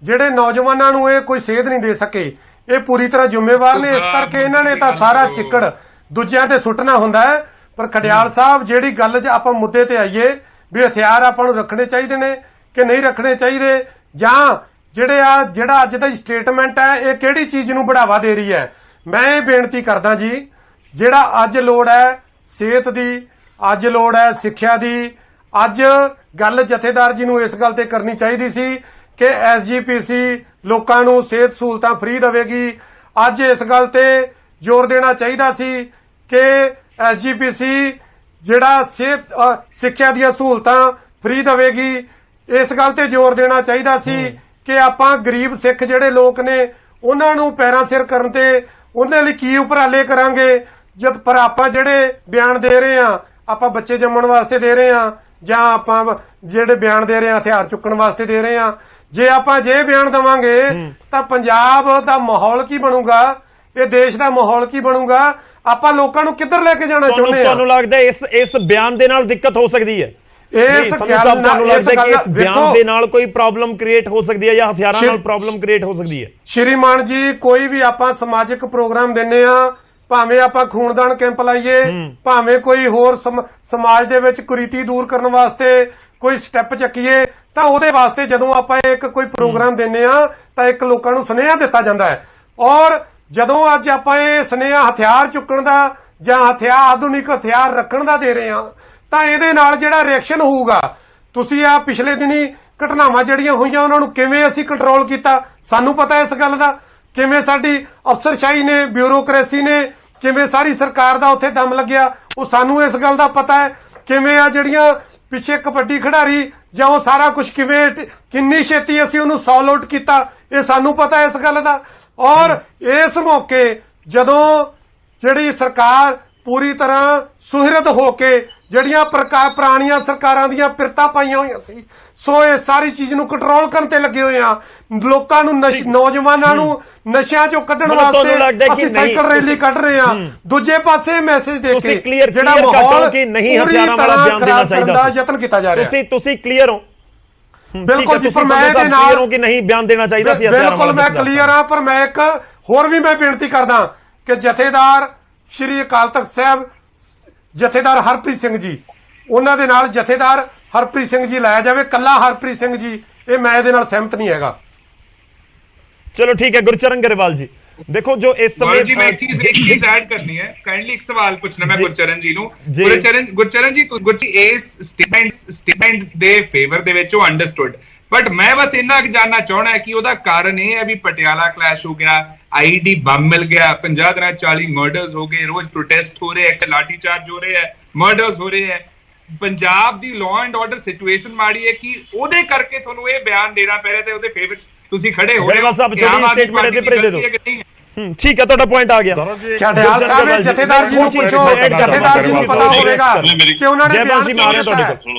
ਜਿਹੜੇ ਨੌਜਵਾਨਾਂ ਨੂੰ ਇਹ ਕੋਈ ਸੇਧ ਨਹੀਂ ਦੇ ਸਕੇ, ਇਹ ਪੂਰੀ ਤਰ੍ਹਾਂ ਜ਼ਿੰਮੇਵਾਰ ਨੇ। ਇਸ ਕਰਕੇ ਇਹਨਾਂ ਨੇ ਤਾਂ ਸਾਰਾ ਚਿੱਕੜ ਦੂਜਿਆਂ ਤੇ ਸੁੱਟਣਾ ਹੁੰਦਾ ਹੈ। ਪਰ ਖਡਿਆਲ ਸਾਹਿਬ, ਜਿਹੜੀ ਗੱਲ 'ਚ ਆਪਾਂ ਮੁੱਦੇ ਤੇ ਆਈਏ ਵੀ ਹਥਿਆਰ ਆਪਾਂ ਨੂੰ ਰੱਖਣੇ ਚਾਹੀਦੇ ਨੇ ਕਿ ਨਹੀਂ ਰੱਖਣੇ ਚਾਹੀਦੇ, ਜਾਂ ਜਿਹੜਾ ਅੱਜ ਦਾ ਸਟੇਟਮੈਂਟ ਹੈ ਇਹ ਕਿਹੜੀ ਚੀਜ਼ ਨੂੰ ਬੜਾਵਾ ਦੇ ਰਹੀ ਹੈ, ਮੈਂ ਇਹ ਬੇਨਤੀ ਕਰਦਾ ਜੀ, ਜਿਹੜਾ ਅੱਜ ਲੋੜ ਹੈ ਸਿਹਤ ਦੀ, ਅੱਜ ਲੋੜ ਹੈ ਸਿੱਖਿਆ ਦੀ, ਅੱਜ ਗੱਲ ਜਥੇਦਾਰ ਜੀ ਨੂੰ ਇਸ ਗੱਲ ਤੇ ਕਰਨੀ ਚਾਹੀਦੀ ਸੀ ਕਿ ਐਸਜੀਪੀਸੀ ਲੋਕਾਂ ਨੂੰ ਸਿਹਤ ਸਹੂਲਤਾਂ ਫ੍ਰੀ ਦੇਵੇਗੀ। ਅੱਜ ਇਸ ਗੱਲ ਤੇ ਜ਼ੋਰ ਦੇਣਾ ਚਾਹੀਦਾ ਸੀ ਕਿ ਐਸਜੀਪੀਸੀ ਜਿਹੜਾ ਸਿੱਖਿਆ ਦੀਆਂ ਸਹੂਲਤਾਂ ਫ੍ਰੀ ਦੇਵੇਗੀ। ਇਸ ਗੱਲ ਤੇ ਜ਼ੋਰ ਦੇਣਾ ਚਾਹੀਦਾ ਸੀ ਕਿ ਆਪਾਂ ਗਰੀਬ ਸਿੱਖ ਜਿਹੜੇ ਲੋਕ ਨੇ ਉਹਨਾਂ ਨੂੰ ਪੈਰਾਂ ਸਿਰ ਕਰਨ ਤੇ ਉਹਨਾਂ ਲਈ ਕੀ ਉਪਰਾਲੇ ਕਰਾਂਗੇ। ਜਦ ਪਰ ਆਪਾਂ ਜਿਹੜੇ ਬਿਆਨ ਦੇ ਰਹੇ ਆ, ਆਪਾਂ ਬੱਚੇ ਜੰਮਣ ਵਾਸਤੇ ਦੇ ਰਹੇ ਆ ਜਾਂ ਆਪਾਂ ਜਿਹੜੇ ਬਿਆਨ ਦੇ ਰਹੇ ਆ ਹਥਿਆਰ ਚੁੱਕਣ ਵਾਸਤੇ ਦੇ ਰਹੇ ਆ, ਜੇ ਆਪਾਂ ਜੇ ਬਿਆਨ ਦੇਵਾਂਗੇ ਤਾਂ ਪੰਜਾਬ ਦਾ ਮਾਹੌਲ ਕੀ ਬਣੂਗਾ, ਇਹ ਦੇਸ਼ ਦਾ ਮਾਹੌਲ ਕੀ ਬਣੂਗਾ, ਆਪਾਂ ਲੋਕਾਂ ਨੂੰ ਕਿੱਧਰ ਲੈ ਕੇ ਜਾਣਾ ਚਾਹੁੰਦੇ ਆ? ਤੁਹਾਨੂੰ ਲੱਗਦਾ ਇਸ ਬਿਆਨ ਦੇ ਨਾਲ ਦਿੱਕਤ ਹੋ ਸਕਦੀ ਹੈ? ਇਸ ਬਿਆਨ ਦੇ ਨਾਲ ਕੋਈ ਪ੍ਰੋਬਲਮ ਕ੍ਰੀਏਟ ਹੋ ਸਕਦੀ ਹੈ ਜਾਂ ਹਥਿਆਰਾਂ ਨਾਲ ਪ੍ਰੋਬਲਮ ਕ੍ਰੀਏਟ ਹੋ ਸਕਦੀ ਹੈ? ਸ਼੍ਰੀਮਾਨ ਜੀ, ਕੋਈ ਵੀ ਆਪਾਂ ਸਮਾਜਿਕ ਪ੍ਰੋਗਰਾਮ ਦਿੰਨੇ ਆ, ਭਾਵੇਂ ਆਪਾਂ ਖੂਨਦਾਨ ਕੈਂਪ ਲਾਈਏ, ਭਾਵੇਂ ਕੋਈ ਹੋਰ ਸਮਾਜ ਦੇ ਵਿੱਚ ਕੁਰੀਤੀ ਦੂਰ ਕਰਨ ਵਾਸਤੇ ਕੋਈ ਸਟੈਪ ਚੱਕੀਏ ਤਾਂ ਉਹਦੇ ਵਾਸਤੇ ਜਦੋਂ ਆਪਾਂ ਇੱਕ ਕੋਈ ਪ੍ਰੋਗਰਾਮ ਦਿੰਨੇ ਆ ਤਾਂ ਇੱਕ ਲੋਕਾਂ ਨੂੰ ਸੁਨੇਹਾ ਦਿੱਤਾ ਜਾਂਦਾ ਹੈ। ਔਰ ਜਦੋਂ ਅੱਜ ਆਪਾਂ ਇਹ ਸੁਨੇਹਾ ਹਥਿਆਰ ਚੁੱਕਣ ਦਾ ਜਾਂ ਆਧੁਨਿਕ ਹਥਿਆਰ ਰੱਖਣ ਦਾ ਦੇ ਰਹੇ ਆ ਤਾਂ ਇਹਦੇ ਨਾਲ ਜਿਹੜਾ ਰਿਐਕਸ਼ਨ ਹੋਊਗਾ, ਤੁਸੀਂ ਆ ਪਿਛਲੇ ਦਿਨੀ ਘਟਨਾਵਾਂ ਜਿਹੜੀਆਂ ਹੋਈਆਂ ਉਹਨਾਂ ਨੂੰ ਕਿਵੇਂ ਅਸੀਂ ਕੰਟਰੋਲ ਕੀਤਾ, ਸਾਨੂੰ ਪਤਾ ਇਸ ਗੱਲ ਦਾ। ਕਿਵੇਂ ਸਾਡੀ ਅਫਸਰਸ਼ਾਹੀ ਨੇ, ਬਿਊਰੋਕ੍ਰੇਸੀ ਨੇ, ਕਿਵੇਂ ਸਾਰੀ ਸਰਕਾਰ ਦਾ ਉੱਥੇ ਦਮ ਲੱਗਿਆ, ਉਹ ਸਾਨੂੰ ਇਸ ਗੱਲ ਦਾ ਪਤਾ ਹੈ। ਕਿਵੇਂ ਆ ਜਿਹੜੀਆਂ ਪਿੱਛੇ ਕਬੱਡੀ ਖਿਡਾਰੀ ਜਾਂ ਉਹ ਸਾਰਾ ਕੁਝ ਕਿੰਨੀ ਛੇਤੀ ਅਸੀਂ ਉਹਨੂੰ ਸੌਲ ਆਊਟ ਕੀਤਾ, ਇਹ ਸਾਨੂੰ ਪਤਾ ਇਸ ਗੱਲ ਦਾ। ਔਰ ਇਸ ਮੌਕੇ ਜਦੋਂ ਜਿਹੜੀ ਸਰਕਾਰ ਪੂਰੀ ਤਰ੍ਹਾਂ ਸੁਹਿਰਦ ਹੋ ਕੇ ਜਿਹੜੀਆਂ ਪੁਰਾਣੀਆਂ ਸਰਕਾਰਾਂ ਦੀਆਂ ਪਿਰਤਾਂ ਪਾਈਆਂ ਹੋਈਆਂ ਸੀ, ਸੋ ਇਹ ਸਾਰੀ ਚੀਜ਼ ਨੂੰ ਕੰਟਰੋਲ ਕਰਨ ਤੇ ਲੱਗੇ ਹੋਏ ਆ। ਲੋਕਾਂ ਨੂੰ ਨੌਜਵਾਨਾਂ ਨੂੰ ਨਸ਼ਿਆਂ ਚੋਂ ਕੱਢਣ ਵਾਸਤੇ ਅਸੀਂ ਸਾਈਕਲ ਰੈਲੀ ਕੱਢ ਰਹੇ ਆ। ਦੂਜੇ ਪਾਸੇ ਮੈਸੇਜ ਦੇ ਕੇ ਜਿਹੜਾ ਮਾਹੌਲ ਪੂਰੀ ਤਰ੍ਹਾਂ ਖਰਾਬ ਕਰਨ ਦਾ ਯਤਨ ਕੀਤਾ ਜਾ ਰਿਹਾ। ਤੁਸੀਂ ਕਲੀਅਰ ਹੋ? ਬਿਲਕੁਲ ਜੀ, ਪਰ ਮੈਂ ਇਹਦੇ ਨਾਲ ਕਿ ਨਹੀਂ ਬਿਆਨ ਦੇਣਾ ਚਾਹੀਦਾ ਸੀ। ਬਿਲਕੁਲ ਮੈਂ ਕਲੀਅਰ ਹਾਂ, ਪਰ ਮੈਂ ਇੱਕ ਹੋਰ ਵੀ ਮੈਂ ਬੇਨਤੀ ਕਰਦਾ ਕਿ ਜਥੇਦਾਰ ਸ਼੍ਰੀ ਅਕਾਲ ਤਖਤ ਸਾਹਿਬ ਜਥੇਦਾਰ ਹਰਪ੍ਰੀਤ ਸਿੰਘ ਜੀ, ਉਹਨਾਂ ਦੇ ਨਾਲ ਜਥੇਦਾਰ ਹਰਪ੍ਰੀਤ ਸਿੰਘ ਜੀ ਲਾਇਆ ਜਾਵੇ। ਕੱਲਾ ਹਰਪ੍ਰੀਤ ਸਿੰਘ ਜੀ, ਇਹ ਮੈਂ ਇਹਦੇ ਨਾਲ ਸਹਿਮਤ ਨਹੀਂ ਹੈਗਾ। ਚਲੋ ਠੀਕ ਹੈ। ਗੁਰਚਰਨ ਗਰੇਵਾਲ ਜੀ, ਦੇਖੋ ਜੋ ਇਸ ਸਮੇਂ ਜੀ ਮੈਂ ਇੱਕ ਚੀਜ਼ ਐਡ ਕਰਨੀ ਹੈ। ਕਾਈਂਡਲੀ ਇੱਕ ਸਵਾਲ ਪੁੱਛਣਾ ਮੈਂ ਗੁਰਚਰਨ ਜੀ ਨੂੰ। ਗੁਰਚਰਨ ਜੀ ਇਸ ਸਟੇਟਮੈਂਟ ਦੇ ਫੇਵਰ ਦੇ ਵਿੱਚ ਉਹ ਅੰਡਰਸਟੂਡ, ਬਟ ਮੈਂ ਬਸ ਇੰਨਾ ਜਾਨਣਾ ਚਾਹਣਾ ਹੈ ਕਿ ਉਹਦਾ ਕਾਰਨ ਇਹ ਹੈ ਵੀ ਪਟਿਆਲਾ ਕਲੈਸ਼ ਹੋ ਗਿਆ, ਆਈਡੀ ਬੰਬ ਮਿਲ ਗਿਆ, 50 ਦਿਨਾਂ 40 ਮਰਡਰਸ ਹੋ ਗਏ, ਰੋਜ਼ ਪ੍ਰੋਟੈਸਟ ਹੋ ਰਹੇ ਹੈ, ਲਾਠੀ ਚਾਰਜ ਹੋ ਰਹੇ ਹੈ, ਮਰਡਰਸ ਹੋ ਰਹੇ ਹੈ। ਪੰਜਾਬ ਦੀ ਲਾਅ ਐਂਡ ਆਰਡਰ ਸਿਚੁਏਸ਼ਨ ਮਾੜੀ ਹੈ ਕਿ ਉਹਦੇ ਕਰਕੇ ਤੁਹਾਨੂੰ ਇਹ ਬਿਆਨ ਦੇਣਾ ਪੈ ਰਿਹਾ ਤੇ ਉਹਦੇ ਫੇਵਰ ਤੁਸੀਂ ਖੜੇ ਹੋ ਰਹੇ ਹੋ। ਠੀਕ ਹੈ, ਤੁਹਾਡਾ ਪੁਆਇੰਟ ਆ ਗਿਆ। ਖਿਆਲ ਸਾਹਿਬ ਜਥੇਦਾਰ ਜੀ ਨੂੰ ਪੁੱਛੋ, ਜਥੇਦਾਰ ਜੀ ਨੂੰ ਪਤਾ ਹੋਵੇਗਾ ਕਿ ਉਹਨਾਂ ਨੇ ਬਿਆਨ ਕੀਤਾ।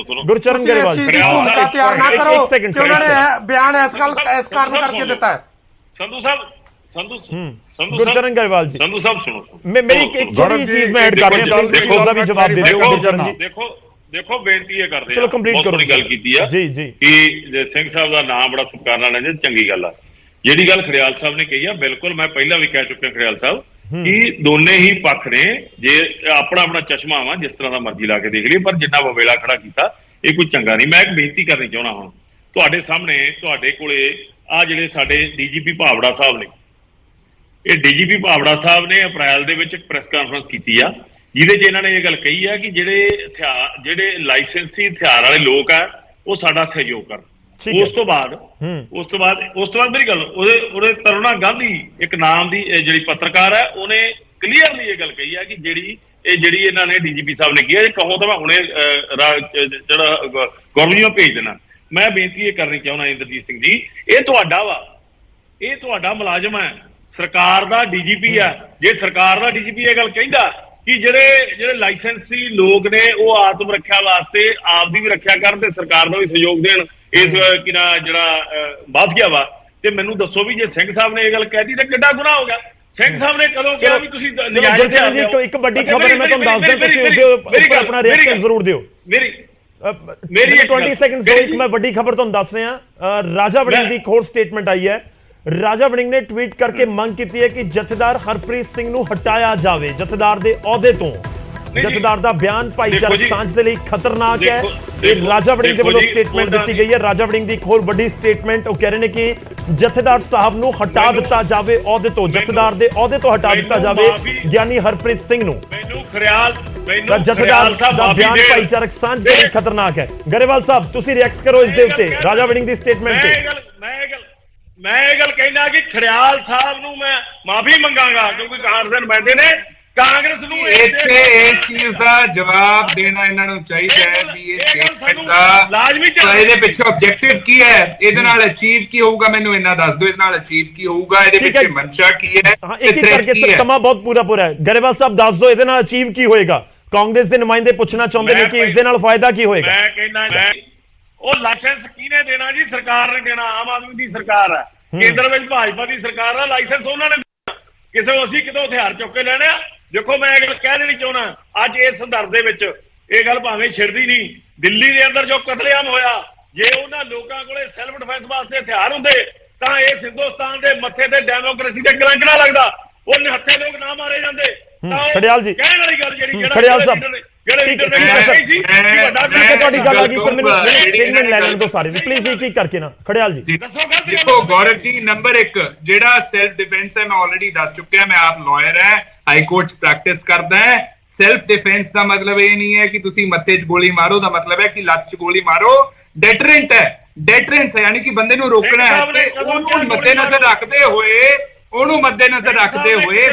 ਗੁਰਚਰਨ ਗਰੇਵਾਲ ਇਸ ਚੀਜ਼ ਦੀ ਭੂਮਿਕਾ ਤਿਆਰ ਨਾ ਕਰੋ ਕਿ ਉਹਨਾਂ ਨੇ ਬਿਆਨ ਇਸ ਕਾਰਨ ਕਰਕੇ ਦਿੱਤਾ ਹੈ। ਗੁਰਚਰਨ ਗਰੇਵਾਲ ਜੀ, ਸੰਧੂ ਸਾਹਿਬ ਸੁਣੋ, ਮੇਰੀ ਇੱਕ ਛੋਟੀ ਚੀਜ਼ ਮੈਂ ਐਡ ਕਰ ਰਿਹਾ, ਪਲੀਜ਼ ਉਹਦਾ ਵੀ ਜਵਾਬ ਦੇ ਦਿਓ ਗੁਰਚਰਨ ਜੀ। ਦੇਖੋ ਬੇਨਤੀ ਇਹ ਕਰਦੇ ਆ, ਚਲੋ ਕੰਪਲੀਟ ਕਰੋ। ਗੱਲ ਕੀਤੀ ਆ ਜੀ ਜੀ ਕਿ ਸਿੰਘ ਸਾਹਿਬ ਦਾ ਨਾਮ ਬੜਾ ਸਤਿਕਾਰ ਨਾਲ ਲੈਂਦੇ, ਚੰਗੀ ਗੱਲ ਆ। ਜਿਹੜੀ ਗੱਲ ਖੜਿਆਲ ਸਾਹਿਬ ਨੇ ਕਹੀ ਆ, ਬਿਲਕੁਲ ਮੈਂ ਪਹਿਲਾਂ ਵੀ ਕਹਿ ਚੁੱਕਿਆ ਖੜਿਆਲ ਸਾਹਿਬ ਕਿ ਦੋਨੇ ਹੀ ਪੱਖ ਨੇ। ਜੇ ਆਪਣਾ ਆਪਣਾ ਚਸ਼ਮਾ ਵਾ, ਜਿਸ ਤਰ੍ਹਾਂ ਦਾ ਮਰਜ਼ੀ ਲਾ ਕੇ ਦੇਖ ਲਈ, ਪਰ ਜਿੰਨਾ ਵਵੇਲਾ ਖੜਾ ਕੀਤਾ ਇਹ ਕੋਈ ਚੰਗਾ ਨਹੀਂ। ਮੈਂ ਇੱਕ ਬੇਨਤੀ ਕਰਨੀ ਚਾਹੁੰਦਾ ਹੁਣ ਤੁਹਾਡੇ ਸਾਹਮਣੇ, ਤੁਹਾਡੇ ਕੋਲੇ ਆ ਜਿਹੜੇ ਸਾਡੇ ਡੀਜੀਪੀ ਭਾਵੜਾ ਸਾਹਿਬ ਨੇ, ਇਹ ਡੀਜੀਪੀ ਭਾਵੜਾ ਸਾਹਿਬ ਨੇ ਅਪ੍ਰੈਲ ਦੇ ਵਿੱਚ ਇੱਕ ਪ੍ਰੈਸ ਕਾਨਫਰੰਸ ਕੀਤੀ ਆ, ਜਿਹਦੇ 'ਚ ਇਹਨਾਂ ਨੇ ਇਹ ਗੱਲ ਕਹੀ ਆ ਕਿ ਜਿਹੜੇ ਲਾਇਸੈਂਸੀ ਹਥਿਆਰ ਵਾਲੇ ਲੋਕ ਆ ਉਹ ਸਾਡਾ ਸਹਿਯੋਗ ਕਰਨ। ਉਸ ਤੋਂ ਬਾਅਦ ਮੇਰੀ ਗੱਲ, ਉਹਦੇ ਤਰੁਣਾ ਗਾਂਧੀ ਇੱਕ ਨਾਮ ਦੀ ਜਿਹੜੀ ਪੱਤਰਕਾਰ ਹੈ, ਉਹਨੇ ਕਲੀਅਰਲੀ ਇਹ ਗੱਲ ਕਹੀ ਆ ਕਿ ਜਿਹੜੀ ਇਹਨਾਂ ਨੇ ਡੀਜੀਪੀ ਸਾਹਿਬ ਨੇ ਕਿਹਾ, ਕਹੋ ਤਾਂ ਮੈਂ ਹੁਣੇ ਜਿਹੜਾ ਗਵਰਨਰ ਨੂੰ ਭੇਜ ਦੇਣਾ। ਮੈਂ ਬੇਨਤੀ ਇਹ ਕਰਨੀ ਚਾਹੁੰਦਾ ਇੰਦਰਜੀਤ ਸਿੰਘ ਜੀ, ਇਹ ਤੁਹਾਡਾ ਵਾ, ਇਹ ਤੁਹਾਡਾ ਮੁਲਾਜ਼ਮ ਹੈ, ਸਰਕਾਰ ਦਾ ਡੀਜੀਪੀ ਆ। ਜੇ ਸਰਕਾਰ ਦਾ ਡੀਜੀਪੀ ਇਹ ਗੱਲ ਕਹਿੰਦਾ ਕਿ ਜਿਹੜੇ ਲਾਇਸੈਂਸੀ ਲੋਕ ਨੇ ਉਹ ਆਤਮ ਰੱਖਿਆ ਵਾਸਤੇ ਆਪ ਦੀ ਵੀ ਰੱਖਿਆ ਕਰਨ ਤੇ ਸਰਕਾਰ ਦਾ ਵੀ ਸਹਿਯੋਗ ਦੇਣ, ਇਸ ਜਿਹੜਾ ਬਾਧਿਆ ਵਾ, ਤੇ ਮੈਨੂੰ ਦੱਸੋ ਵੀ ਜੇ ਸਿੰਘ ਸਾਹਿਬ ਨੇ ਇਹ ਗੱਲ ਕਹਿਤੀ ਤੇ ਕਿੱਡਾ ਗੁਨਾਹ ਹੋ ਗਿਆ। ਸਿੰਘ ਸਾਹਿਬ ਨੇ ਕਦੋਂ ਕਿਹਾ ਵੀ ਤੁਸੀਂ ਇੱਕ ਵੱਡੀ ਖਬਰ ਹੈ, ਮੈਂ ਤੁਹਾਨੂੰ ਦੱਸ ਦਿਆਂ, ਤੁਸੀਂ ਉਸ ਦੇ ਉੱਪਰ ਆਪਣਾ ਰਿਐਕਸ਼ਨ ਜ਼ਰੂਰ ਦਿਓ। ਮੇਰੀ 20 ਸੈਕਿੰਡ ਦੋ, ਇੱਕ ਮੈਂ ਵੱਡੀ ਖਬਰ ਤੁਹਾਨੂੰ ਦੱਸ ਰਿਹਾ। ਰਾਜਾ ਵੜਿੰਗ ਦੀ ਇੱਕ ਹੋਰ ਸਟੇਟਮੈਂਟ ਆਈ ਹੈ। ਰਾਜਾ ਵੜਿੰਗ ਨੇ ਟਵੀਟ ਕਰਕੇ ਮੰਗ ਕੀਤੀ ਹੈ ਕਿ ਜਥੇਦਾਰ ਹਰਪ੍ਰੀਤ ਸਿੰਘ ਨੂੰ ਹਟਾਇਆ ਜਾਵੇ ਜਥੇਦਾਰ ਦੇ ਅਹੁਦੇ ਤੋਂ। ਜਥੇਦਾਰ ਦਾ ਬਿਆਨ ਭਾਈਚਾਰਕ ਸਾਂਝ ਦੇ ਲਈ ਖਤਰਨਾਕ ਹੈ। ਇਹ ਰਾਜਾ ਵੜਿੰਗ ਦੇ ਵੱਲੋਂ ਸਟੇਟਮੈਂਟ ਦਿੱਤੀ ਗਈ ਹੈ। ਰਾਜਾ ਵੜਿੰਗ ਦੀ ਇੱਕ ਹੋਰ ਵੱਡੀ ਸਟੇਟਮੈਂਟ, ਉਹ ਕਹਿ ਰਹੇ ਨੇ ਕਿ ਜਥੇਦਾਰ ਸਾਹਿਬ ਨੂੰ ਹਟਾ ਦਿੱਤਾ ਜਾਵੇ ਅਹੁਦੇ ਤੋਂ, ਜਥੇਦਾਰ ਦੇ ਅਹੁਦੇ ਤੋਂ ਹਟਾ ਦਿੱਤਾ ਜਾਵੇ ਗਿਆਨੀ ਹਰਪ੍ਰੀਤ ਸਿੰਘ ਨੂੰ। ਜਥੇਦਾਰ ਦਾ ਬਿਆਨ ਭਾਈਚਾਰਕ ਸਾਂਝ ਦੇ ਲਈ ਖਤਰਨਾਕ ਹੈ। ਗਰੇਵਾਲ ਸਾਹਿਬ, ਤੁਸੀਂ ਰਿਐਕਟ ਕਰੋ ਇਸ ਦੇ ਉੱਤੇ, ਰਾਜਾ ਵੜਿੰਗ ਦੀ ਸਟੇਟਮੈਂਟ ਤੇ। ਮੈਂ ਇਹ ਗੱਲ ਕਹਿਣਾ ਕਿ ਖੜਿਆਲ ਸਾਹਿਬ ਨੂੰ ਮੈਂ ਮਾਫੀ ਮੰਗਾਂਗਾ, ਕਿਉਂਕਿ ਕਾਂਗਰਸ ਦੇ ਨੁਮਾਇੰਦੇ ਨੇ ਕਾਂਗਰਸ ਨੂੰ ਇੱਥੇ ਇਸ ਚੀਜ਼ ਦਾ ਜਵਾਬ ਦੇਣਾ ਇਹਨਾਂ ਨੂੰ ਚਾਹੀਦਾ ਹੈ ਵੀ ਇਹ ਸਟੇਟਮੈਂਟ ਦਾ ਲਾਜ਼ਮੀ ਇਹਦੇ ਪਿੱਛੇ ਆਬਜੈਕਟਿਵ ਕੀ ਹੈ, ਇਹਦੇ ਨਾਲ ਅਚੀਵ ਕੀ ਹੋਊਗਾ, ਮੈਨੂੰ ਇੰਨਾ ਦੱਸ ਦਿਓ। ਇਹਦੇ ਨਾਲ ਅਚੀਵ ਕੀ ਹੋਊਗਾ, ਇਹਦੇ ਪਿੱਛੇ ਮਨਸ਼ਾ ਕੀ ਹੈ, ਇੱਕ ਇੱਕ ਕਰਕੇ ਸਮਾਂ ਬਹੁਤ ਪੂਰਾ ਹੈ। ਗਰੇਵਾਲ ਸਾਹਿਬ ਦੱਸ ਦਿਓ ਇਹਦੇ ਨਾਲ ਅਚੀਵ ਕੀ ਹੋਏਗਾ। ਕਾਂਗਰਸ ਦੇ ਨੁਮਾਇੰਦੇ ਪੁੱਛਣਾ ਚਾਹੁੰਦੇ ਨੇ ਕਿ ਇਸ ਦੇ ਨਾਲ ਫਾਇਦਾ ਕੀ ਹੋਏਗਾ। ਮੈਂ ਕਹਿੰਦਾ ਉਹ ਲਾਇਸੈਂਸ ਕਿਹਨੇ ਦੇਣਾ ਜੀ? ਸਰਕਾਰ ਨੇ ਦੇਣਾ, ਆਮ ਆਦਮੀ ਦੀ ਸਰਕਾਰ ਹੈ, ਕੇਂਦਰ ਵਿੱਚ ਭਾਜਪਾ ਦੀ ਸਰਕਾਰ ਹੈ, ਲਾਇਸੈਂਸ ਉਹਨਾਂ ਨੇ ਦੇਣਾ। ਕਿਸੇ ਅਸੀਂ ਕਿਤੋਂ ਹਥਿਆਰ ਚੁੱਕ ਕੇ ਲੈਣੇ ਆ? ਦੇਖੋ ਮੈਂ ਇਹ ਗੱਲ ਕਹਿ ਦੇਣੀ ਚਾਹੁੰਦਾ, ਅੱਜ ਇਸ ਸੰਦਰਭ ਦੇ ਵਿੱਚ ਇਹ ਗੱਲ ਭਾਵੇਂ ਛਿੜਦੀ ਨਹੀਂ, ਦਿੱਲੀ ਦੇ ਅੰਦਰ ਜੋ ਕਤਲੇਆਮ ਹੋਇਆ, ਜੇ ਉਹਨਾਂ ਲੋਕਾਂ ਕੋਲੇ ਸੈਲਫ ਡਿਫੈਂਸ ਵਾਸਤੇ ਹਥਿਆਰ ਹੁੰਦੇ ਤਾਂ ਇਸ ਹਿੰਦੁਸਤਾਨ ਦੇ ਮੱਥੇ ਤੇ ਡੈਮੋਕ੍ਰੇਸੀ ਤੇ ਕਲੰਕ ਨਾ ਲੱਗਦਾ, ਉਹ ਨਿਹੱਥੇ ਲੋਕ ਨਾ ਮਾਰੇ ਜਾਂਦੇ। ਖੜਿਆਲ ਜੀ, ਕਹਿਣ ਵਾਲੀ ਗੱਲ ਜਿਹੜੀ ਖੜਿਆਲ ਸਾਹਿਬ ਜਿਹੜੇ ਇੰਟਰਵੈਂਸ਼ਨ ਨਹੀਂ ਸੀ ਕਿ ਵੱਡਾ ਠੀਕ ਹੈ, ਤੁਹਾਡੀ ਗੱਲ ਆ ਗਈ ਸਰ। ਮੈਨੂੰ ਜਿਹੜੀ ਸਟੇਟਮੈਂਟ ਲੈ ਲੈਣ ਦਿਓ ਸਾਰੇ ਦੀ ਪਲੀਜ਼, ਇੱਕ ਕਰਕੇ ਨਾ ਖੜਿਆਲ ਜੀ। ਦੱਸੋ ਗਲਤ ਦੇਖੋ ਗੌਰਵ ਜੀ, ਨੰਬਰ 1 ਜਿਹੜਾ ਸੈਲਫ ਡਿਫੈਂਸ ਹੈ, ਮੈਂ ਆਲਰੇਡੀ ਦੱਸ ਚੁੱਕਿਆ, ਮੈਂ ਆਪ ਲਾਇਰ ਹੈ, ਹਾਈ ਕੋਰਟ ਚ ਪ੍ਰੈਕਟਿਸ ਕਰਦਾ ਹੈ। ਸੈਲਫ ਡਿਫੈਂਸ ਦਾ ਮਤਲਬ ਇਹ ਨਹੀਂ ਹੈ ਕਿ ਤੁਸੀਂ ਮੱਥੇ 'ਚ ਗੋਲੀ ਮਾਰੋ, ਦਾ ਮਤਲਬ ਹੈ ਕਿ ਲੱਤ 'ਚ ਗੋਲੀ ਮਾਰੋ। ਡੈਟਰੈਂਟ ਹੈ, ਡੈਟਰੈਂਸ ਹੈ, ਯਾਨੀ ਕਿ ਬੰਦੇ ਨੂੰ ਰੋਕਣਾ ਹੈ। ਉਹਨੂੰ ਮੱਦੇਨਜ਼ਰ ਰੱਖਦੇ ਹੋਏ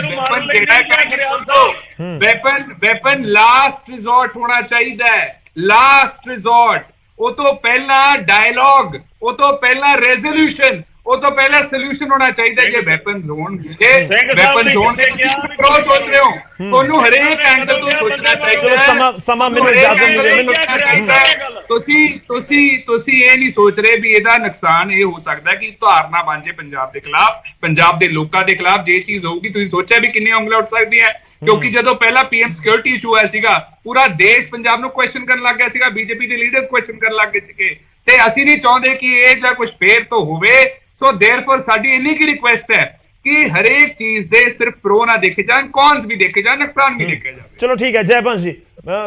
ਵੈਪਨ ਜਿਹੜਾ ਵੈਪਨ ਲਾਸਟ ਰਿਜ਼ੋਰਟ ਹੋਣਾ ਚਾਹੀਦਾ ਹੈ, ਲਾਸਟ ਰਿਜ਼ੋਰਟ। ਉਹ ਤੋਂ ਪਹਿਲਾਂ ਡਾਇਲੌਗ, ਉਹ ਤੋਂ ਪਹਿਲਾਂ ਰੈਜ਼ੋਲੂਸ਼ਨ, ਉਹ ਤੋਂ ਪਹਿਲਾਂ ਸੋਲੂਸ਼ਨ ਹੋਣਾ ਚਾਹੀਦਾ। ਜੇ ਵੈਪਨ ਹੋਣਗੇ, ਵੈਪਨ ਹੋਣ ਤੇ ਤੁਸੀਂ ਪ੍ਰੋ ਸੋਚ ਰਹੇ ਹੋ, ਤੁਹਾਨੂੰ ਹਰੇਕ ਐਂਗਲ ਤੋਂ ਸੋਚਣਾ ਚਾਹੀਦਾ ਹੈ। ਸਮਾਂ ਮੈਨੂੰ ਇਜਾਜ਼ਤ ਮਿਲੇ। ਤੁਸੀਂ ਇਹ ਨਹੀਂ ਸੋਚ ਰਹੇ ਵੀ ਇਹਦਾ ਨੁਕਸਾਨ ਇਹ ਹੋ ਸਕਦਾ ਕਿ ਧਾਰਨਾ ਬਣ ਜੇ ਪੰਜਾਬ ਦੇ ਖਿਲਾਫ, ਪੰਜਾਬ ਦੇ ਲੋਕਾਂ ਦੇ ਖਿਲਾਫ। ਜੇ ਚੀਜ਼ ਹੋਊਗੀ, ਤੁਸੀਂ ਸੋਚਿਆ ਵੀ ਕਿੰਨੀਆਂ ਉਂਗਲਾਂ ਉੱਠ ਸਕਦੀਆਂ? ਕਿਉਂਕਿ ਜਦੋਂ ਪਹਿਲਾ ਪੀਐਮ ਸਿਕਿਉਰਿਟੀ ਇਸ਼ੂ ਆਇਆ ਸੀਗਾ, ਪੂਰਾ ਦੇਸ਼ ਪੰਜਾਬ ਨੂੰ ਕੁਐਸਚਨ ਕਰਨ ਲੱਗ ਗਿਆ ਸੀਗਾ, ਬੀਜੇਪੀ ਦੇ ਲੀਡਰਸ ਕੁਐਸਚਨ ਕਰਨ ਲੱਗ ਗਏ ਸੀਗੇ। ਤੇ ਅਸੀਂ ਨਹੀਂ ਚਾਹੁੰਦੇ ਕਿ ਇਹ ਜਾਂ ਕੁਝ ਫੇਰ ਤੋਂ ਹੋਵੇ। ਸੋ ਦੇਅਰਫੋਰ ਸਾਡੀ ਇੰਨੀ ਕੀ ਰਿਕੁਐਸਟ ਹੈ ਕਿ ਹਰੇਕ ਚੀਜ਼ ਦੇ ਸਿਰਫ ਪ੍ਰੋ ਨਾ ਦੇਖੇ ਜਾਣ, ਕੌਨਸ ਵੀ ਦੇਖੇ ਜਾਣ, ਨੁਕਸਾਨ ਵੀ ਦੇਖਿਆ ਜਾਵੇ। ਚਲੋ ਠੀਕ ਹੈ ਜੈਵੰਸ਼ ਜੀ।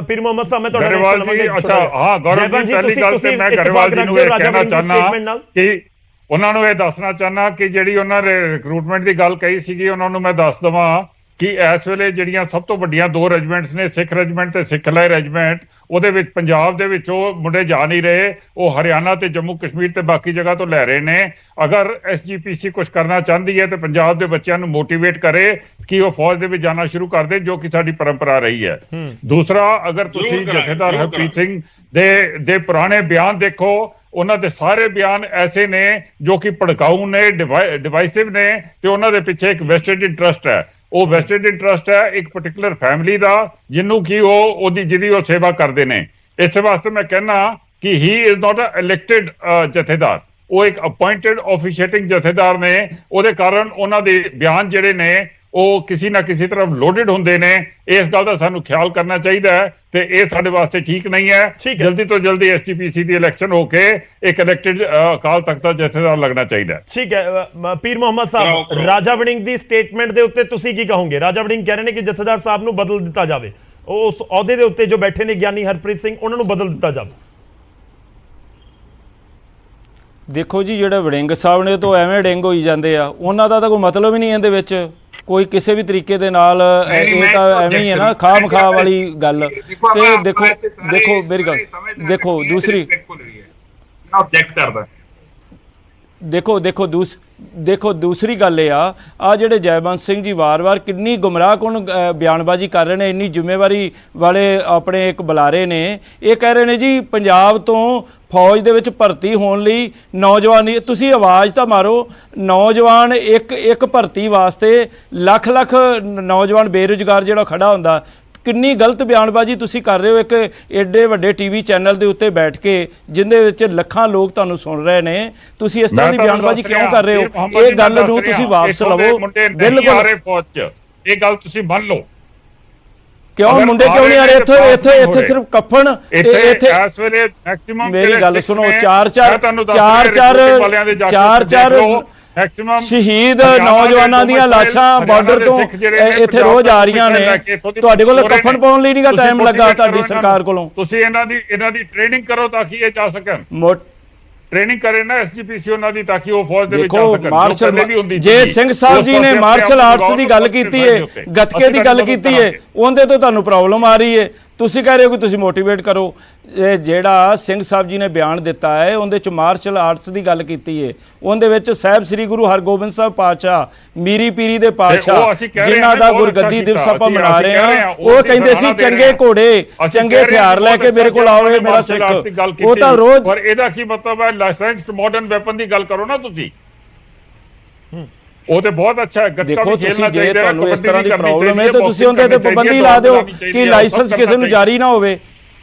ਪੀਰ ਮੁਹੰਮਦ ਸਾਹਿਬ, ਮੈਂ ਤੁਹਾਡਾ ਗਰੇਵਾਲ ਜੀ, ਅੱਛਾ ਹਾਂ ਗੌਰਵ ਜੀ, ਪਹਿਲੀ ਗੱਲ ਤੇ ਮੈਂ ਗਰੇਵਾਲ ਜੀ ਨੂੰ ਇਹ ਕਹਿਣਾ ਚਾਹਨਾ ਕਿ ਉਹਨਾਂ ਨੂੰ ਇਹ ਦੱਸਣਾ ਚਾਹਨਾ ਕਿ ਜਿਹੜੀ ਉਹਨਾਂ ਨੇ ਰਿਕਰੂਟਮੈਂਟ ਦੀ ਗੱਲ ਕਹੀ ਸੀਗੀ, ਉਹਨਾਂ ਨੂੰ ਮੈਂ ਦੱਸ ਦਵਾਂ ਕਿ ਇਸ ਵੇਲੇ ਜਿਹੜੀਆਂ ਸਭ ਤੋਂ ਵੱਡੀਆਂ 2 ਰੈਜੀਮੈਂਟਸ ਨੇ, ਸਿੱਖ ਰੈਜੀਮੈਂਟ ਤੇ ਸਿੱਖ ਲਾਈ ਰੈਜੀਮੈਂਟ, ਉਹਦੇ ਵਿੱਚ ਪੰਜਾਬ ਦੇ ਵਿੱਚ ਉਹ ਮੁੰਡੇ ਜਾ ਨਹੀਂ ਰਹੇ, ਉਹ ਹਰਿਆਣਾ ਤੇ ਜੰਮੂ ਕਸ਼ਮੀਰ ਤੇ ਬਾਕੀ ਜਗ੍ਹਾ ਤੋਂ ਲੈ ਰਹੇ ਨੇ। ਅਗਰ ਐਸਜੀਪੀਸੀ ਕੁਝ ਕਰਨਾ ਚਾਹੁੰਦੀ ਹੈ ਤੇ ਪੰਜਾਬ ਦੇ ਬੱਚਿਆਂ ਨੂੰ ਮੋਟੀਵੇਟ ਕਰੇ ਕਿ ਉਹ ਫੌਜ ਦੇ ਵਿੱਚ ਜਾਣਾ ਸ਼ੁਰੂ ਕਰ ਦੇ, ਜੋ ਕਿ ਸਾਡੀ ਪਰੰਪਰਾ ਰਹੀ ਹੈ। ਦੂਸਰਾ, ਅਗਰ ਤੁਸੀਂ ਜਥੇਦਾਰ ਹਰਪ੍ਰੀਤ ਸਿੰਘ ਦੇ ਪੁਰਾਣੇ ਬਿਆਨ ਦੇਖੋ, ਉਹਨਾਂ ਦੇ ਸਾਰੇ ਬਿਆਨ ਐਸੇ ਨੇ ਜੋ ਕਿ ਭੜਕਾਊ ਨੇ, ਡਿਵਾਈਸਿਵ ਨੇ, ਤੇ ਉਹਨਾਂ ਦੇ ਪਿੱਛੇ ਇੱਕ ਵੈਸਟਡ ਇੰਟਰਸਟ ਹੈ। ਉਹ ਵੈਸਟਡ ਇੰਟਰਸਟ ਹੈ ਇੱਕ ਪਾਰਟਿਕੂਲਰ ਫੈਮਿਲੀ ਦਾ, ਜਿਹਨੂੰ ਕਿ ਜਿਹਦੀ ਉਹ ਸੇਵਾ ਕਰਦੇ ਨੇ। ਇਸੇ ਵਾਸਤੇ ਮੈਂ ਕਹਿੰਦਾ ਕਿ ਹੀ ਇਜ਼ ਨਾਟ ਅ ਇਲੈਕਟਡ ਜਥੇਦਾਰ, ਉਹ ਇੱਕ ਅਪਾਇੰਟਡ ਆਫੀਸ਼ੀਏਟਿੰਗ ਜਥੇਦਾਰ ਨੇ। ਉਹਦੇ ਕਾਰਨ ਉਹਨਾਂ ਦੇ ਬਿਆਨ ਜਿਹੜੇ ਨੇ ਉਹ ਕਿਸੇ ਨਾ ਕਿਸੇ ਤਰ੍ਹਾਂ ਲੋਡਡ ਹੁੰਦੇ ਨੇ। ਇਸ ਗੱਲ ਦਾ ਸਾਨੂੰ ਖਿਆਲ ਕਰਨਾ ਚਾਹੀਦਾ ਹੈ ਤੇ ਇਹ ਸਾਡੇ ਵਾਸਤੇ ਠੀਕ ਨਹੀਂ ਹੈ। ਜਲਦੀ ਤੋਂ ਜਲਦੀ ਐਸਜੀਪੀਸੀ ਦੀ ਇਲੈਕਸ਼ਨ ਹੋ ਕੇ ਇੱਕ ਇਲੈਕਟਡ ਅਕਾਲ ਤਖਤ ਦਾ ਜਥੇਦਾਰ ਲੱਗਣਾ ਚਾਹੀਦਾ ਹੈ। ਠੀਕ ਹੈ ਪੀਰ ਮੁਹੰਮਦ ਸਾਹਿਬ, ਰਾਜਾ ਵੜਿੰਗ ਦੀ ਸਟੇਟਮੈਂਟ ਦੇ ਉੱਤੇ ਤੁਸੀਂ ਕੀ ਕਹੋਗੇ? ਰਾਜਾ ਵੜਿੰਗ ਕਹਿ ਰਹੇ ਨੇ ਕਿ ਜਥੇਦਾਰ ਸਾਹਿਬ ਨੂੰ ਬਦਲ ਦਿੱਤਾ ਜਾਵੇ, ਉਸ ਅਹੁਦੇ ਦੇ ਉੱਤੇ ਜੋ ਬੈਠੇ ਨੇ ਗਿਆਨੀ ਹਰਪ੍ਰੀਤ ਸਿੰਘ, ਉਹਨਾਂ ਨੂੰ ਬਦਲ ਦਿੱਤਾ ਜਾਵੇ। ਦੇਖੋ ਜੀ, ਜਿਹੜੇ ਵੜਿੰਗ ਸਾਹਿਬ ਨੇ ਤਾਂ ਐਵੇਂ ਡਿੰਗ ਹੋਈ ਜਾਂਦੇ ਆ, ਉਹਨਾਂ ਦਾ ਤਾਂ ਕੋਈ ਮਤਲਬ ਹੀ ਨਹੀਂ ਇਹਦੇ ਵਿੱਚ ਕੋਈ ਕਿਸੇ ਵੀ ਤਰੀਕੇ ਦੇ ਨਾਲ। ਇਹ ਤਾਂ ਐਵੇਂ ਹੀ ਹੈ ਨਾ, ਖਾਮ ਖਾ ਵਾਲੀ ਗੱਲ। ਤੇ ਦੇਖੋ ਮੇਰੀ ਗੱਲ ਦੇਖੋ, ਦੂਸਰੀ ਦੇਖੋ ਦੂਸਰੀ ਗੱਲ ਇਹ ਆ ਜਿਹੜੇ ਜੈਵੰਸ਼ ਸਿੰਘ ਜੀ ਵਾਰ-ਵਾਰ ਕਿੰਨੀ ਗੁੰਮਰਾਹਕੁਨ ਬਿਆਨਬਾਜ਼ੀ ਕਰ ਰਹੇ ਨੇ, ਇੰਨੀ ਜ਼ਿੰਮੇਵਾਰੀ ਵਾਲੇ ਆਪਣੇ ਇੱਕ ਬੁਲਾਰੇ ਨੇ। ਇਹ ਕਹਿ ਰਹੇ ਨੇ ਜੀ ਪੰਜਾਬ ਤੋਂ ਫੌਜ ਦੇ ਵਿੱਚ ਭਰਤੀ ਹੋਣ ਲਈ ਨੌਜਵਾਨ, ਤੁਸੀਂ ਆਵਾਜ਼ ਤਾਂ ਮਾਰੋ, ਨੌਜਵਾਨ ਇੱਕ ਭਰਤੀ ਵਾਸਤੇ ਲੱਖ ਨੌਜਵਾਨ ਬੇਰੁਜ਼ਗਾਰ ਜਿਹੜਾ ਖੜਾ ਹੁੰਦਾ। ਕਿੰਨੀ ਗਲਤ ਬਿਆਨਬਾਜ਼ੀ ਤੁਸੀਂ ਕਰ ਰਹੇ ਹੋ ਇੱਕ ਏਡੇ ਵੱਡੇ ਟੀਵੀ ਚੈਨਲ ਦੇ ਉੱਤੇ ਬੈਠ ਕੇ, ਜਿੰਦੇ ਵਿੱਚ ਲੱਖਾਂ ਲੋਕ ਤੁਹਾਨੂੰ ਸੁਣ ਰਹੇ ਨੇ। ਤੁਸੀਂ ਇਸ ਤਰ੍ਹਾਂ ਦੀ ਬਿਆਨਬਾਜ਼ੀ ਕਿਉਂ ਕਰ ਰਹੇ ਹੋ? ਇਹ ਗੱਲ ਨੂੰ ਤੁਸੀਂ ਵਾਪਸ ਲਵੋ। ਬਿਲਕੁਲ ਇਹ ਗੱਲ ਤੁਸੀਂ ਮੰਨ ਲਓ। ਕਿਉਂ ਮੁੰਡੇ ਕਿਉਂ ਨਹੀਂ ਆ ਰਹੇ ਇੱਥੇ ਸਿਰਫ ਕਫਨ ਇੱਥੇ ਇਸ ਵੇਲੇ ਮੈਕਸਿਮਮ ਮੇਰੀ ਗੱਲ ਸੁਣੋ, ਚਾਰ ਸ਼ਹੀਦ ਨੌਜਵਾਨਾਂ ਦੀਆਂ ਲਾਸ਼ਾਂ ਬਾਰਡਰ ਤੋਂ ਇੱਥੇ ਰੋਜ਼ ਆ ਰਹੀਆਂ ਨੇ। ਤੁਹਾਡੇ ਕੋਲ ਕਫਨ ਪਾਉਣ ਲਈ ਨਹੀਂ ਟਾਈਮ ਲੱਗਾ ਤੁਹਾਡੀ ਸਰਕਾਰ ਕੋਲੋਂ। ਤੁਸੀਂ ਇਹਨਾਂ ਦੀ ਟ੍ਰੇਨਿੰਗ ਕਰੋ ਤਾਂ ਕਿ ਇਹ ਜਾ ਸਕਣ, ਟ੍ਰੇਨਿੰਗ ਕਰੇ ਨਾ ਐਸਜੀਪੀਸੀ ਉਹਨਾਂ ਦੀ, ਤਾਂ ਕਿ ਉਹ ਫੌਜ ਦੇ ਵਿੱਚ ਜਾ ਸਕਣ। ਜੇ ਸਿੰਘ ਸਾਹਿਬ ਜੀ ਨੇ ਮਾਰਸ਼ਲ ਆਰਟਸ ਦੀ ਗੱਲ ਕੀਤੀ ਹੈ, ਗੱਤਕੇ ਦੀ ਗੱਲ ਕੀਤੀ ਹੈ, ਉਹਦੇ ਤੋਂ ਤੁਹਾਨੂੰ ਪ੍ਰੋਬਲਮ ਆ ਰਹੀ ਹੈ। ਤੁਸੀਂ ਕਹਿ ਰਹੇ ਹੋ ਕਿ ਤੁਸੀਂ ਮੋਟੀਵੇਟ ਕਰੋ। ਜਿਹੜਾ ਸਿੰਘ ਸਾਹਿਬ ਜੀ ਨੇ ਬਿਆਨ ਦਿੱਤਾ ਹੈ, ਉਹਦੇ ਚ ਮਾਰਸ਼ਲ ਆਰਟਸ ਦੀ ਗੱਲ ਕੀਤੀ ਹੈ, ਉਹਦੇ ਵਿੱਚ ਸਾਹਿਬ ਸ੍ਰੀ ਗੁਰੂ ਹਰਗੋਬਿੰਦ ਸਾਹਿਬ ਪਾਤਸ਼ਾਹ ਮੀਰੀ ਪੀਰੀ ਦੇ ਪਾਤਸ਼ਾਹ ਜਿਨ੍ਹਾਂ ਦਾ ਗੁਰਗੱਦੀ ਦਿਵਸ ਆਪਾਂ ਮਨਾ ਰਹੇ ਹਾਂ, ਉਹ ਕਹਿੰਦੇ ਸੀ ਚੰਗੇ ਘੋੜੇ ਚੰਗੇ ਹਥਿਆਰ ਲੈ ਕੇ ਮੇਰੇ ਕੋਲ ਆਓ ਮੇਰਾ ਸਿੱਖ। ਉਹ ਤਾਂ ਰੋਜ਼, ਪਰ ਇਹਦਾ ਕੀ ਮਤਲਬ ਹੈ? ਲਾਇਸੈਂਸਡ ਮਾਡਰਨ ਵੈਪਨ ਦੀ ਗੱਲ ਕਰੋ ਨਾ ਤੁਸੀਂ। ਉਹ ਤੇ ਬਹੁਤ ਅੱਛਾ ਹੈ। ਦੇਖੋ ਤੁਸੀਂ, ਜੇ ਤੁਹਾਨੂੰ ਇਸ ਤਰ੍ਹਾਂ ਦੀ ਪ੍ਰੋਬਲਮ ਹੈ ਤਾਂ ਤੁਸੀਂ ਉਹਦੇ ਤੇ ਪਾਬੰਦੀ ਲਾ ਦਿਓ ਕਿ ਲਾਇਸੈਂਸ ਕਿਸੇ ਨੂੰ ਜਾਰੀ ਨਾ ਹੋਵੇ।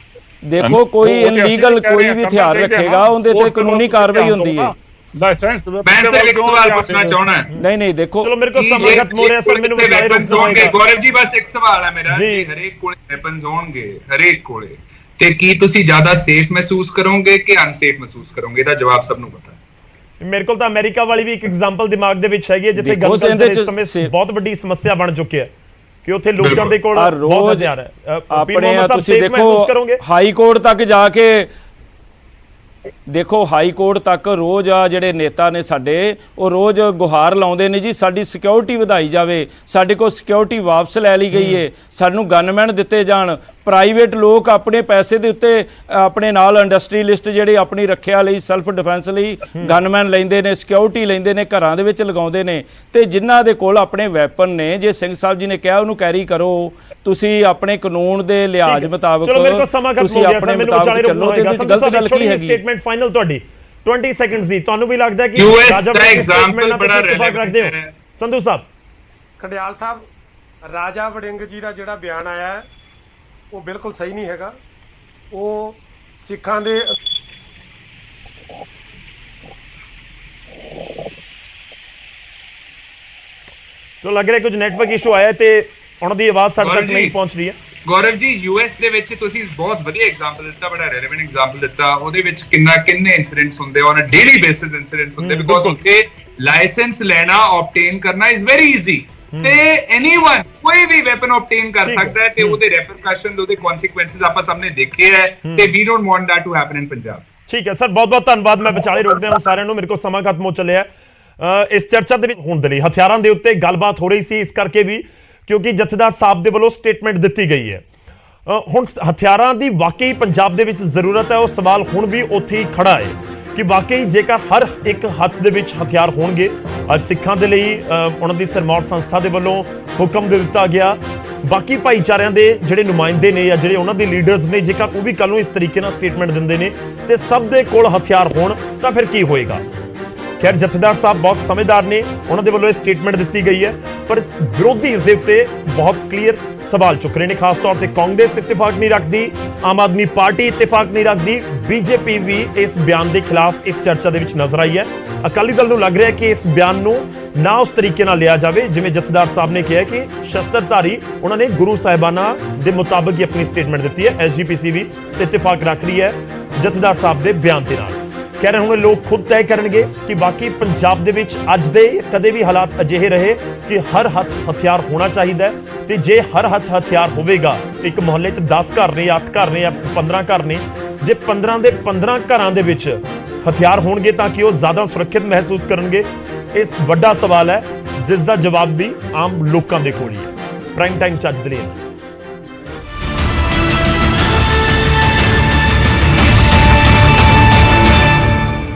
ਦੇਖੋ ਕੋਈ ਇਨਲੀਗਲ ਕੋਈ ਵੀ ਹਥਿਆਰ ਰੱਖੇਗਾ, ਉਹਦੇ ਤੇ ਕਾਨੂੰਨੀ ਕਾਰਵਾਈ ਹੁੰਦੀ ਹੈ। ਲਾਇਸੈਂਸ ਮੈਂ ਸਿਰਫ ਇੱਕ ਸਵਾਲ ਪੁੱਛਣਾ ਚਾਹਣਾ ਹੈ। ਨਹੀਂ ਦੇਖੋ, ਚਲੋ ਮੇਰੇ ਕੋਲ ਸਮਾਂ ਖਤਮ ਹੋ ਰਿਹਾ ਸਰ, ਮੈਨੂੰ ਗੌਰਵ ਜੀ ਬਸ ਇੱਕ ਸਵਾਲ ਹੈ ਮੇਰਾ ਕਿ ਹਰੇਕ ਕੋਲੇ ਵੈਪਨਸ ਹੋਣਗੇ, ਹਰੇਕ ਕੋਲੇ, ਤੇ ਕੀ ਤੁਸੀਂ ਜ਼ਿਆਦਾ ਸੇਫ ਮਹਿਸੂਸ ਕਰੋਗੇ ਕਿ ਅਨਸੇਫ ਮਹਿਸੂਸ ਕਰੋਗੇ? ਇਹਦਾ ਜਵਾਬ ਸਭ ਨੂੰ ਪਤਾ ਹੈ। ਮੇਰੇ ਕੋਲ ਤਾਂ ਅਮਰੀਕਾ ਵਾਲੀ ਵੀ ਇੱਕ ਐਗਜ਼ਾਮਪਲ ਦਿਮਾਗ ਦੇ ਵਿੱਚ ਹੈਗੀ ਹੈ, ਜਿੱਥੇ ਗਨਸ ਦੇ ਸਮੇਂ ਬਹੁਤ ਵੱਡੀ ਸਮੱਸਿਆ ਬਣ ਚੁੱਕੀ ਹੈ। ਕਿ ਉੱਥੇ ਲੋਕਾਂ ਦੇ ਕੋਲ ਬਹੁਤ ਰੋਜ਼ ਹਥਿਆਰ ਹੈ। ਪੀਰ ਆਪਣੇ ਮੁਹੰਮਦ ਸਾਹਿਬ ਤੁਸੀਂ safe ਦੇਖੋ ਮਹਿਸੂਸ ਕਰੋਗੇ? ਹਾਈ ਕੋਰਟ ਤੱਕ ਜਾ ਕੇ ਦੇਖੋ, ਹਾਈ ਕੋਰਟ ਤੱਕ ਰੋਜ਼ ਆ ਜਿਹੜੇ ਨੇਤਾ ਨੇ ਸਾਡੇ, ਉਹ ਰੋਜ਼ ਗੁਹਾਰ ਲਾਉਂਦੇ ਨੇ ਜੀ ਸਾਡੀ ਸਿਕਿਉਰਿਟੀ ਵਧਾਈ ਜਾਵੇ, ਸਾਡੇ ਕੋਲ ਸਿਕਿਉਰਿਟੀ ਵਾਪਸ ਲੈ ਲਈ ਗਈ ਏ, ਸਾਨੂੰ ਗਨਮੈਨ ਦਿੱਤੇ ਜਾਣ। ਪ੍ਰਾਈਵੇਟ ਲੋਕ ਆਪਣੇ ਪੈਸੇ ਦੇ ਉੱਤੇ ਆਪਣੇ ਨਾਲ ਇੰਡਸਟਰੀਲਿਸਟ ਜਿਹੜੇ ਆਪਣੀ ਰੱਖਿਆ ਲਈ, ਸੈਲਫ ਡਿਫੈਂਸ ਲਈ ਗਨਮੈਨ ਲੈਂਦੇ ਨੇ, ਸਿਕਿਉਰਿਟੀ ਲੈਂਦੇ ਨੇ, ਘਰਾਂ ਦੇ ਵਿੱਚ ਲਗਾਉਂਦੇ ਨੇ, ਤੇ ਜਿਨ੍ਹਾਂ ਦੇ ਕੋਲ ਆਪਣੇ ਵੈਪਨ ਨੇ, ਜੇ ਸਿੰਘ ਸਾਹਿਬ ਜੀ ਨੇ ਕਿਹਾ ਉਹਨੂੰ ਕੈਰੀ ਕਰੋ, ਤੁਸੀਂ ਆਪਣੇ ਕਾਨੂੰਨ ਦੇ ਲਿਹਾਜ਼ ਮੁਤਾਬਕ ਚਲੋ ਮੇਰੇ ਕੋਲ ਸਮਾਂ ਖਤਮ ਹੋ ਗਿਆ ਸਰ, ਮੈਨੂੰ ਵਿਚਾਲੇ ਚੱਲੋ, ਤੇ ਇਹਦੇ ਵਿੱਚ ਗਲਤ ਗੱਲ ਕੀ ਹੈਗੀ? ਸਟੇਟਮੈਂਟ ਫਾਈਨਲ ਤੁਹਾਡੀ 20 ਸੈਕਿੰਡਸ ਦੀ, ਤੁਹਾਨੂੰ ਵੀ ਲੱਗਦਾ ਕਿ US ਰਾਜਾ ਦਾ ਵੜਿੰਗ example ਬੜਾ ਇਤਫਾਕ ਰੱਖਦੇ ਹੋ? ਹੈ। ਸੰਧੂ ਸਾਹਿਬ, ਖੰਡਿਆਲ ਸਾਹਿਬ, ਰਾਜਾ ਵੜਿੰਗ ਜੀ ਦਾ ਜਿਹੜਾ ਬਿਆਨ ਆਇਆ ਹੈ, ਉਹ ਬਿਲਕੁਲ ਸਹੀ ਨਹੀਂ ਹੈਗਾ। ਉਹ ਸਿੱਖਾਂ ਦੇ ਜੋ ਲੱਗ ਰਿਹਾ ਕੁਝ ਨੈਟਵਰਕ ਇਸ਼ੂ ਆਇਆ ਤੇ ਉਹਨਾਂ ਦੀ ਆਵਾਜ਼ ਸਾਡੇ ਗੌਰਵ ਤੱਕ ਜੀ, ਨਹੀਂ ਪਹੁੰਚ ਰਹੀ ਹੈ। ਗੌਰਵ ਜੀ, ਯੂਐਸ ਦੇ ਵਿੱਚ ਤੁਸੀਂ ਬਹੁਤ ਵਧੀਆ ਐਗਜ਼ਾਮਪਲ ਦਿੱਤਾ, ਬੜਾ ਰੈਲੇਵੈਂਟ ਐਗਜ਼ਾਮਪਲ ਦਿੱਤਾ। ਉਹਦੇ ਵਿੱਚ ਕਿੰਨੇ ਇਨਸੀਡੈਂਟਸ ਹੁੰਦੇ on a daily basis incidents ਹੁੰਦੇ, ਬਿਕੋਜ਼ ਉੱਥੇ ਲਾਇਸੈਂਸ ਲੈਣਾ ਆਬਟੇਨ ਕਰਨਾ ਇਜ਼ ਵੈਰੀ ਈਜ਼ੀ, ਤੇ ਐਨੀਵਨ ਕੋਈ ਵੀ ਵੈਪਨ ਆਬਟੇਨ ਕਰ ਸਕਦਾ ਹੈ, ਤੇ ਉਹਦੇ ਰੈਪਰਕਸ਼ਨ, ਉਹਦੇ ਕਨਸੀਕੁਐਂਸਸ ਆਪਾਂ ਸਾਹਮਣੇ ਦੇਖੇ ਹੈ, ਤੇ we don't want that to happen in Punjab. ਠੀਕ ਹੈ ਸਰ, ਬਹੁਤ ਬਹੁਤ ਧੰਨਵਾਦ। ਮੈਂ ਵਿਚਾਲੇ ਰੋਕਦੇ ਹਾਂ ਸਾਰਿਆਂ ਨੂੰ, ਮੇਰੇ ਕੋਲ ਸਮਾਂ ਖਤਮ ਹੋ ਚੱਲਿਆ। ਇਸ ਚਰਚਾ ਦੇ ਵਿੱਚ ਹੋਣ ਦੇ ਲਈ ਹਥਿਆਰਾਂ ਦੇ ਉੱਤੇ ਗੱਲਬਾਤ ਹੋ ਰਹੀ ਸੀ, ਇਸ ਕਰਕੇ ਵੀ ਕਿਉਂਕਿ ਜਥੇਦਾਰ ਸਾਹਿਬ ਦੇ ਵੱਲੋਂ ਸਟੇਟਮੈਂਟ ਦਿੱਤੀ ਗਈ ਹੈ। ਹੁਣ ਹਥਿਆਰਾਂ ਦੀ ਵਾਕਈ ਪੰਜਾਬ ਦੇ ਵਿੱਚ ਜ਼ਰੂਰਤ ਹੈ, ਉਹ ਸਵਾਲ ਹੁਣ ਵੀ ਉੱਥੇ ਹੀ ਖੜਾ ਹੈ ਕਿ ਵਾਕਈ ਜੇਕਰ ਹਰ ਇੱਕ ਹੱਥ ਦੇ ਵਿੱਚ ਹਥਿਆਰ ਹੋਣਗੇ। ਅੱਜ ਸਿੱਖਾਂ ਦੇ ਲਈ ਉਹਨਾਂ ਦੀ ਸਿਰਮੌਰ ਸੰਸਥਾ ਦੇ ਵੱਲੋਂ ਹੁਕਮ ਦੇ ਦਿੱਤਾ ਗਿਆ, ਬਾਕੀ ਭਾਈਚਾਰਿਆਂ ਦੇ ਜਿਹੜੇ ਨੁਮਾਇੰਦੇ ਨੇ ਜਾਂ ਜਿਹੜੇ ਉਹਨਾਂ ਦੇ ਲੀਡਰਸ ਨੇ, ਜੇਕਰ ਉਹ ਵੀ ਕੱਲ ਨੂੰ ਇਸ ਤਰੀਕੇ ਨਾਲ ਸਟੇਟਮੈਂਟ ਦਿੰਦੇ ਨੇ ਤੇ ਸਭ ਦੇ ਕੋਲ ਹਥਿਆਰ ਹੋਣ ਤਾਂ ਫਿਰ ਕੀ ਹੋਏਗਾ। ਖੈਰ ਜਥੇਦਾਰ ਸਾਹਿਬ ਬਹੁਤ ਸਮਝਦਾਰ ਨੇ, ਉਹਨਾਂ ਦੇ ਵੱਲੋਂ ਇਹ ਸਟੇਟਮੈਂਟ ਦਿੱਤੀ ਗਈ ਹੈ, ਪਰ ਵਿਰੋਧੀ ਇਸ ਦੇ ਉੱਤੇ ਬਹੁਤ ਕਲੀਅਰ ਸਵਾਲ ਚੁੱਕ ਰਹੇ ਨੇ। ਖਾਸ ਤੌਰ ਤੇ ਕਾਂਗਰਸ ਇਤਫਾਕ ਨਹੀਂ ਰੱਖਦੀ, ਆਮ ਆਦਮੀ ਪਾਰਟੀ ਇਤਫਾਕ ਨਹੀਂ ਰੱਖਦੀ, ਬੀਜੇਪੀ ਵੀ ਇਸ ਬਿਆਨ ਦੇ ਖਿਲਾਫ ਇਸ ਚਰਚਾ ਦੇ ਵਿੱਚ ਨਜ਼ਰ ਆਈ ਹੈ। ਅਕਾਲੀ ਦਲ ਨੂੰ ਲੱਗ ਰਿਹਾ ਕਿ ਇਸ ਬਿਆਨ ਨੂੰ ਨਾ ਉਸ ਤਰੀਕੇ ਨਾਲ ਲਿਆ ਜਾਵੇ ਜਿਵੇਂ ਜਥੇਦਾਰ ਸਾਹਿਬ ਨੇ ਕਿਹਾ ਕਿ ਸ਼ਸਤਰਧਾਰੀ ਉਹਨਾਂ ਨੇ ਗੁਰੂ ਸਾਹਿਬਾਨਾਂ ਦੇ ਮੁਤਾਬਕ ਹੀ ਆਪਣੀ ਸਟੇਟਮੈਂਟ ਦਿੱਤੀ ਹੈ। ਐਸਜੀਪੀਸੀ ਵੀ ਇਤਫਾਕ ਰੱਖ ਰਹੀ ਹੈ ਜਥੇਦਾਰ ਸਾਹਿਬ ਦੇ ਬਿਆਨ ਦੇ ਨਾਲ। ਕਹਿ ਰਹੇ ਹੁਣ ਲੋਕ ਖੁਦ ਤੈਅ ਕਰਨਗੇ ਕਿ ਬਾਕੀ ਪੰਜਾਬ ਦੇ ਵਿੱਚ ਅੱਜ ਦੇ ਕਦੇ ਵੀ ਹਾਲਾਤ ਅਜਿਹੇ ਰਹੇ ਕਿ ਹਰ ਹੱਥ ਹਥਿਆਰ ਹੋਣਾ ਚਾਹੀਦਾ ਹੈ, ਤੇ ਜੇ ਹਰ ਹੱਥ ਹਥਿਆਰ ਹੋਵੇਗਾ, ਇੱਕ ਮੁਹੱਲੇ 'ਚ 10 ਘਰ ਨੇ, 8 ਘਰ ਨੇ ਜਾਂ 15 ਘਰ ਨੇ, ਜੇ 15 ਦੇ 15 ਘਰਾਂ ਦੇ ਵਿੱਚ ਹਥਿਆਰ ਹੋਣਗੇ ਤਾਂ ਕਿ ਉਹ ਜ਼ਿਆਦਾ ਸੁਰੱਖਿਅਤ ਮਹਿਸੂਸ ਕਰਨਗੇ। ਇਸ ਵੱਡਾ ਸਵਾਲ ਹੈ ਜਿਸ ਦਾ ਜਵਾਬ ਵੀ ਆਮ ਲੋਕਾਂ ਦੇ ਕੋਲ ਹੀ ਹੈ। ਪ੍ਰਾਈਮ ਟਾਈਮ 'ਚ ਅੱਜ ਦੇ ਲਈ